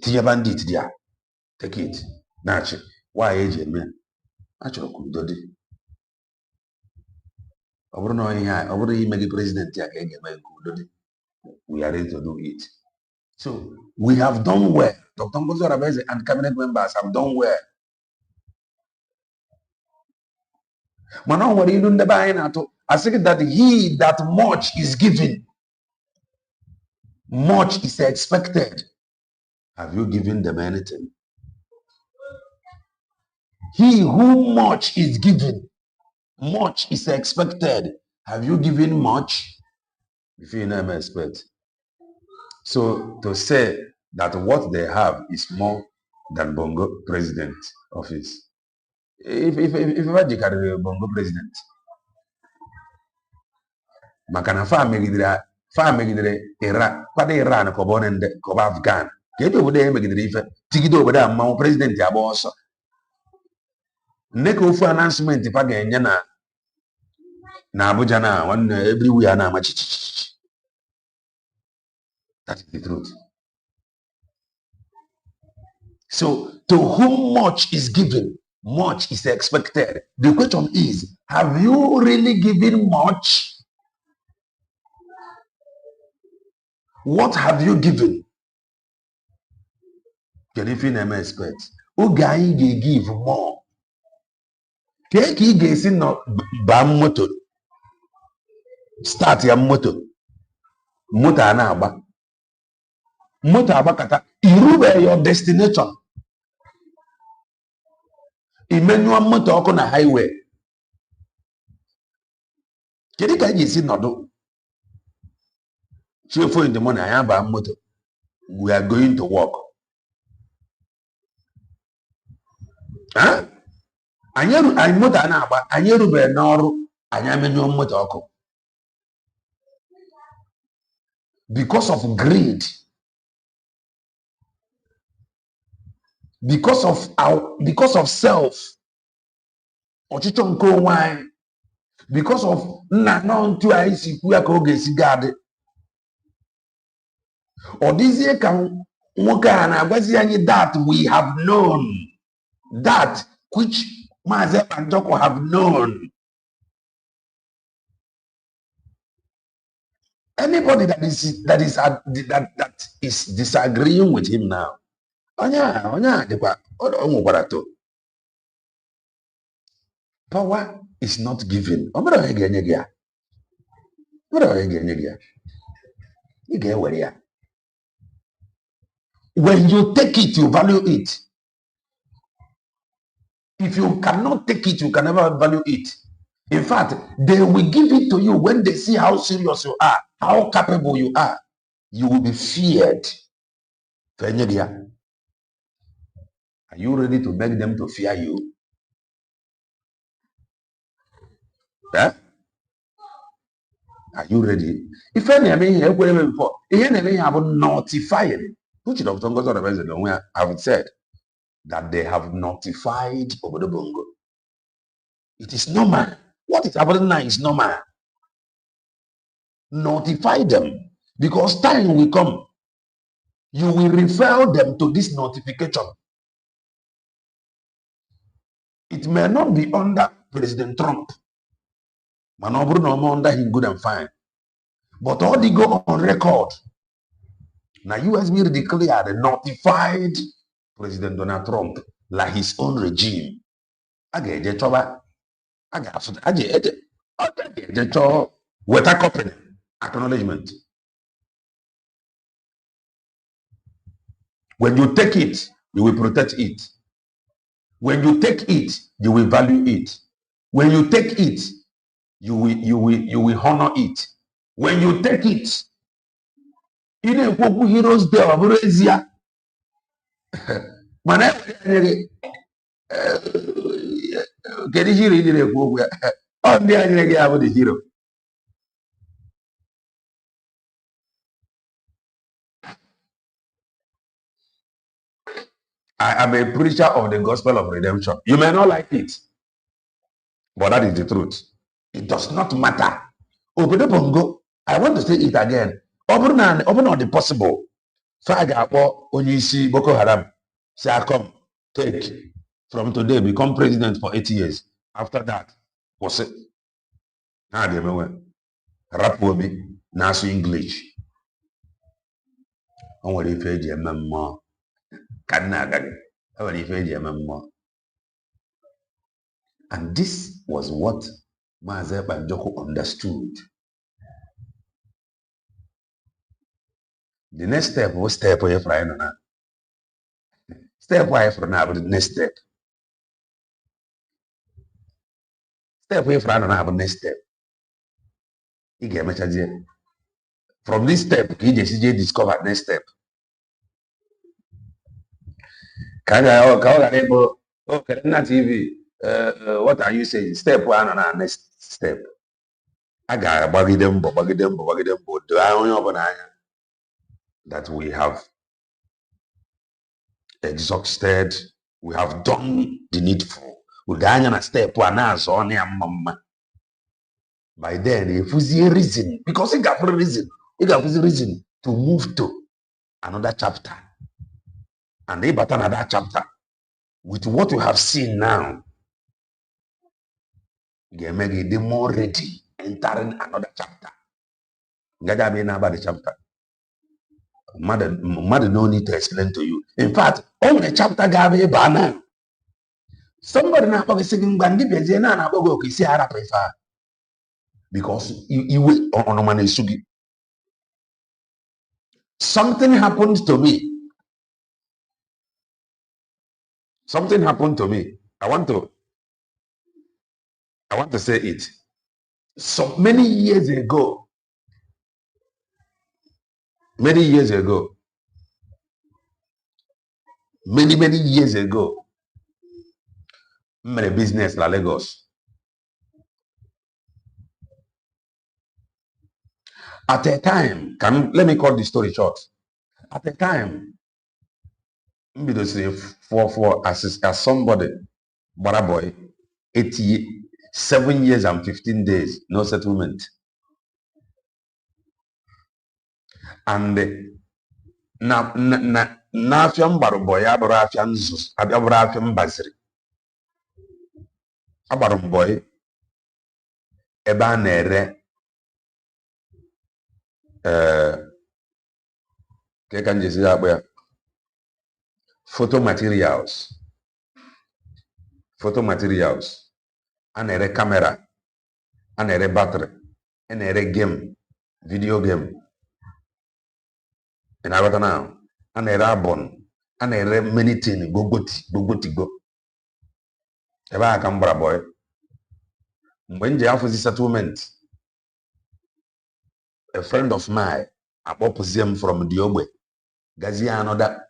tinye bandit dị ya, take it na-achị. Nwaanyị eji eme achọrọ ka udo dị. Ọ bụrụ na ọ bụrụ ime gị president ya ka ị ga-eme ka udo dị, we are ready to do it. So we have done well. Dr. Ngozi Orabeze and cabinet members have done well. Mana o nwere ilu ndebe anyị na-atụ asị gị that he that much is given, much is expected. Have you given them anything? He who much is given, much is expected. Have you given much? If you never expect. So to say that what they have is more than Bongo president office. If you carry Bongo president, makana fa megidere Iran, kwade Iran ko bonende ko Afghan. Kedu obodo e megidere ife tigide obodo a mmanwụ president ya gba ọsọ. Nneka ofu announcement fa ga-enye na Abuja na one everywhere na amachichichi. That is the truth. So to whom much is given, much is expected. The question is, have you really given much? What have you given? Can you feel expect? Oge anyị give more. Ka ị ga-esi nọ baa moto, start ya moto a na-agba, moto agbakata, irube your destination, imenyụọ moto ọkụ na highway. Kedu ka anyị ga-esi nọdụ cheerful in the morning, anyị baa moto, we are going to work? Anyị moto a na-agba, anyị erubere n'ọrụ, anyị amenyụọ moto ọkụ. Because of greed, because of self, ọchịchọ nke onwe anyị, because of nna nọ ntu anyị si kwu ya ka ọ ga-esi gadị. Ọ dịzie ka nwoke a na-agwazi anyị that we have known, that which Maazị Banjoko have known. Anybody that is disagreeing with him now, power is not given. When you take it, you value it. If you cannot take it, you can never value it. In fact, they will give it to you when they see how serious you are, how capable you are. You will be feared. Are you ready to beg them to fear you? Yeah? Are you ready? If any before, have notified, which Dr. Ngozi have said that they have notified Obodo Bongo. It is normal. What is happening now is normal. Notify them, because time will come. You will refer them to this notification. It may not be under President Trump. Manobro no under him good and fine. But all they go on record. Now US will declare notified President Donald Trump like his own regime. Again, with a company acknowledgement. When you take it, you will protect it. When you take it, you will value it. When you take it, you will honor it. When you take it, you know heroes there are Asia. Get a hero in the on the hero. I am a preacher of the gospel of redemption. You may not like it, but that is the truth. It does not matter. Obodo Bongo, I want to say it again. Open the possible. Faga Onyisi Boko Haram. Say, come, take. From today, become president for 8 years. After that, what's it? Now they rap with me. Nasu English. On what if you remember? And this was what Maazị Banjoko understood. The next step was step away from now. Step away from now, but the next step. Step away from now, but next step. He get much idea. From this step, he just discover next step. TV. What are you saying? Step one and next step. I got buggy them, that we have exhausted, we have done the needful. We got a step one as on your mama. By then, if we a reason, because it got a reason, to move to another chapter. And they but another chapter. With what you have seen now, get make it more ready, entering another chapter. Gaga be now about the chapter. Mother no need to explain to you. In fact, all the chapter gabe banana. Somebody now about singing bandi bezena na bogo kisi ara prefer. Because you will on sugi. Something happened to me. Something happened to me. I want to say it. So many years ago, many years ago, my business la Lagos. At a time, let me cut the story short. At a time, me to say for as somebody, but a boy, 7 years and 15 days, no settlement. And na afiam boy, abara afiam zus, abara afiam bazri. Abarum boy, eba nere photo materials, and a camera, and a battery, and a game, video game. And I got now, and a rabon, and a many things, go. Eba I come boy. When they have this settlement, a friend of mine, I opposite him from Diobwe, Gazia another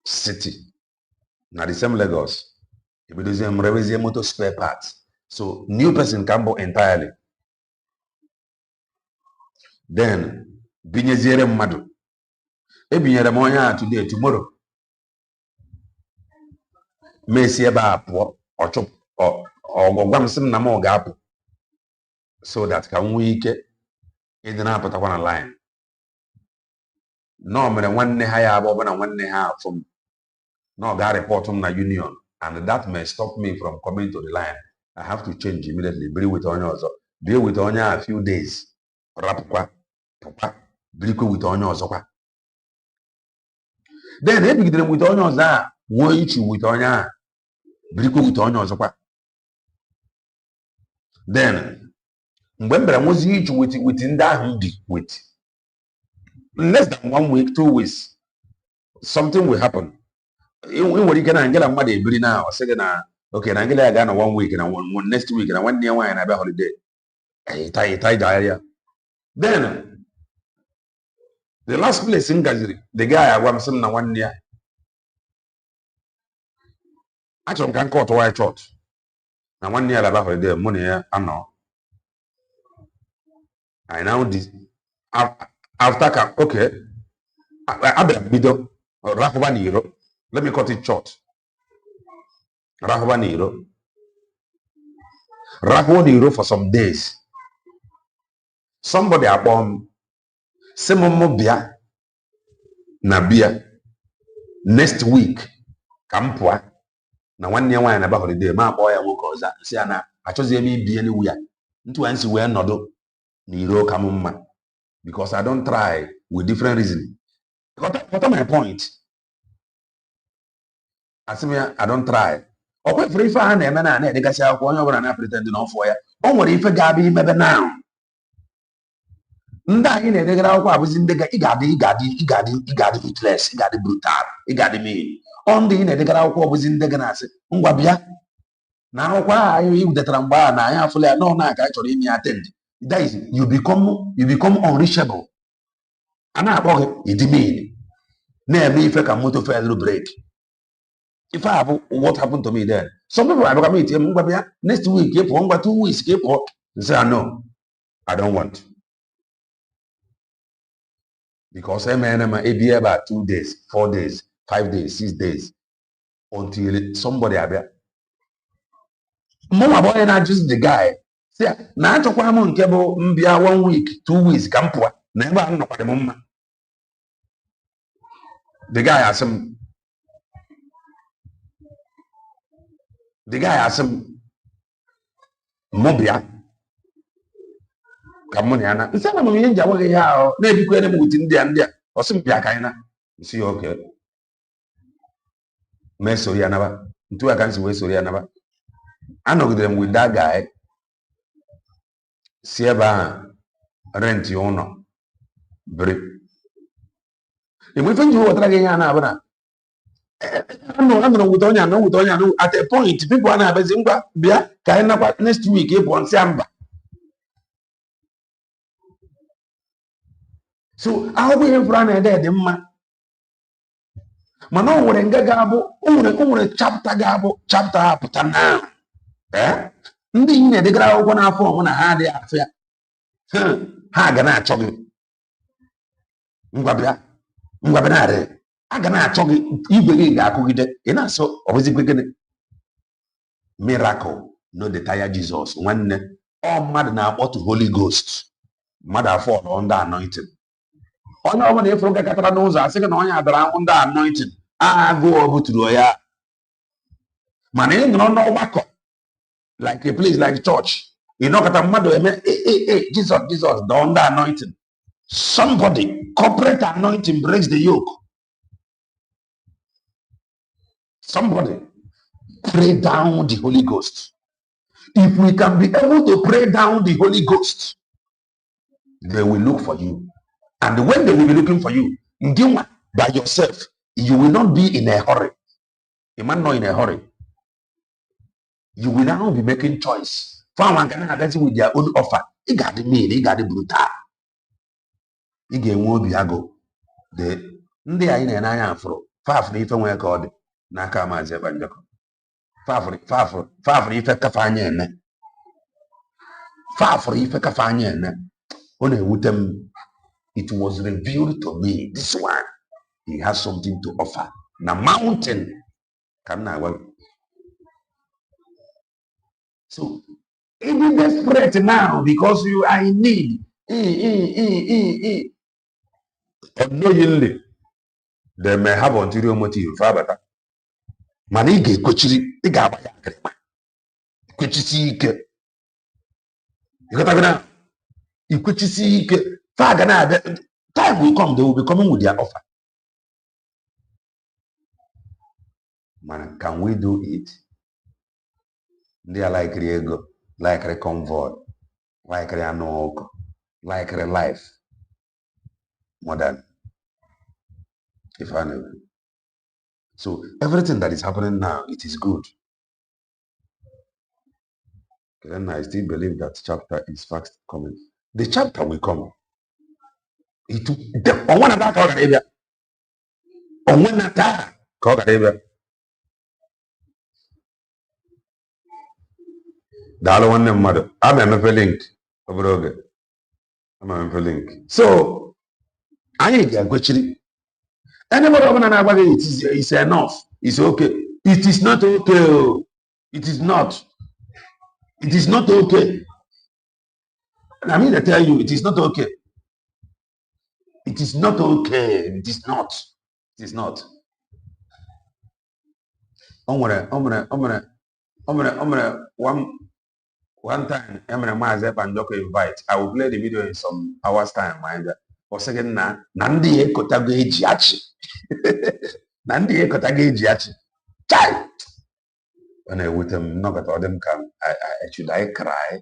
city. Now the same Lagos. If you do them revision motor spare parts. So new person can go entirely. Then Binyezere Madu. Ebinyere Moya today, tomorrow. May see about or chop or Gwamsim Namo Gap. So that can we get in the put up on a line. No, man, one higher above and one half from no that report from the union, and that may stop me from coming to the line. I have to change immediately. Deal with Onya also. Deal with Onya a few days. Rapqua, papa, Blico with Onya also. Then they begin with Onya, one issue with Onya. birikwu onye ọzọkwa. Then mgbe m bịara nwezi iju with ndị ahụ bi with less than 1 week 2 weeks something will happen. I nwere ike na ngela mmadụ ebiri na ọ sị gị na okay na ngela ya ga na 1 week na next week na nwanne ya nwaanyị na-abịa holiday. Ita area. Then the last place in Gaziri, the guy agwa m sị m na nwanne ya achọrọ m ka m kọtụ white church na nwanne ya laba holiday mụ na ya anọ. I now this after ka okay abịara bido rahụba n'iro. Let me cut it short. Rahụba n'iro. Rahụba n'iro for some days. Somebody akpọ m sị m bịa na bịa next week ka m pụọ na nwanne ya nwaanyị na-aba holiday ma akpọ ya nwoke ọzọ sị ya na achọzie m ibie n'iwu ya ntụ anyị si wee nọdụ n'iro ka m mma because I don't try with different reason. What my point? Asị m ya I don't try. Ọ kwefere ife a na-eme na-edegasị akwụkwọ onye ọbụla na-pretend na ọfọ ya o nwere ife ga-abịa imebe now. Ndị anyị na-edegara akwụkwọ abụzi ndị ị ga-adị useless, ị ga-adị brutal, ị ga-adị mean. Ọ ndị ị na-edegara akwụkwọ bụzi ndị ga na-asị ngwa bịa na akwụkwọ anyị iwutetara mgbe a na anyị afụla ya nọ na ka anyị chọrọ ime ya attend. That is you become unreachable. A na-akpọ gị ịdị mean na-eme ife ka moto fail break. If I have what happened to me then, some people are going to tell me next week, 2 weeks, and say, no, I don't want. Because I may be about 2 days, 4 days, 5 days, 6 days, until somebody appear. Mama boy not just the guy. Say, na chokwa mo nke bo mbia 1 week, 2 weeks, kampwa, na eba ano kwa de mama. The guy asked him, Mobia. Come on, Yana. Instead of me, Jawa, maybe quite a mood in there, or some Piakaina. You see, okay. Mesorianaba, 2 against Wesorianaba. I know them with that guy. Sieba rent you owner. Brick. If we think you were dragging Anabana. I'm not with Onya, at a point, people are not Bia, Kaina next week, if one Samba. So, I'll be in front of that, man. Mano, when Gabo, only chapter up now. Eh? Nding the ground one half on a hard affair. Hagana chocolate. Mwabanare. Agana chocolate, you begin Gakugide, and I saw always begin miracle. No, the tire Jesus. One all mad now, what Holy Ghost. Mother fall under anointing. On over the from Cataranosa, second on under anointing. I go over to Loya. My name no wacko. Like a place like church. You know, Jesus, the under anointing. Somebody, corporate anointing breaks the yoke. Somebody, pray down the Holy Ghost. If we can be able to pray down the Holy Ghost, they will look for you. And when they will be looking for you, by yourself, you will not be in a hurry. A man not in a hurry. You will now be making choice. One can have with their own offer. He got the mean, he got the brutal. He gave one biago. The Ndia in an iron fro. Far from if I were called Nakama Zebanjako. Far for if I cafanian. Far for if I cafanian. Only with them, it was revealed to me. This one, he has something to offer. Now, mountain can I well. So, it is desperate now because you are in need. Unknowingly, they may have ulterior motive. Manige kochiri igaba ya krema. Kochisi ike. You got to now. You kochisi ike. Time will come, they will be coming with their offer. Man, can we do it? They are like ego, like a convoy, like a no, like a life. More than if I know. So everything that is happening now, it is good. Then I still believe that chapter is fast coming. The chapter will come. It on one attack on one attack. Dalo one mother. I'm a link. I'm a link. So I ain't going anybody it's enough. It's okay. It is not okay. It is not. It is not okay. I mean, I tell you, it is not okay. It is not okay. It is not. It is not. One time, I'm gonna Mazep and Joko invite. I will play the video in some hours time, mind. For second Nandi Kotago Jiachi. Nandi Kotago Jiachi. Chai! When I with them knock at them come, I cry.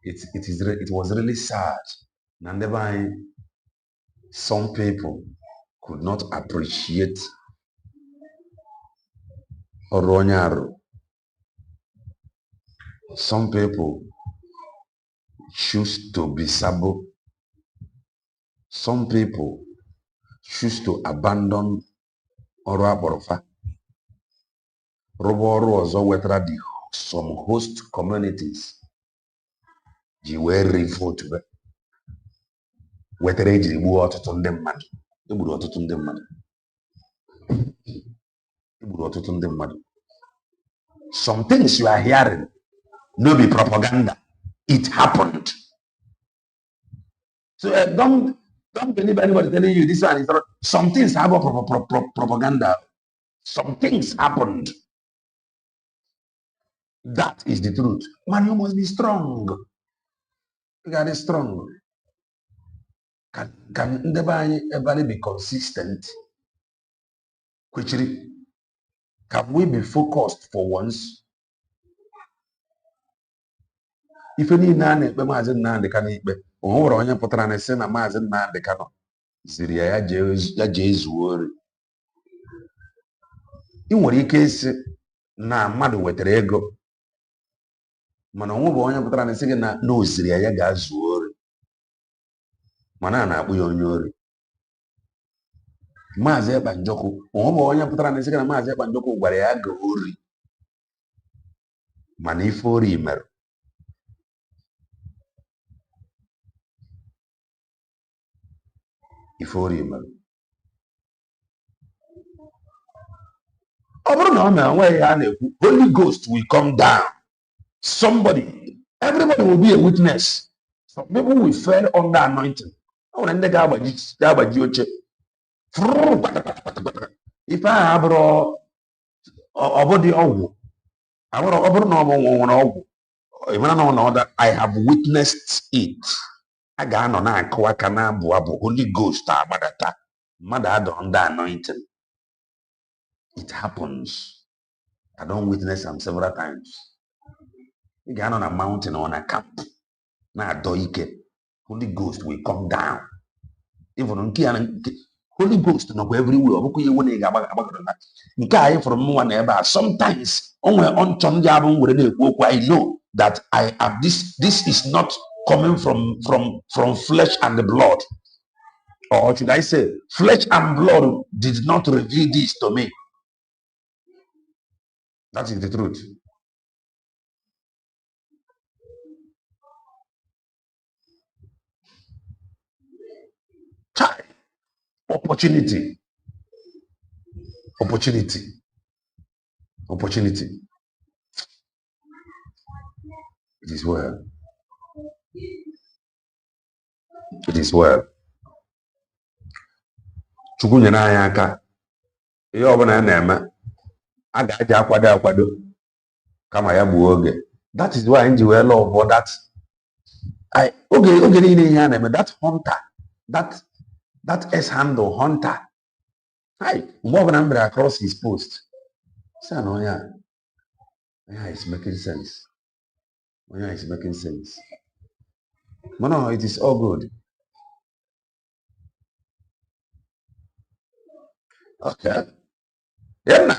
It was really sad. Nandebai, some people could not appreciate Oronyaro. Some people choose to be sabo. Some people choose to abandon Ora Borofa. Roboro was wetra the some host communities. You were revolt. Wetere ji bu ọtụtụ ndị mmadụ. Egburu ọtụtụ ndị mmadụ. Egburu ọtụtụ ndị mmadụ. Some things you are hearing no be propaganda. It happened. So don't believe anybody telling you this one is not. Some things have a propaganda. Some things happened. That is the truth. Man, you must be strong. You gotta be strong. Can everybody be consistent? Quickly, can we be focused for once? If any man be mazin na de kan ikpe, o nwere onye pụtara na sị na mazin na de kan ziri ya je zuori. I nwere ike isi na mmadụ wetara ego mana onwe bụ onye pụtara na sị gị na o ziri ya ga zuori. Mana na-akpụ ya onye ori. Maazị Ekpanjọkụ onwe bụ onye pụtara na sị gị na Maazị Ekpanjọkụ gwara ya ga ori. Mana ife ori mere. Before him. Holy Ghost will come down. Somebody, everybody will be a witness. Some people will fall under anointing. If I have a body I have witnessed it. I got on a Holy Ghost, mother under anointing. It happens. I don't witness them several times. You got on a mountain on a camp. Now doike. Holy Ghost will come down. Even on Holy Ghost no everywhere. From one ever. Sometimes I know that I am this is not coming from flesh and the blood. Or should I say, flesh and blood did not reveal this to me. That is the truth. Opportunity. Opportunity. Opportunity. It is well. It is well. Chukwu nyere anyị aka. Ihe ọbụla na-eme, a ga-aji akwado kama ya gbuo oge. That is why nji wee love for that. Oge niile ihe a na-eme, that hunter, that S-handle hunter. Mgbe ọbụla m bịara across his post. Sị na onye a, Yeah, it's making sense. Yeah, it's making sense. No, it is all good. Okay. Yeah,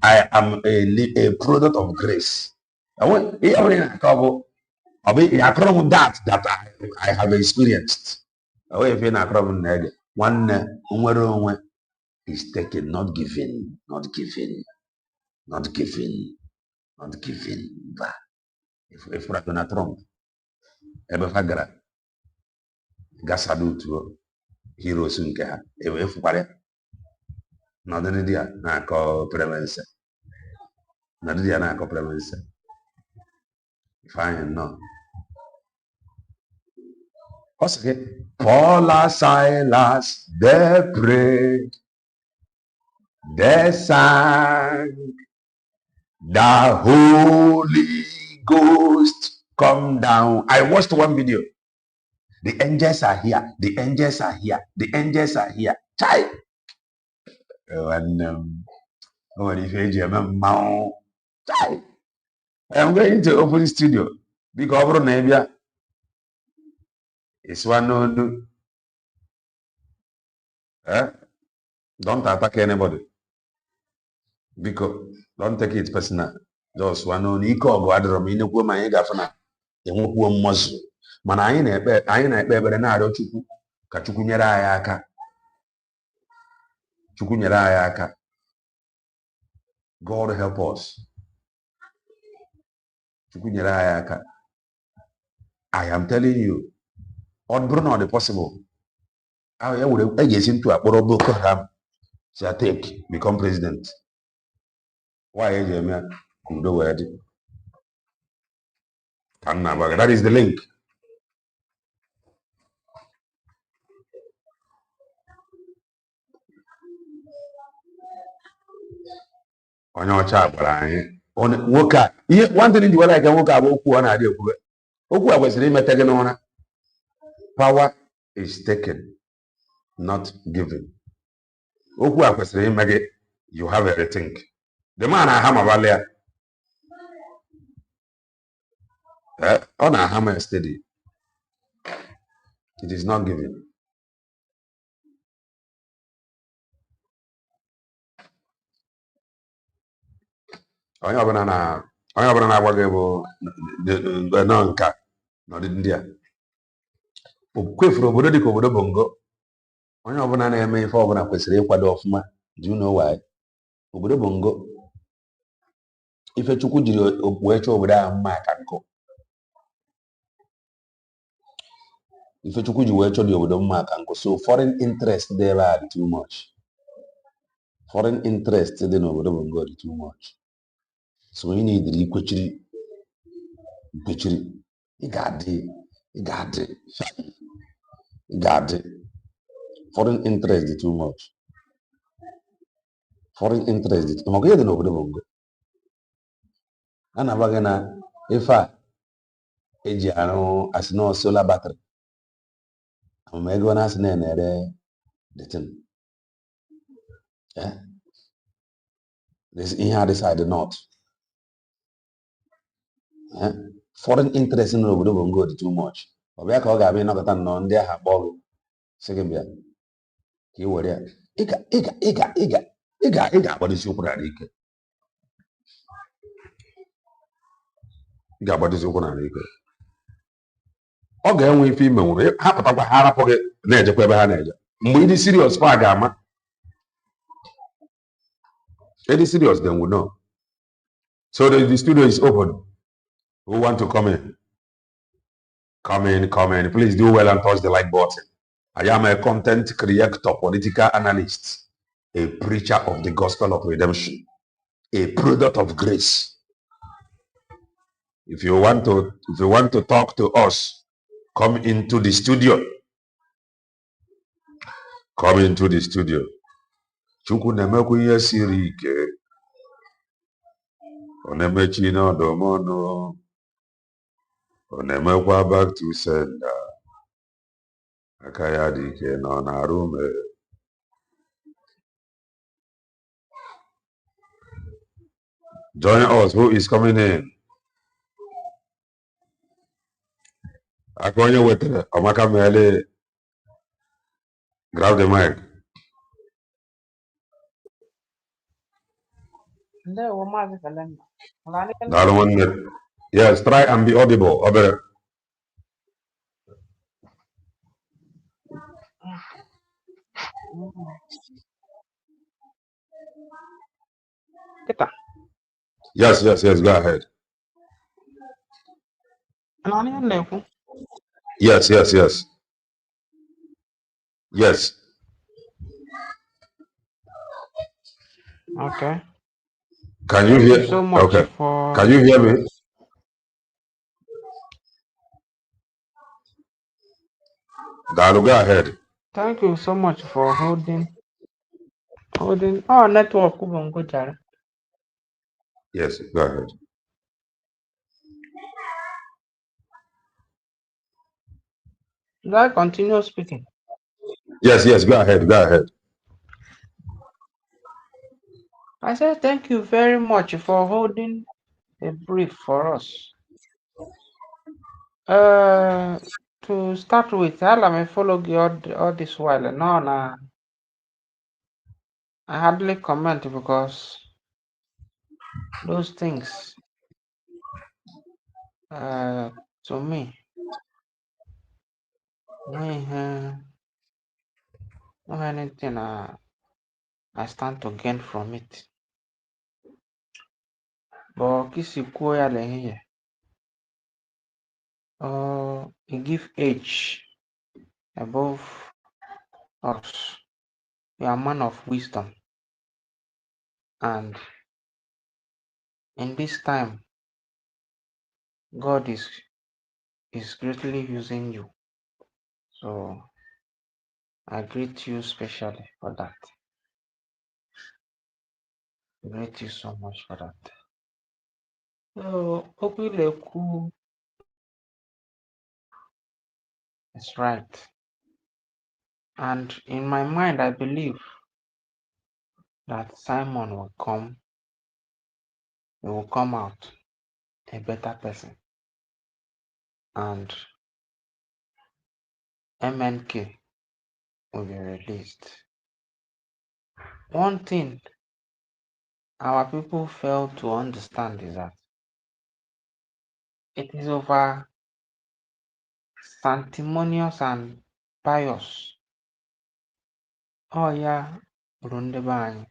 I am a product of grace. I want that I have experienced. If you're not one is taken, not given, not given, not given, not given. If we're going to Trump, Ebefagara, Gasadu to heroes in Kaha, if Northern India, na call prevalence. Northern India, na call prevalence. Fine, no. What's it? Paula Silas, they prayed, they sang, the Holy Ghost come down. I watched one video. The angels are here. The angels are here. The angels are here. Chai. And if you Chai. I'm going to open studio because Nebia is one no. Don't attack anybody because don't take it personal. Just one no. Iko go adro mi nekwo ma anyị gafe na enwekwo mmozu mana anyị na-ekpe ekpere na-arịọ Chukwu ka Chukwu nyere anyị aka. Chukwu nyere anyị aka. God help us. Chukwu nyere anyị aka. I am telling you, ọ bụrụ na ọ dị possible, I would esi ntụ akpọrọ Boko Haram to take become president. Why eji eme kudo wee dị? That is the link. Onye ọcha gwara anyị nwoke a ihe nwantị ndị were aka nwoke a bụ okwu ọ na-adị ekwube. Okwu a kwesịrị imete gị n'ụra. Power is taken, not given. Okwu a kwesịrị ime gị, you have a rethink. The man aha mabalị ya. Ọ na-aha ma steady. It is not given. Onye ọbụla na-agwa gị bụ nọ nka n'ọdịdị ndị a. Kwefuru obodo dịka obodo Bongo. Onye ọbụla na-eme ife ọbụla kwesịrị ịkwado ọfụma. Do you know why? Obodo Bongo, ife Chukwu jiri wee chọọ obodo ahụ mma ka nkụ. Ife Chukwu ji wee chọọ dị obodo mma ka nkụ. So foreign interest there are too much. Foreign interest dị n'obodo Bongo dị too much. So you need ikwechiri. Ị ga-adị. Foreign interest dị too much. Foreign interest dị too much. Ihe dị n'obodo Bongo. A na-agwa gị na ife a eji arụ asị na solar battery. Ama ego na asị na-ere the thing. Ihe a decide not. Foreign interest in obodo Bongo dị too much. Ọ bịa ka ọ ga-abịa ịnọkọta nnọọ ndị agha akpọ gị sị gị bịa ka ị were ya. Ị ga-agbadozi ụkwụ n'ala ike. Ị ga-agbadozi ụkwụ n'ala ike. Ọ ga-enwe ife ime nwere ha pụtakwa ha arapụ gị na-ejekwa ebe ha na-eje. Mgbe ịdị serious pa ga-ama. Any serious then we know. So the studio is open. Who want to come in? Come in. Please do well and touch the like button. I am a content creator, political analyst, a preacher of the gospel of redemption, a product of grace. If you want to talk to us, come into the studio. Come into the studio. Chukwu na-emekwa ihe siri ike. Ọ na-emechi n'ọdụmọnụ. Ọ na-emekwa back to sender. Aka ya dị ike na ọ na-arụ ume. Join us. Who is coming in? Akonye with Amaka Mele. Grab the mic. That one. Yes, try and be audible. Yes, yes, yes. Go ahead. Yes, yes, yes. Yes. Okay. Can you Thank hear? you so much Okay. for. Can you hear me? Dalu, go ahead. Thank you so much for holding. Oh, network Ubungo Jare. Yes, go ahead. Do I continue speaking? Yes, yes, go ahead. Go ahead. I said thank you very much for holding a brief for us. To start with, I may follow you all this while. No, nah, I hardly comment because those things, to me, no anything I stand to gain from it. But kisi kuya lehiye. It give age above us. You are a man of wisdom, and in this time, God is greatly using you. So I greet you specially for that. I greet you so much for that. So Opileku is right. And in my mind, I believe that Simon will come, he will come out a better person. And MNK will be released. One thing our people fail to understand is that it is over sanctimonious and pious. Oh yeah, Rundebani.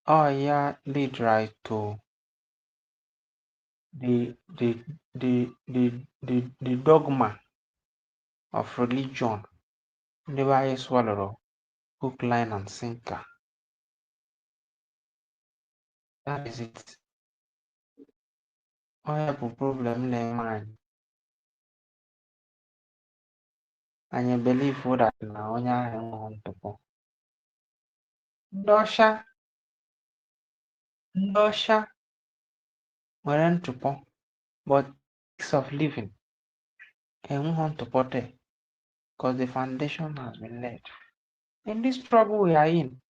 Oh yeah, lead right to the dogma of religion. Never is swallow hook, line, and sinker. That is it. Oh yeah, problem in mind. And you believe that now when you to go. Ndosha were to po, but of living and want to pote because the foundation has been laid. In this struggle we are in,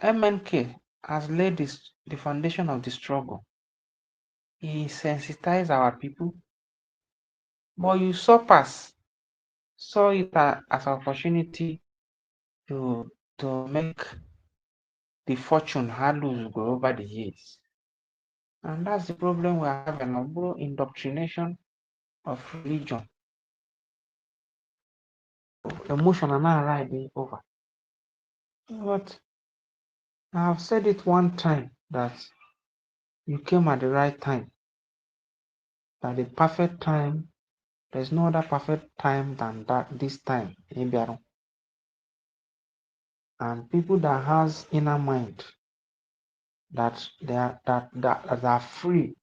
MNK has laid the foundation of the struggle. He sensitized our people, but you saw it as an opportunity to make the fortune handles grow over the years. And that's the problem we are having, a indoctrination of religion. Emotion and not riding over. But I have said it one time that you came at the right time. That the perfect time, there's no other perfect time than this time. And people that has inner mind, that are free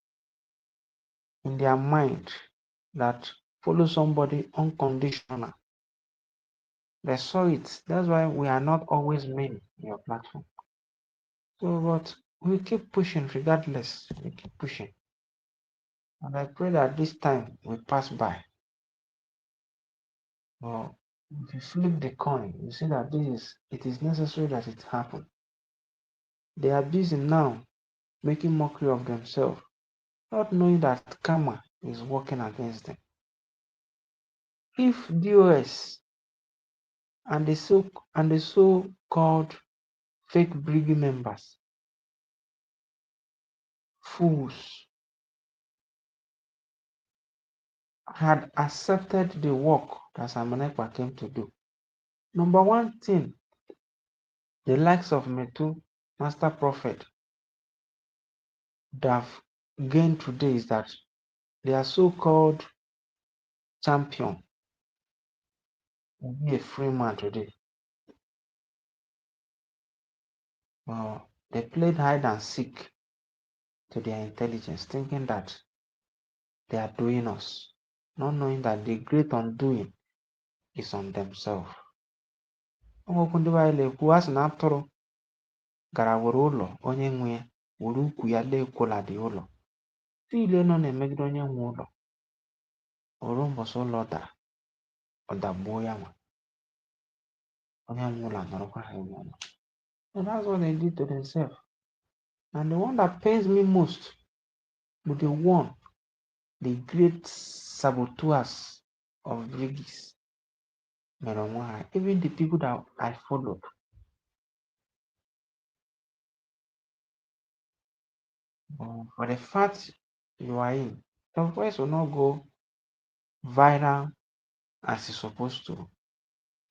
in their mind, that follow somebody unconditional. They saw it. That's why we are not always many in your platform. So, but we keep pushing regardless. We keep pushing. And I pray that this time we pass by. Well, if you flip the coin, you see that it is necessary that it happen. They are busy now making mockery of themselves, not knowing that karma is working against them. If DOS and the so-called fake Briggy members, fools, had accepted the work that Samanekwa came to do, number one thing, the likes of Metu, Master Prophet, that have gained today is that their so-called champion will be a free man today. They played hide and seek to their intelligence, thinking that they are doing us, not knowing that the great undoing is on themselves. Okwu ndị Baịbụl ekwu, a sị na atụrụ gara were ụlọ onye nwe ya were ukwu ya lee ekwula dị ụlọ. Ile nọ na-emegide onye nwe ụlọ, oru mbọsị ụlọ dara, ọ dagbuo ya nwa. Onye nwe ụlọ nọrọkwa ha ime ụlọ. So that's what they did to themselves. And the one that pains me most with the great saboteurs of Brigis, even the people that I followed. For the fact you are in, your voice will not go viral as it's supposed to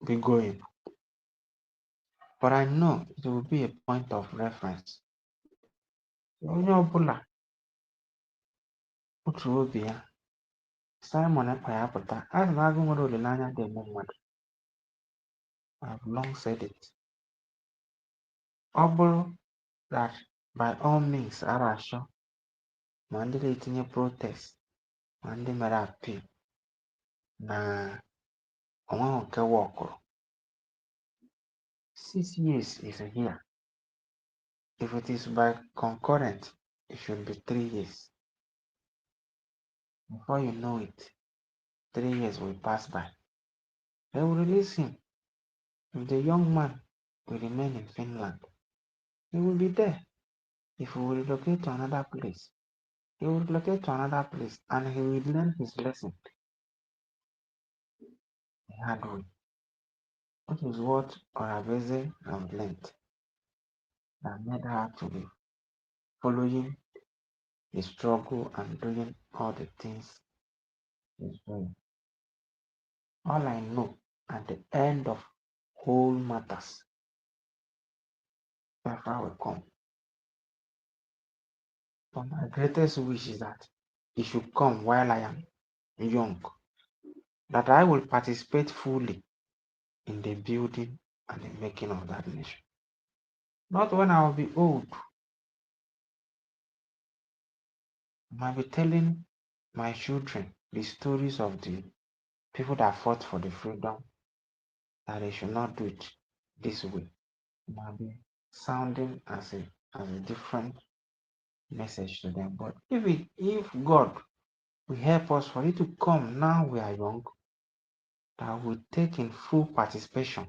be going. But I know it will be a point of reference. Onye ọbụla otu obi ya, Simon Ekpa ya pụta, a sị na agụ nwere olileanya ga-eme mmadụ. I've long said it. Ọ bụrụ that by all means a na-achọ ma ndị na-etinye protest ma ndị mere appeal na onweghị nke wọkụrụ. 6 years is here. If it is by concurrent, it should be 3 years. Before you know it, 3 years will pass by. They will release him. If the young man will remain in Finland, he will be there. If he will relocate to another place, he will relocate to another place and he will learn his lesson the hard way. Which is what Orabeze have learned, that made her to be following the struggle and doing all the things he's doing. All I know at the end of whole matters, Biafra will come. But my greatest wish is that it should come while I am young, that I will participate fully in the building and the making of that nation. Not when I will be old. I might be telling my children the stories of the people that fought for the freedom, that they should not do it this way. It might be sounding as a different message to them. But if God will help us for it to come now we are young, that we take in full participation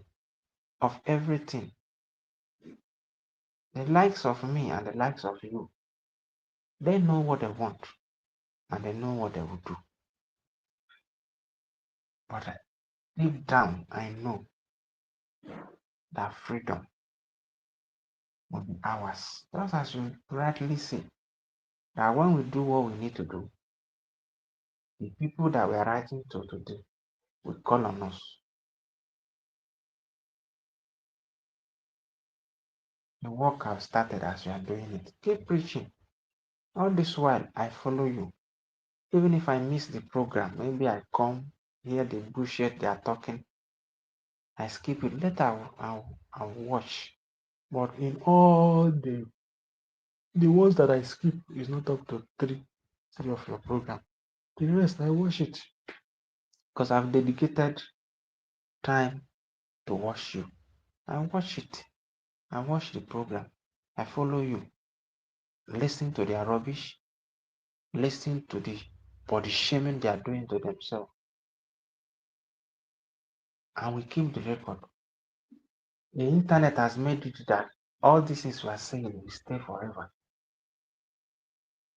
of everything. The likes of me and the likes of you, they know what they want and they know what they will do. But deep down, I know that freedom will be ours. Just as you rightly say, that when we do what we need to do, the people that we are writing to today will call on us. The work I've started as you are doing it. Keep preaching. All this while, I follow you. Even if I miss the program, maybe I come, hear the bullshit they are talking, I skip it. Later, I'll watch. But in all the ones that I skip is not up to three of your program. The rest, I watch it. Because I've dedicated time to watch you. I watch it. I watch the program. I follow you. Listen to their rubbish. Listen to the body shaming they are doing to themselves. And we keep the record. The internet has made it that all these things we are saying will stay forever.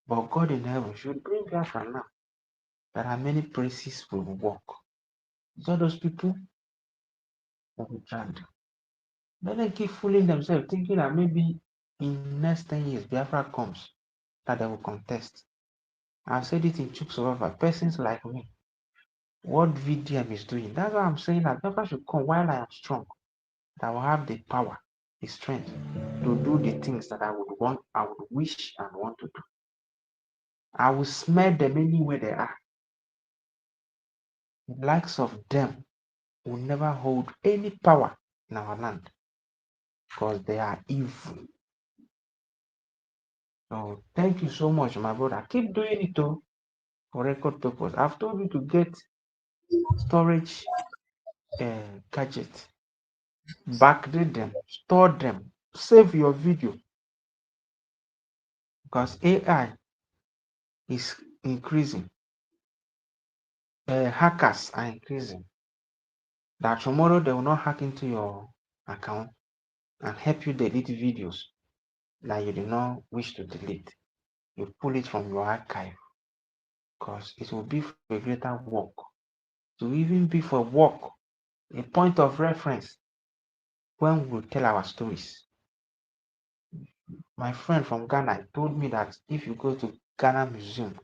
But God in heaven should bring Biafra now. There are many places we will walk. So those people will be drowned. Then they keep fooling themselves, thinking that maybe in next 10 years Biafra comes, that they will contest. I've said it in chunks of persons like me. What VDM is doing, that's why I'm saying that Biafra should come while I am strong. That I will have the power, the strength to do the things that I would want, I would wish and want to do. I will smell them anywhere they are. The likes of them will never hold any power in our land because they are evil. So thank you so much, my brother. Keep doing it too for record purpose. I've told you to get storage gadgets, backdate them, store them, save your video because AI is increasing. Hackers are increasing. That tomorrow they will not hack into your account and help you delete videos that you do not wish to delete. You pull it from your archive because it will be for a greater work. To even be for work, a point of reference when we tell our stories. My friend from Ghana told me that if you go to Ghana Museum,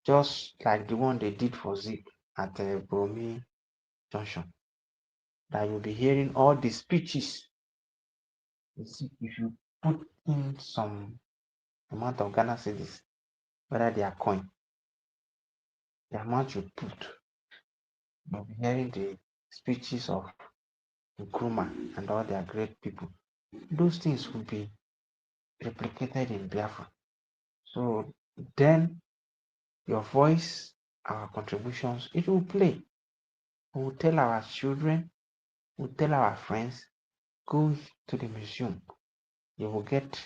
just like the one they did for Zik at Bromi Junction, that you'll be hearing all the speeches. If you put in some amount of Ghana cedis, whether they are coin, the amount you put, you'll be hearing the speeches of Nkrumah and all their great people. Those things will be replicated in Biafra. So then your voice, our contributions, it will play. We will tell our children, we will tell our friends, go to the museum. You will get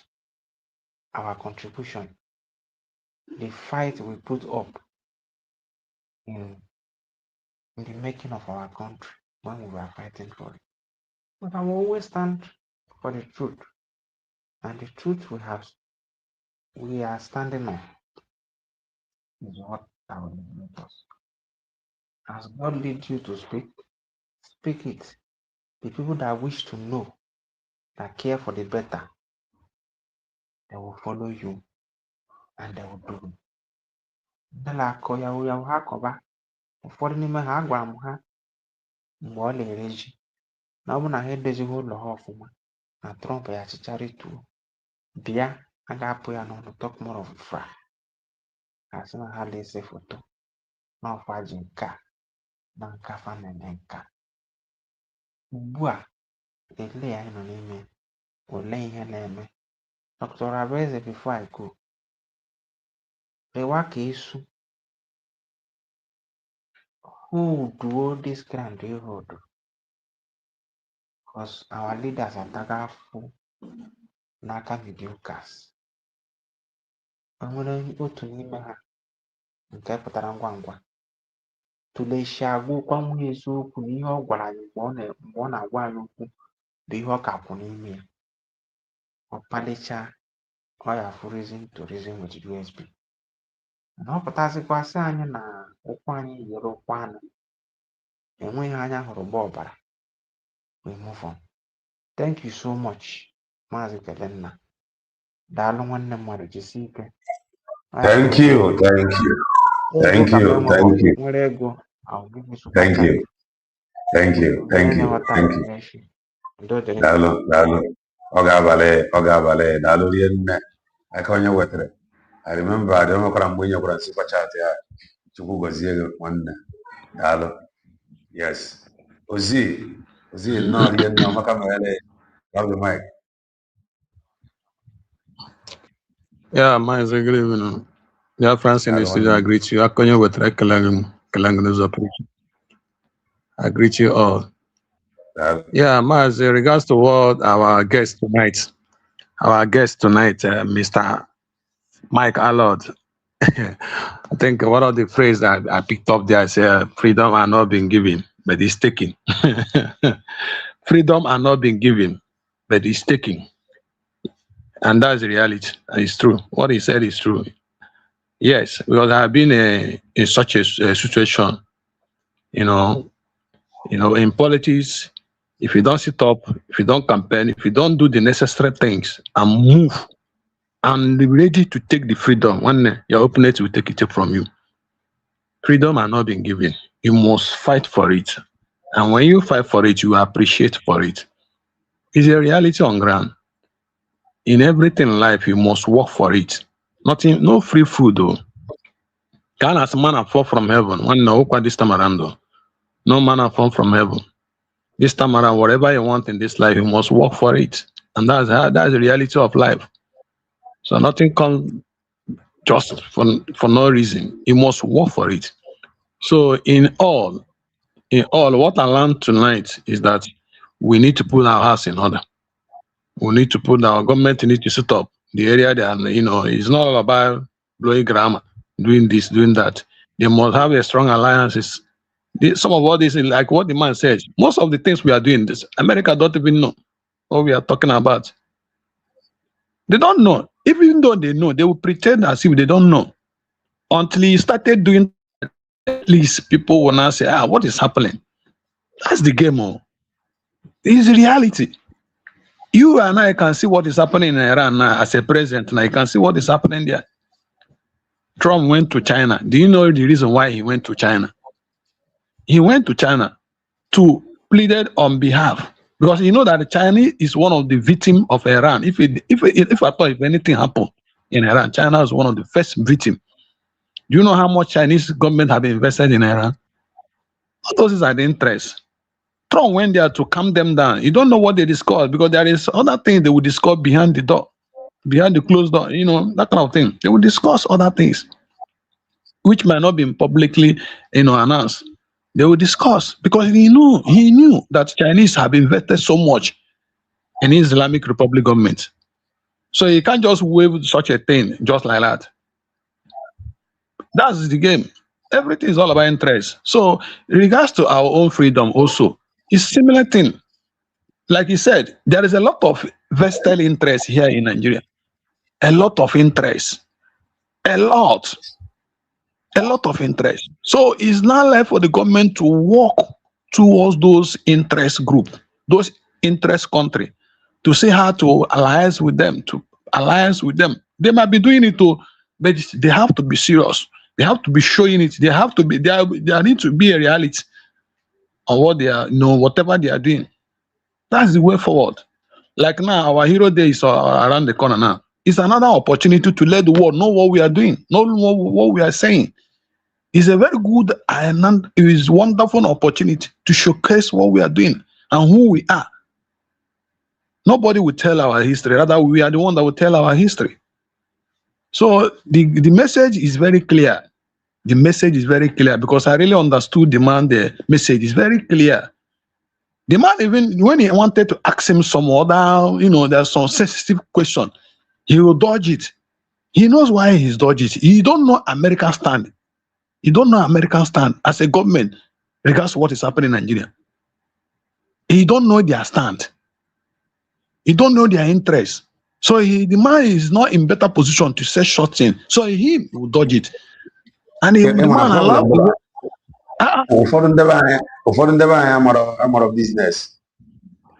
our contribution. The fight we put up in the making of our country when we were fighting for it. But I will always stand for the truth. And the truth we are standing on is what I will lead us. As God leads you to speak, speak it. The people that wish to know, that care for the better, they will follow you and they will do it. Ndị na-akọ yawu ha kọba, ụfọdụ n'ime ha agwara m ha mgbe ọ na-ere ji na ọ bụ na ha edozighị ụlọ ha ọfụma na Trump ya chịchara ituo bịa a ga-apụ ya n'ọnụ talk more of fra ha sị na ha na-ese foto na ọfa ji nka na nka fa na-eme nka. Ugbu a ele anyị nọ n'ime ole ihe na-eme. Dr. Abeze, before I go, rewa ka esu hold all this ground they hold because our leaders are tagaful n'aka mediocres. O nwere otu n'ime ha nke pụtara ngwa ngwa tụlechi agwụkwa nwunye eziokwu na ihe ọ gwara anyị mgbe ọ na-agwa anyị okwu bụ ihe ọ ka kwụ n'ime ya. Ọ palicha ọ ya fụ reason to reason with USB. Na ọ pụtasịkwasị anyị na ụkwụ anyị yiri ụkwụ anụ enweghị anya hụrụ gba ọbara. We move on. Thank you so much, Maazị Kelenna. Daalụ nwanne mmadụ, jisie ike. Thank you, thank you, thank you, thank you. Nwere ego, I'll give you super Thank chat. you, thank you, thank you, thank you. Daalụ, daalụ. Ọ ga-abalị, daalụ rie nne. Aka onye wetara. I remember adị mekwara mgbe ị nyekwara super chat ya. Chukwu gọzie gị nwanne. Daalụ. Yes. Ozi nnọọ rie nne ọmaka mere. Grab the mic. Yeah, Maazị, good evening. Yeah, Francis in the studio, I greet you. Akonyo wetra Kelangan operation. I greet you all. Yeah, Maazị, regards to what our guest tonight, Mr. Mike Arnold. I think one of the phrases that I picked up there is freedom are not being given, but it's taken. Freedom are not being given, but it's taken. And that's the reality. It's true. What he said is true. Yes, because I have been in such a situation, you know, in politics. If you don't sit up, if you don't campaign, if you don't do the necessary things and move and be ready to take the freedom, when your opponent will take it from you. Freedom has not been given. You must fight for it. And when you fight for it, you appreciate for it. It's a reality on ground. In everything in life, you must work for it. Nothing, no free food though. Can as manna fall from heaven? When no this time around though. No manna fall from heaven. This time around, whatever you want in this life, you must work for it. And that's the reality of life. So nothing comes just for no reason. You must work for it. So in all, what I learned tonight is that we need to put our house in order. We need to put our government need to set up the area that it's not all about blowing grammar, doing this, doing that. They must have a strong alliances. Some of all this, like what the man says, most of the things we are doing, this America don't even know what we are talking about. They don't know. Even though they know, they will pretend as if they don't know. Until he started doing, at least people will now say, what is happening? That's the game. It's reality. You and I can see what is happening in Iran now as a president. Now you can see what is happening there. Trump went to China. Do you know the reason why he went to China? He went to China to plead on behalf, because you know that the Chinese is one of the victims of Iran. If anything happened in Iran, China is one of the first victims. Do you know how much Chinese government have invested in Iran? All those are the interests. Trump went there to calm them down. You don't know what they discuss, because there is other things they will discuss behind the door, behind the closed door, that kind of thing. They will discuss other things which might not be publicly announced. They will discuss, because he knew that Chinese have invested so much in Islamic Republic government. So you can't just wave such a thing just like that. That's the game. Everything is all about interest. So in regards to our own freedom also, it's similar thing. Like you said, there is a lot of vested interest here in Nigeria. A lot of interest. A lot of interest. So it's not left for the government to work towards those interest group, those interest country, to see how to alliance with them, They might be doing it too, but they have to be serious. They have to be showing it. There need to be a reality on what they are, whatever they are doing. That's the way forward. Like now, our Hero Day is around the corner now. It's another opportunity to let the world know what we are doing, know what we are saying. It's a very good and it is wonderful opportunity to showcase what we are doing and who we are. Nobody will tell our history. Rather, we are the one that will tell our history. So the message is very clear. The message is very clear, because I really understood the man. The message is very clear. The man, even when he wanted to ask him some other, there's some sensitive question, he will dodge it. He knows why he's dodging it. He don't know American stand. He don't know American stand as a government regards to what is happening in Nigeria. He don't know their stand. He don't know their interest. So the man is not in better position to say short thing. So he will dodge it. And the man allowed to ụfọdụ ndebe anyị amara business.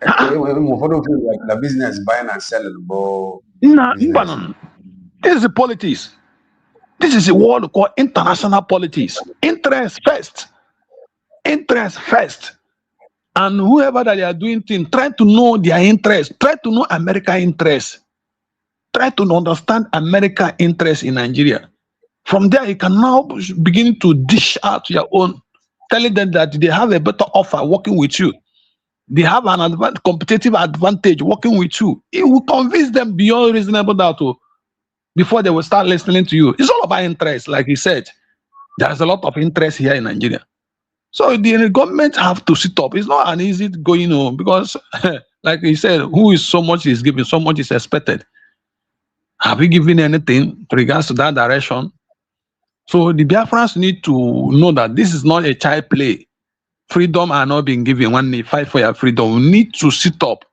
Ụfọdụ na business buying and selling bụ this is the politics. This is a world called international politics. Interest first. Interest first. And whoever that they are doing things, try to know their interest. Try to know American interest. Try to understand American interest in Nigeria. From there, you can now begin to dish out your own, telling them that they have a better offer working with you. They have an competitive advantage working with you. It will convince them beyond reasonable doubt before they will start listening to you. It's all about interest, like he said. There's a lot of interest here in Nigeria. So the government have to sit up. It's not an easy going on, because, like he said, who is so much is given, so much is expected. Have we given anything in regards to that direction? So the Biafrans need to know that this is not a child play. Freedom are not being given when they fight for your freedom. We need to sit up,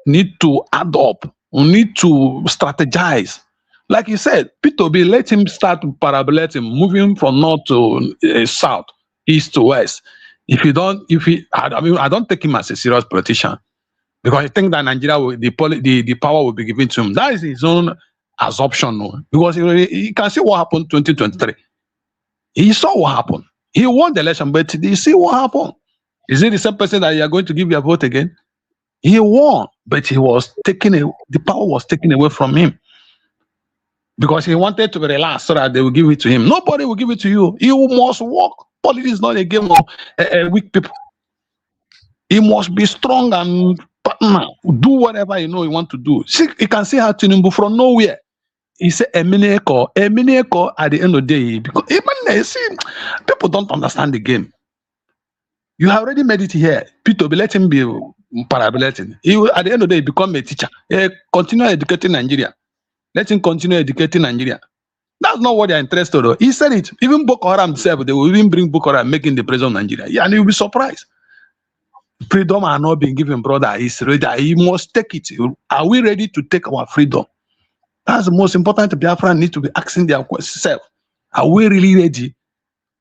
need to add up, we need to strategize, Like you said, P2B, let him start parabolating, moving from north to south, east to west. I don't take him as a serious politician because I think that Nigeria will, the power will be given to him. That is his own assumption, no? Because he can see what happened 2023. He saw what happened. He won the election, but did you see what happened? Is it the same person that you are going to give your vote again? He won, but the power was taken away from him because he wanted to relax so that they will give it to him. Nobody will give it to you. You must work. Politics is not a game of weak people. He must be strong and partner. Do whatever you want to do. See, you can see how Tinubu from nowhere. He said a minute call at the end of the day. Because even see, people don't understand the game. You have already made it here. Peter, let him be parabolating. He will, at the end of the day, become a teacher. Continue educating Nigeria. Let him continue educating Nigeria. That's not what they're interested in. He said it. Even Boko Haram themselves, they will even bring Boko Haram making the president of Nigeria. Yeah, and you'll be surprised. Freedom are not being given, brother. He's ready. He must take it. Are we ready to take our freedom? That's the most important. Biafra need to be asking themselves. Are we really ready?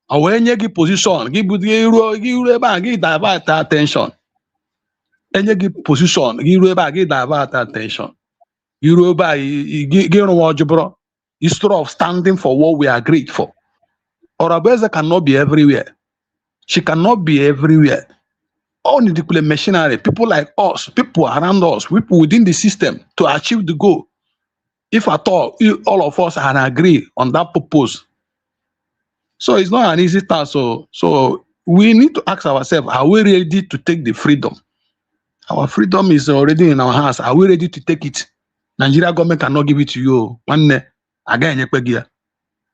Are we in a position? Give divert attention. Any position, give divert attention. Yoruba, instead of standing for what we agreed for. Orabeza cannot be everywhere. She cannot be everywhere. All the machinery, people like us, people around us, people within the system to achieve the goal. If at all of us can agree on that purpose. So it's not an easy task. So we need to ask ourselves, are we ready to take the freedom? Our freedom is already in our hands. Are we ready to take it? Nigeria government cannot give it to you.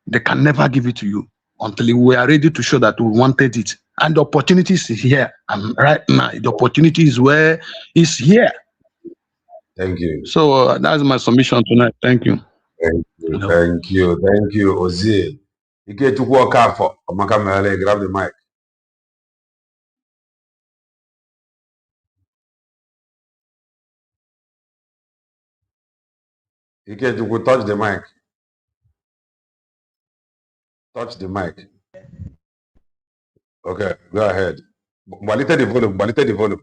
They can never give it to you until we are ready to show that we wanted it. And the opportunity is here. And right now, the opportunity is where it's here. Thank you. So that's my submission tonight. Thank you. Thank you. Thank you. Thank you, Ozil. You get to work out for Amakamele, grab the mic. You get to go touch the mic. Touch the mic. Okay, go ahead. Balite the volume. Balite the volume.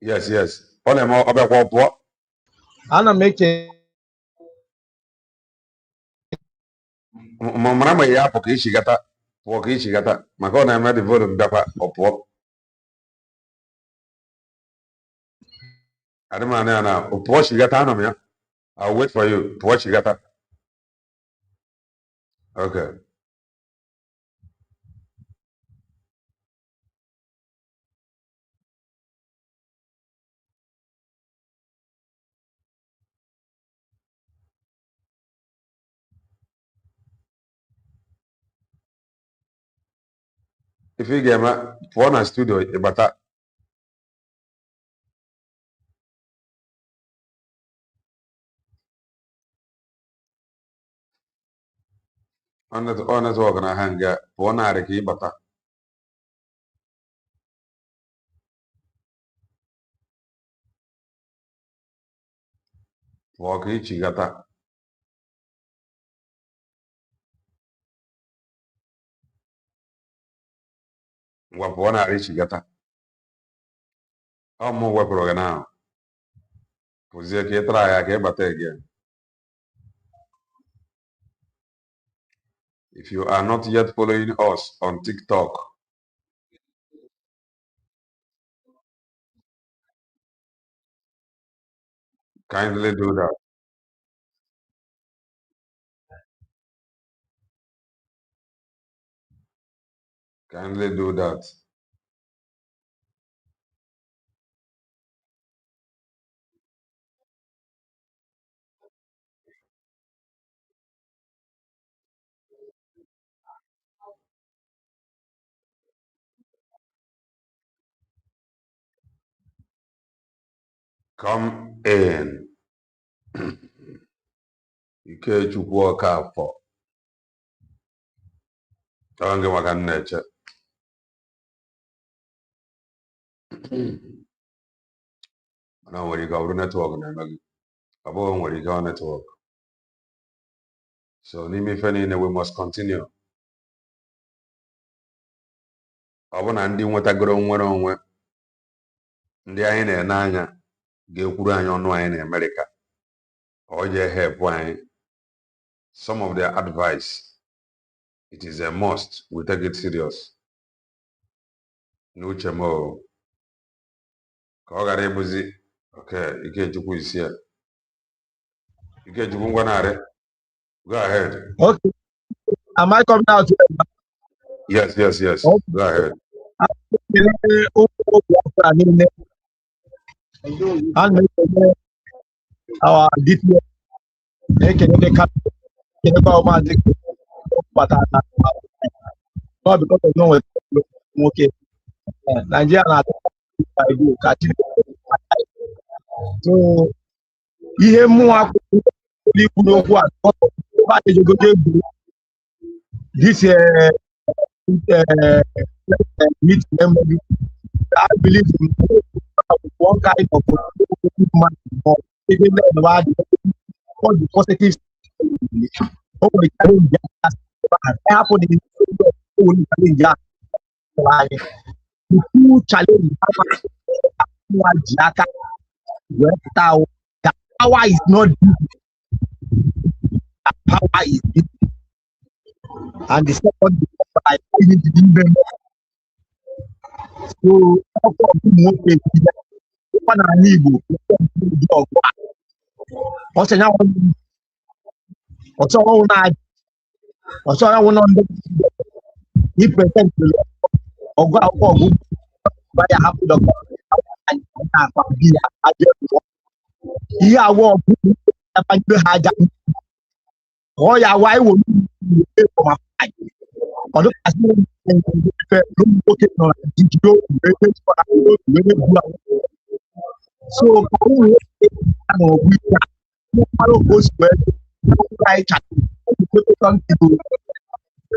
Yes, yes. Ana make Mama ya porque ishigata. Porque ishigata. Makona na the volume dapa opo. Adama na opo shigata na me. I'll wait for you. Opo shigata. Okay. If you get my studio, ibata. Honest work na hanga. Pona areki ibata. Poki chigata. Wapona ari chigata. Omo wepro now. Puzie ke try ya ke bata again. If you are not yet following us on TikTok, kindly do that. Kindly do that. Come in. Ikechukwu Okafọ. Onge maka nneche. don't worry, go over network and about where you go network. So Nimi Feni, we must continue. I want to end what I got on ndị anyị na-ene anya ga-ekwuru anyị ọnụ anyị na America or je help anyị. Some of their advice, it is a must. We take it serious. N'uche m ka ọ ghara ịbụzi okay, Ikechukwu is here. Ikechukwu ngwanarị. Go ahead. Okay. Am I coming out? Yes. Okay. Go ahead. Our DPO, not because of no okay. Nigeria so ihe more this meet memory. I believe in one kind of man or even all the positive happened in the challenge the power is not power is deep. And the second I need to be so why would you pay for my fight? So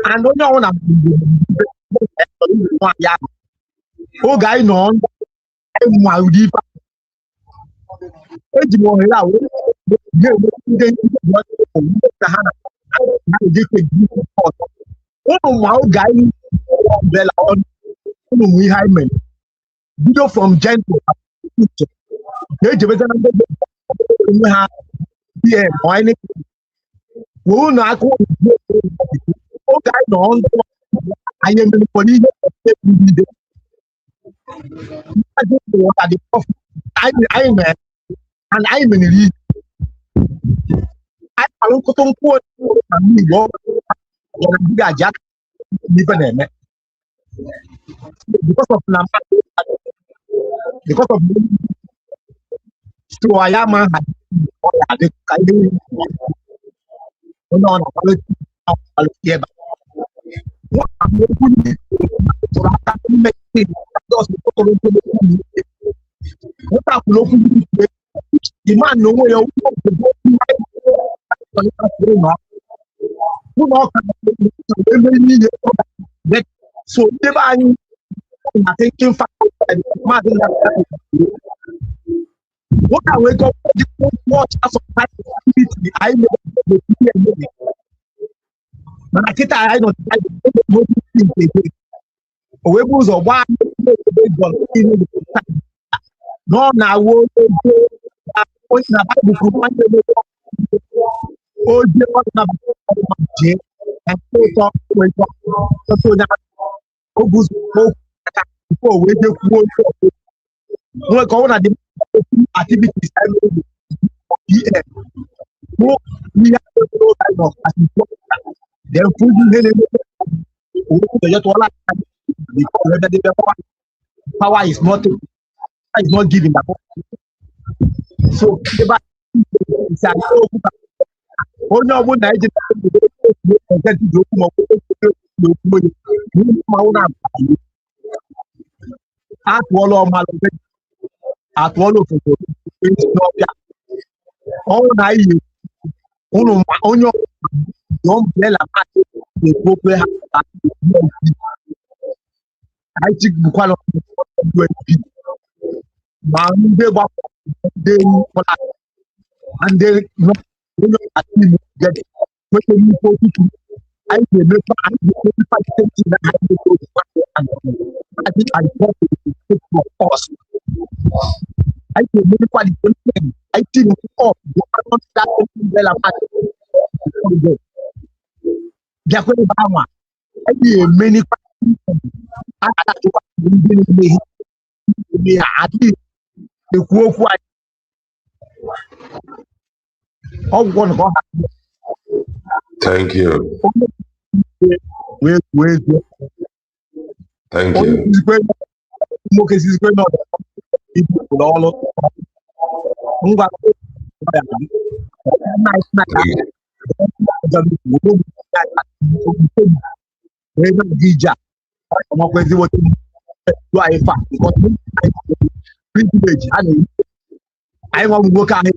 and oh guy no video from Gentle I am the police. I'm and I'm in the I don't quote because of so I am the man no way so taking what I wake up watch as I when I get I don't Webus or one no now activities then power is not giving that. So they and they not get it. When you go to I remember I think I thought it for us. I remember I think of what that well about Jacqueline Bama. I did many I at least the quote Thank you. Wait. Thank you. I want to work on it.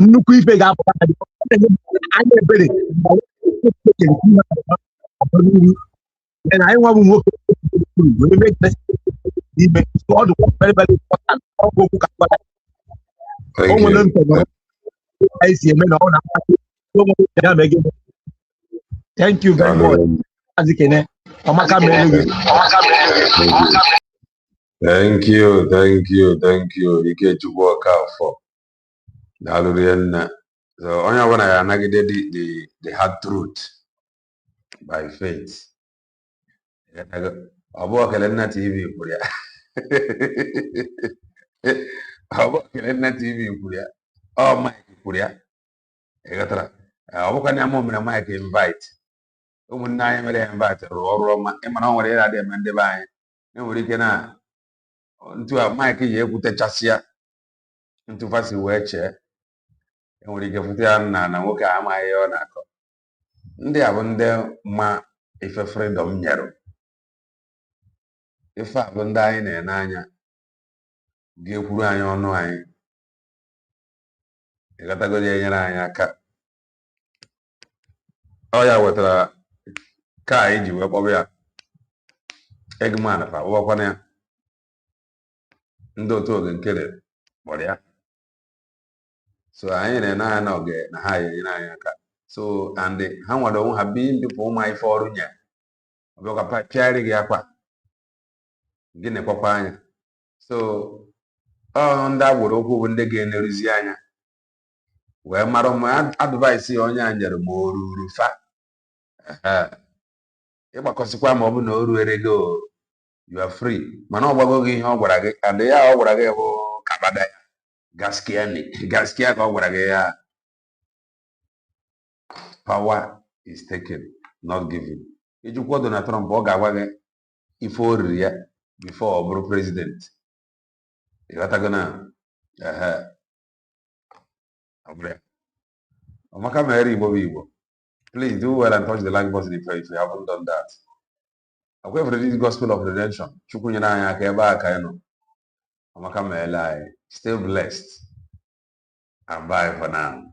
Nnukwu ife ga-apụta anya ebere na anyị nwa bụ nwoke ime ọdụ very very important ọgwụ okwu ka o nwere mpegoro anyị si eme na ọ na-akpata ya ma ego. Thank you very much. Azikene ọmaka mere gị. Thank you. Ikechukwu Okafọ. So onye ọbụla ya anagide the hard truth by faith. Ọ bụ okele nna TV kwuru ya. Ọ bụ okele nna TV kwuru ya. Ọ Mike kwuru ya. Ịgatara. Ọ bụkwa na mụ mere Mike invite. Ụmụnne anyị mere invite rụọ ọrụ ọma. Ịmana ọ nwere ihe adịghị eme ndị be anyị. Enwere ike na ntu a Mike yi ekwutechasị ya. Ntụfasị wee chee. Enwere ike fute ya na nwoke a amaghị ihe ọ na-akọ. Ndị a bụ ndị ma ife freedom nyere. Ife a bụ ndị anyị na-ene anya ga-ekwuru anyị ọnụ anyị. Ịghọtagodi enyere anyị aka. Ọ ya wetara ka anyị ji wee kpọba ya Eggman fa ụwakwana ya. Ndị otu oge nkele kpọrọ ya. So anyị na-ene anya na oge na ha enyere anyị aka. So and ha nwere onwe ha bi mbipụ ụmụ ife ọrụ nye. Ọ bịakwa pịarị gị akwa. Gị na-ekwakwa anya. So ndị agboro okwu bụ ndị ga-eneruzi anya. Wee mara ma advaịsị onye a nyere ma o ruru fa. Ịgbakọsịkwa ma ọ bụ na o ruere gị you are free. Mana ọ gwago gị ihe ọ gwara gị. And ya ọ gwara gị bụ kabada ya. Gaskiya ka ọ gwara gị ya. Power is taken, not given. Ijikwa Donald Trump ọ ga-agwa gị ife o riri ya before ọ bụrụ president. Ịghọtago na Ọmaka mere Igbo bụ Igbo. Please do well and touch the like button if you haven't done that. Akwa for this gospel of redemption. Chukwu nyere anyị aka ebe a ka anyị nọ. Ọmaka mere anyị. Stay blessed and bye for now.